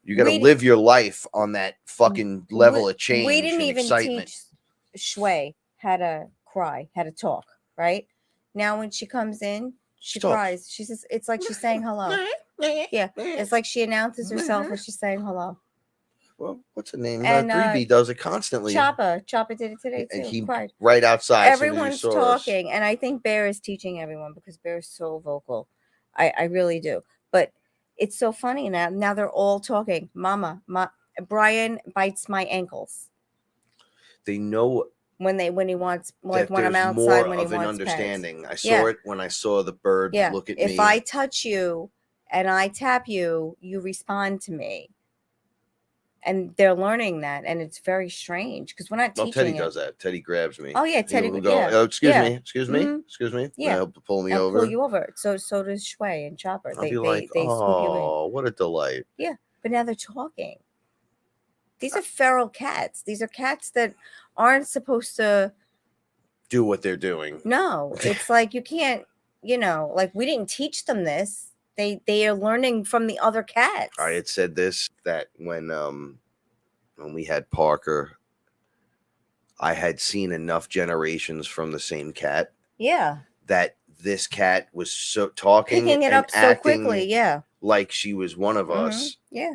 You got to live your life on that fucking level of change. We didn't even excitement. teach Shui how to cry, how to talk, right? Now when she comes in, she cries. She says, it's like she's saying hello. Yeah, it's like she announces herself and she's saying hello. Well, what's her name? And 3B does it constantly. Choppa did it today too. And he cried right outside. Everyone's talking, and I think Bear is teaching everyone because Bear is so vocal. I really do. But it's so funny now. Now they're all talking. Mama, Brian bites my ankles. They know when he wants, like when I'm outside, more when he of an wants understanding. pets. I saw it when I saw the bird look at me. If I touch you and I tap you, you respond to me. And they're learning that, and it's very strange because we're not teaching. Teddy does that. Teddy grabs me. Oh yeah, Teddy will go. Oh, excuse me, excuse me, excuse me. Yeah, he'll pull me over. Pull you over. So does Shui and Chopper. I'll be like, oh, what a delight. Yeah, but now they're talking. These are feral cats. These are cats that aren't supposed to do what they're doing. No, it's like you can't. Like we didn't teach them this. They are learning from the other cats. I had said this, that when we had Parker, I had seen enough generations from the same cat. Yeah. That this cat was so talking, picking it up so quickly. Yeah. Like she was one of us. Yeah.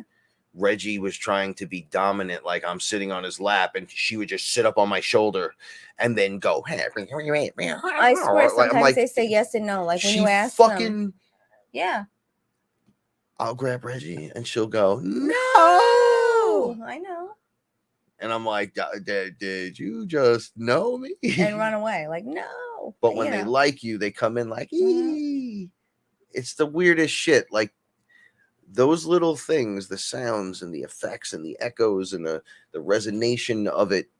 Reggie was trying to be dominant, like I'm sitting on his lap, and she would just sit up on my shoulder and then go. I swear, Like, sometimes I'm like, they say yes and no. Like when she you ask fucking. them, yeah. I'll grab Reggie, and she'll go, no. I know. And I'm like, did you just know me? And run away. Like, no. But when they like you, they come in like, ee. It's the weirdest shit. Like those little things, the sounds and the effects and the echoes and the resonation of it,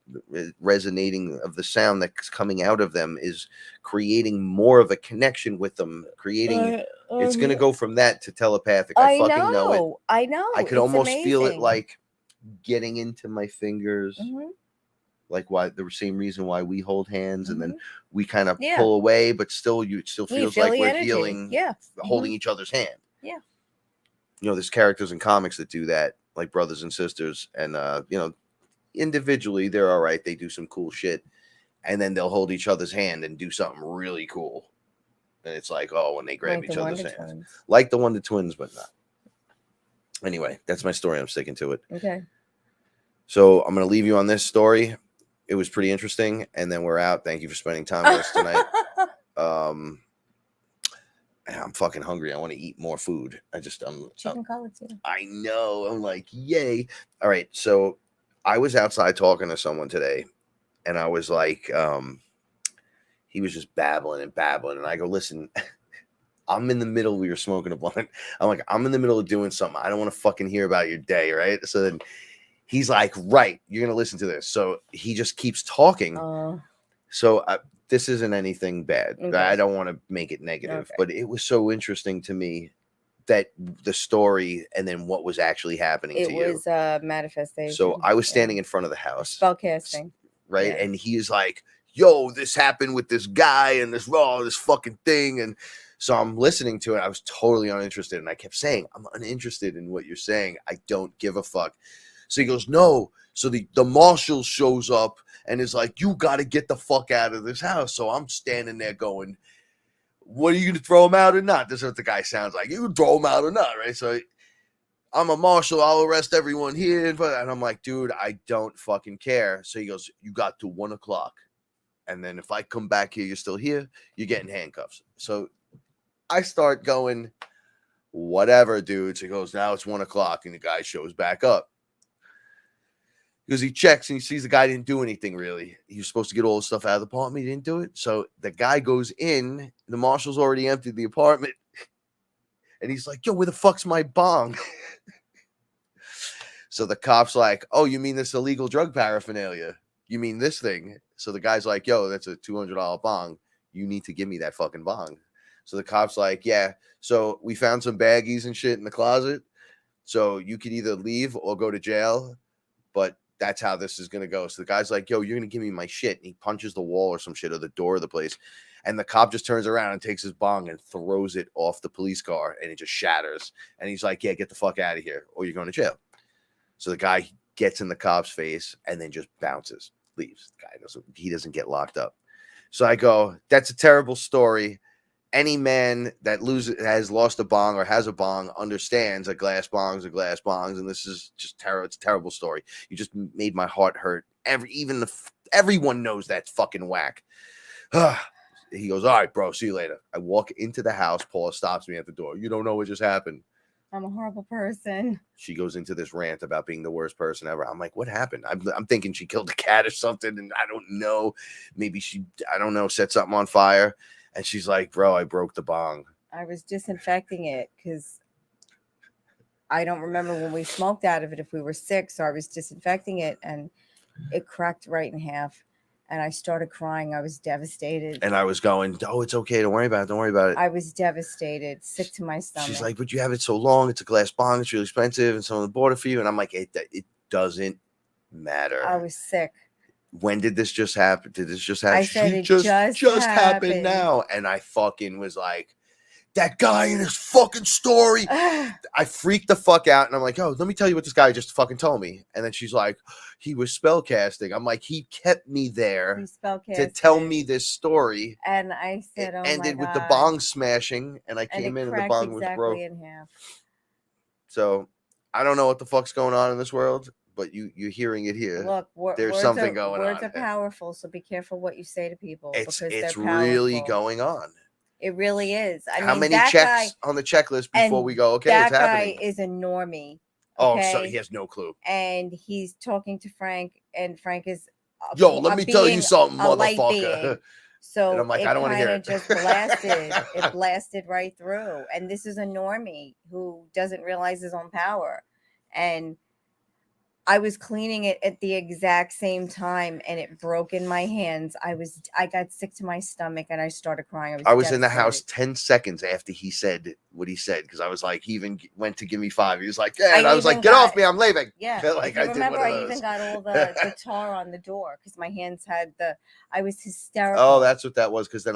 resonating of the sound that's coming out of them is creating more of a connection with them. Creating, it's going to go from that to telepathic. I fucking know it. I know. I could almost feel it like getting into my fingers. Like why the same reason why we hold hands and then we kind of pull away, but still it still feels like we're healing, holding each other's hand. Yeah. You know, there's characters in comics that do that, like brothers and sisters, and you know, individually they're all right. They do some cool shit, and then they'll hold each other's hand and do something really cool. And it's like, oh, when they grab each other's hands, like the Wonder Twins, but not. Anyway, that's my story. I'm sticking to it. Okay. So I'm gonna leave you on this story. It was pretty interesting, and then we're out. Thank you for spending time with us tonight. I'm fucking hungry. I want to eat more food. Chicken cutlets, yeah. I know. I'm like, yay. All right. So I was outside talking to someone today, and I was like, he was just babbling. And I go, listen, I'm in the middle. We were smoking a blunt. I'm like, I'm in the middle of doing something. I don't want to fucking hear about your day. Right. So then he's like, right, you're going to listen to this. So he just keeps talking. So this isn't anything bad. Okay. I don't want to make it negative, but it was so interesting to me that the story and then what was actually happening to you. It was a manifestation. So I was standing in front of the house. Spellcasting. Right? Yeah. And he's like, yo, this happened with this guy and this fucking thing. And so I'm listening to it. I was totally uninterested. And I kept saying, I'm uninterested in what you're saying. I don't give a fuck. So he goes, no. So the marshal shows up and is like, you got to get the fuck out of this house. So I'm standing there going, what are you going to throw him out or not? This is what the guy sounds like. You can throw him out or not, right? So I'm a marshal. I'll arrest everyone here. And I'm like, dude, I don't fucking care. So he goes, you got to 1 o'clock. And then if I come back here, you're still here, you're getting handcuffs. So I start going, whatever, dude. So he goes, now it's 1 o'clock. And the guy shows back up. Because he checks and he sees the guy didn't do anything really. He was supposed to get all the stuff out of the apartment. He didn't do it. So the guy goes in. The marshal's already emptied the apartment. And he's like, yo, where the fuck's my bong? So the cop's like, oh, you mean this illegal drug paraphernalia? You mean this thing? So the guy's like, yo, that's a $200 bong. You need to give me that fucking bong. So the cop's like, yeah. So we found some baggies and shit in the closet. So you could either leave or go to jail. But that's how this is going to go. So the guy's like, yo, you're going to give me my shit. And he punches the wall or some shit or the door of the place. And the cop just turns around and takes his bong and throws it off the police car. And it just shatters. And he's like, yeah, get the fuck out of here or you're going to jail. So the guy gets in the cop's face and then just bounces, leaves. The guy doesn't get locked up. So I go, that's a terrible story. Any man that has lost a bong or has a bong understands a glass bong's a glass bong's, and this is just terrible. It's a terrible story. You just made my heart hurt. Everyone knows that's fucking whack. He goes, all right, bro, see you later. I walk into the house. Paula stops me at the door. You don't know what just happened. I'm a horrible person. She goes into this rant about being the worst person ever. I'm like, what happened? I'm thinking she killed a cat or something, and I don't know. Maybe I don't know, set something on fire. And she's like, bro, I broke the bong. I was disinfecting it because I don't remember when we smoked out of it if we were sick. So I was disinfecting it and it cracked right in half. And I started crying. I was devastated. And I was going, oh, it's okay. Don't worry about it. Don't worry about it. I was devastated, sick to my stomach. She's like, but you have it so long. It's a glass bong. It's really expensive. And someone bought it for you. And I'm like, it doesn't matter. I was sick. When did this just happen? Did this just happen? I said it it just happened now. And I fucking was like, that guy in his fucking story. I freaked the fuck out. And I'm like, oh, let me tell you what this guy just fucking told me. And then she's like, he was spellcasting. I'm like, he kept me there to tell me this story. And I said, it ended with the bong smashing. And I came in and the bong was broke. In half. So I don't know what the fuck's going on in this world, but you're hearing it here. Look, There's something going words on. are powerful, so be careful what you say to people It's because they're really powerful. going on. It really is. I How mean, many that checks guy, on the checklist before and we go? Okay, that it's happening. guy is a normie. Oh, so okay? he has no clue. And he's talking to Frank, and Frank is Yo, let me tell you something, a light motherfucker. being. So And I'm like, it I don't want to hear kind of it. just blasted. It blasted right through. And this is a normie who doesn't realize his own power. And I was cleaning it at the exact same time, and it broke in my hands. I got sick to my stomach, and I started crying. I was in the house 10 seconds after he said what he said, because I was like, he even went to give me 5. He was like, yeah, and I was like, get off me, I'm leaving. Yeah, Like, if you remember, I those. even got all the tar on the door because my hands had I was hysterical. Oh, that's what that was, because then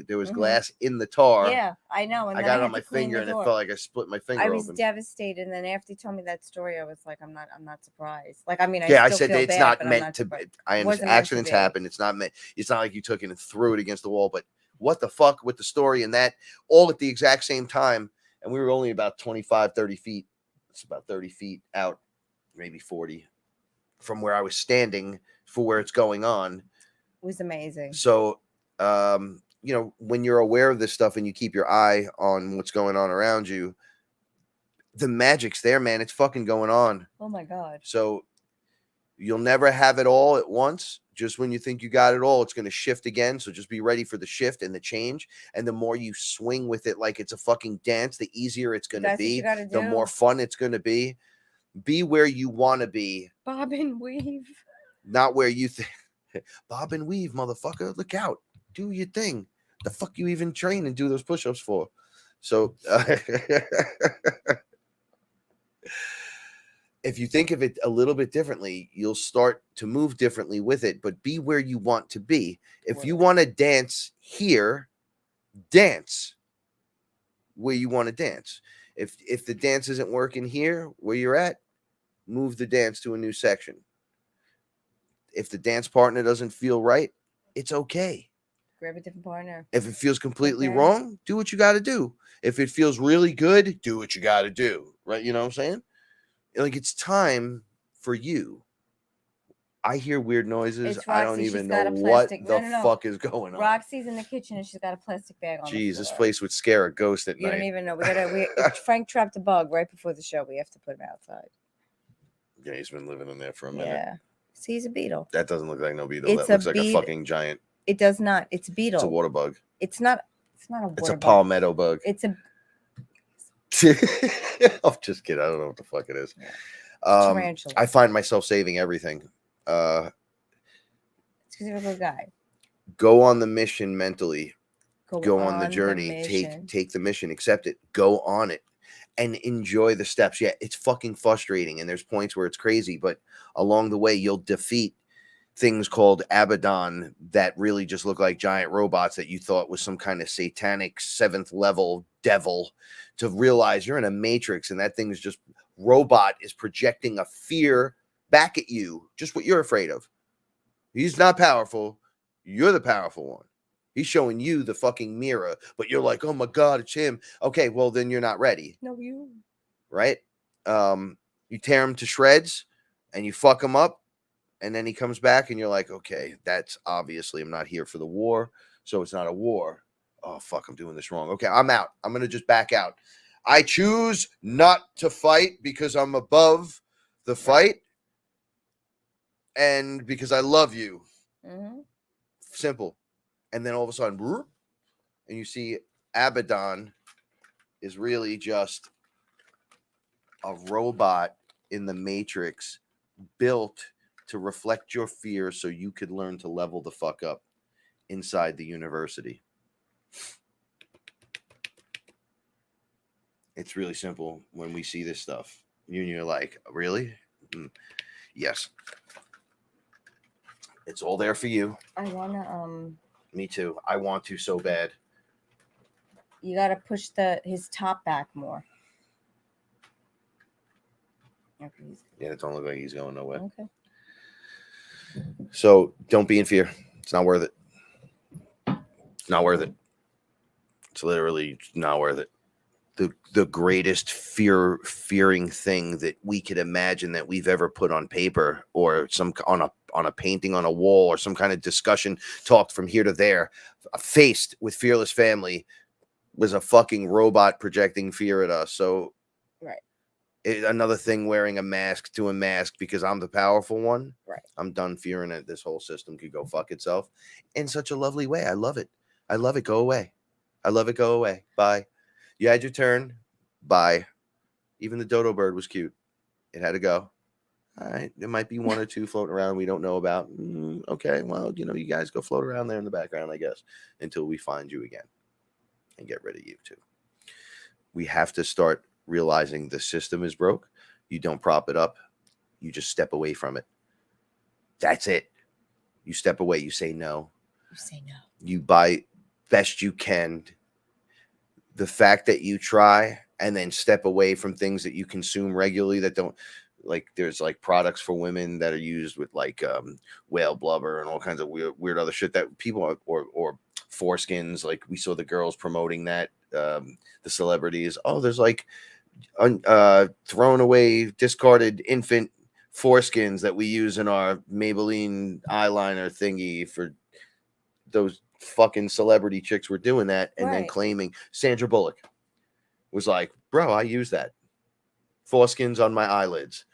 there was glass in the tar. Yeah, I know. And I got it on my finger, and it felt like I split my finger open. I was devastated, and then after he told me that story, I was like, I'm not surprised. Like, I mean, I said it's not meant to be. I understand accidents happen. It's not meant. It's not like you took it and threw it against the wall. But what the fuck with the story and that all at the exact same time, and we were only about 25, 30 feet. It's about 30 feet out, maybe 40 from where I was standing for where it's going on. It was amazing. So, when you're aware of this stuff and you keep your eye on what's going on around you, the magic's there, man. It's fucking going on. Oh my God. So you'll never have it all at once. Just when you think you got it all, it's going to shift again. So just be ready for the shift and the change. And the more you swing with it like it's a fucking dance, the easier it's going to be. The more fun it's going to be. Be where you want to be. Bob and weave. Not where you think. Bob and weave, motherfucker. Look out. Do your thing. The fuck you even train and do those push-ups for? So if you think of it a little bit differently, you'll start to move differently with it, but be where you want to be. If you want to dance here, dance where you want to dance. If the dance isn't working here where you're at, move the dance to a new section. If the dance partner doesn't feel right, it's okay. Grab a different partner. If it feels completely wrong, do what you got to do. If it feels really good, do what you got to do. Right? You know what I'm saying? Like, it's time for you. I hear weird noises. I don't even know what the fuck is going on. Roxy's in the kitchen and she's got a plastic bag on. Jeez, this place would scare a ghost at night. You don't even know. Frank trapped a bug right before the show. We have to put him outside. Yeah, he's been living in there for a minute. Yeah. See, he's a beetle. That doesn't look like no beetle. That looks like a fucking giant. It does not. It's a beetle. It's a water bug. It's not a water bug. It's a palmetto bug. It's a... I'm just kidding. I don't know what the fuck it is. Tarantula. I find myself saving everything. It's because you're a good guy. Go on the mission mentally. Go on the the journey. Take the mission. Accept it. Go on it. And enjoy the steps. Yeah, it's fucking frustrating. And there's points where it's crazy. But along the way, you'll defeat things called Abaddon that really just look like giant robots that you thought was some kind of satanic 7th level devil, to realize you're in a matrix and that thing is just robot is projecting a fear back at you, just what you're afraid of. He's not powerful. You're the powerful one. He's showing you the fucking mirror, but you're like, oh my God, it's him. Okay, well, then you're not ready. No, you. Right? You tear him to shreds and you fuck him up. And then he comes back and you're like, okay, that's obviously I'm not here for the war. So it's not a war. Oh, fuck, I'm doing this wrong. Okay, I'm out. I'm going to just back out. I choose not to fight because I'm above the fight and because I love you. Mm-hmm. Simple. And then all of a sudden, and you see Abaddon is really just a robot in the Matrix built to reflect your fears so you could learn to level the fuck up inside the university. It's really simple when we see this stuff. You're like, really? Yes. It's all there for you. I want to, Me too. I want to so bad. You got to push his top back more. Yeah, it don't look like he's going nowhere. Okay. So don't be in fear. It's not worth it. It's not worth it. It's literally not worth it. the greatest fearing thing that we could imagine that we've ever put on paper or on a painting on a wall or some kind of discussion talked from here to there, faced with Fearless Family, was a fucking robot projecting fear at us. So Right. Another thing, wearing a mask to a mask because I'm the powerful one. Right. I'm done fearing that this whole system could go fuck itself in such a lovely way. I love it. I love it. Go away. I love it. Go away. Bye. You had your turn. Bye. Even the dodo bird was cute. It had to go. All right. There might be one or two floating around we don't know about. Okay. Well, you guys go float around there in the background, I guess, until we find you again and get rid of you too. We have to start realizing the system is broke. You don't prop it up. You just step away from it. That's it. You step away. You say no. You say no. You buy best you can. The fact that you try and then step away from things that you consume regularly that don't, like, there's like products for women that are used with like whale blubber and all kinds of weird other shit that people or foreskins. Like we saw the girls promoting that, the celebrities. Oh, there's like thrown away, discarded infant foreskins that we use in our Maybelline eyeliner thingy. For those fucking celebrity chicks were doing that and then claiming. Sandra Bullock was like, bro, I use that. Foreskins on my eyelids.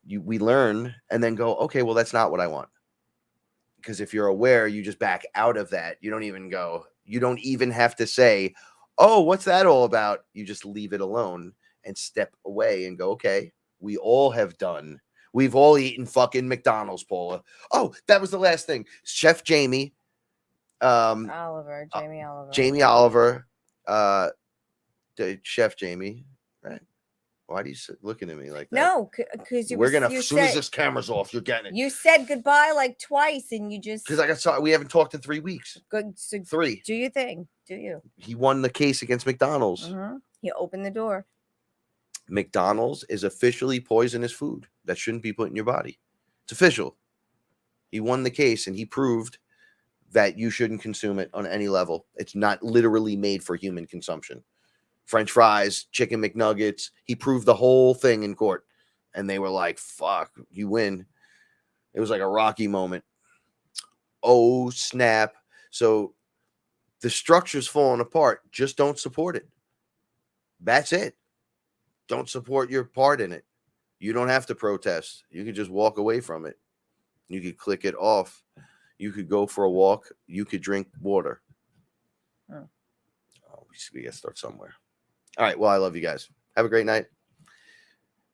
We learn and then go, okay, well, that's not what I want. Because if you're aware, you just back out of that. You don't even have to say, oh, what's that all about? You just leave it alone and step away and go, okay, we all have done. We've all eaten fucking McDonald's, Paula. Oh, that was the last thing. Chef Jamie. Jamie Oliver. Chef Jamie, right? Why are you looking at me like that? No, because as soon as this camera's off, you're getting it. You said goodbye like twice, and you just because we haven't talked in 3 weeks. Good, so 3. Do your thing. Do you? He won the case against McDonald's. Mm-hmm. He opened the door. McDonald's is officially poisonous food that shouldn't be put in your body. It's official. He won the case, and he proved that you shouldn't consume it on any level. It's not literally made for human consumption. French fries, chicken McNuggets. He proved the whole thing in court. And they were like, fuck, you win. It was like a Rocky moment. Oh, snap. So the structure's falling apart. Just don't support it. That's it. Don't support your part in it. You don't have to protest. You can just walk away from it. You could click it off. You could go for a walk. You could drink water. Oh, we got to start somewhere. All right. Well, I love you guys. Have a great night.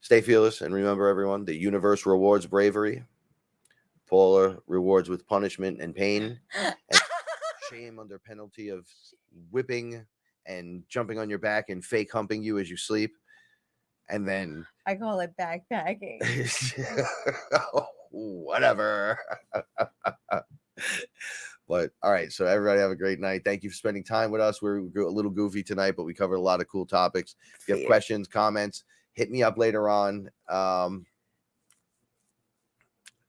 Stay fearless. And remember, everyone, the universe rewards bravery. Paula rewards with punishment and pain. And shame under penalty of whipping and jumping on your back and fake humping you as you sleep. And then I call it backpacking. Whatever. But all right, so everybody have a great night. Thank you for spending time with us. We're a little goofy tonight, but we covered a lot of cool topics. If you have questions, comments, hit me up later on.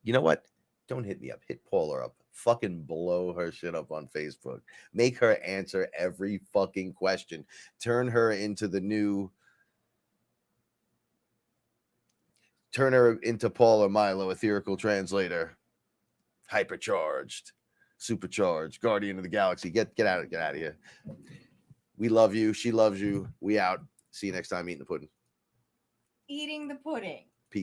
You know what? Don't hit me up. Hit Paula up. Fucking blow her shit up on Facebook. Make her answer every fucking question. Turn her into Paula Milo, etherical translator. Hypercharged. Supercharged, Guardian of the Galaxy. Get out of here. We love you. She loves you. We out. See you next time eating the pudding. Eating the pudding.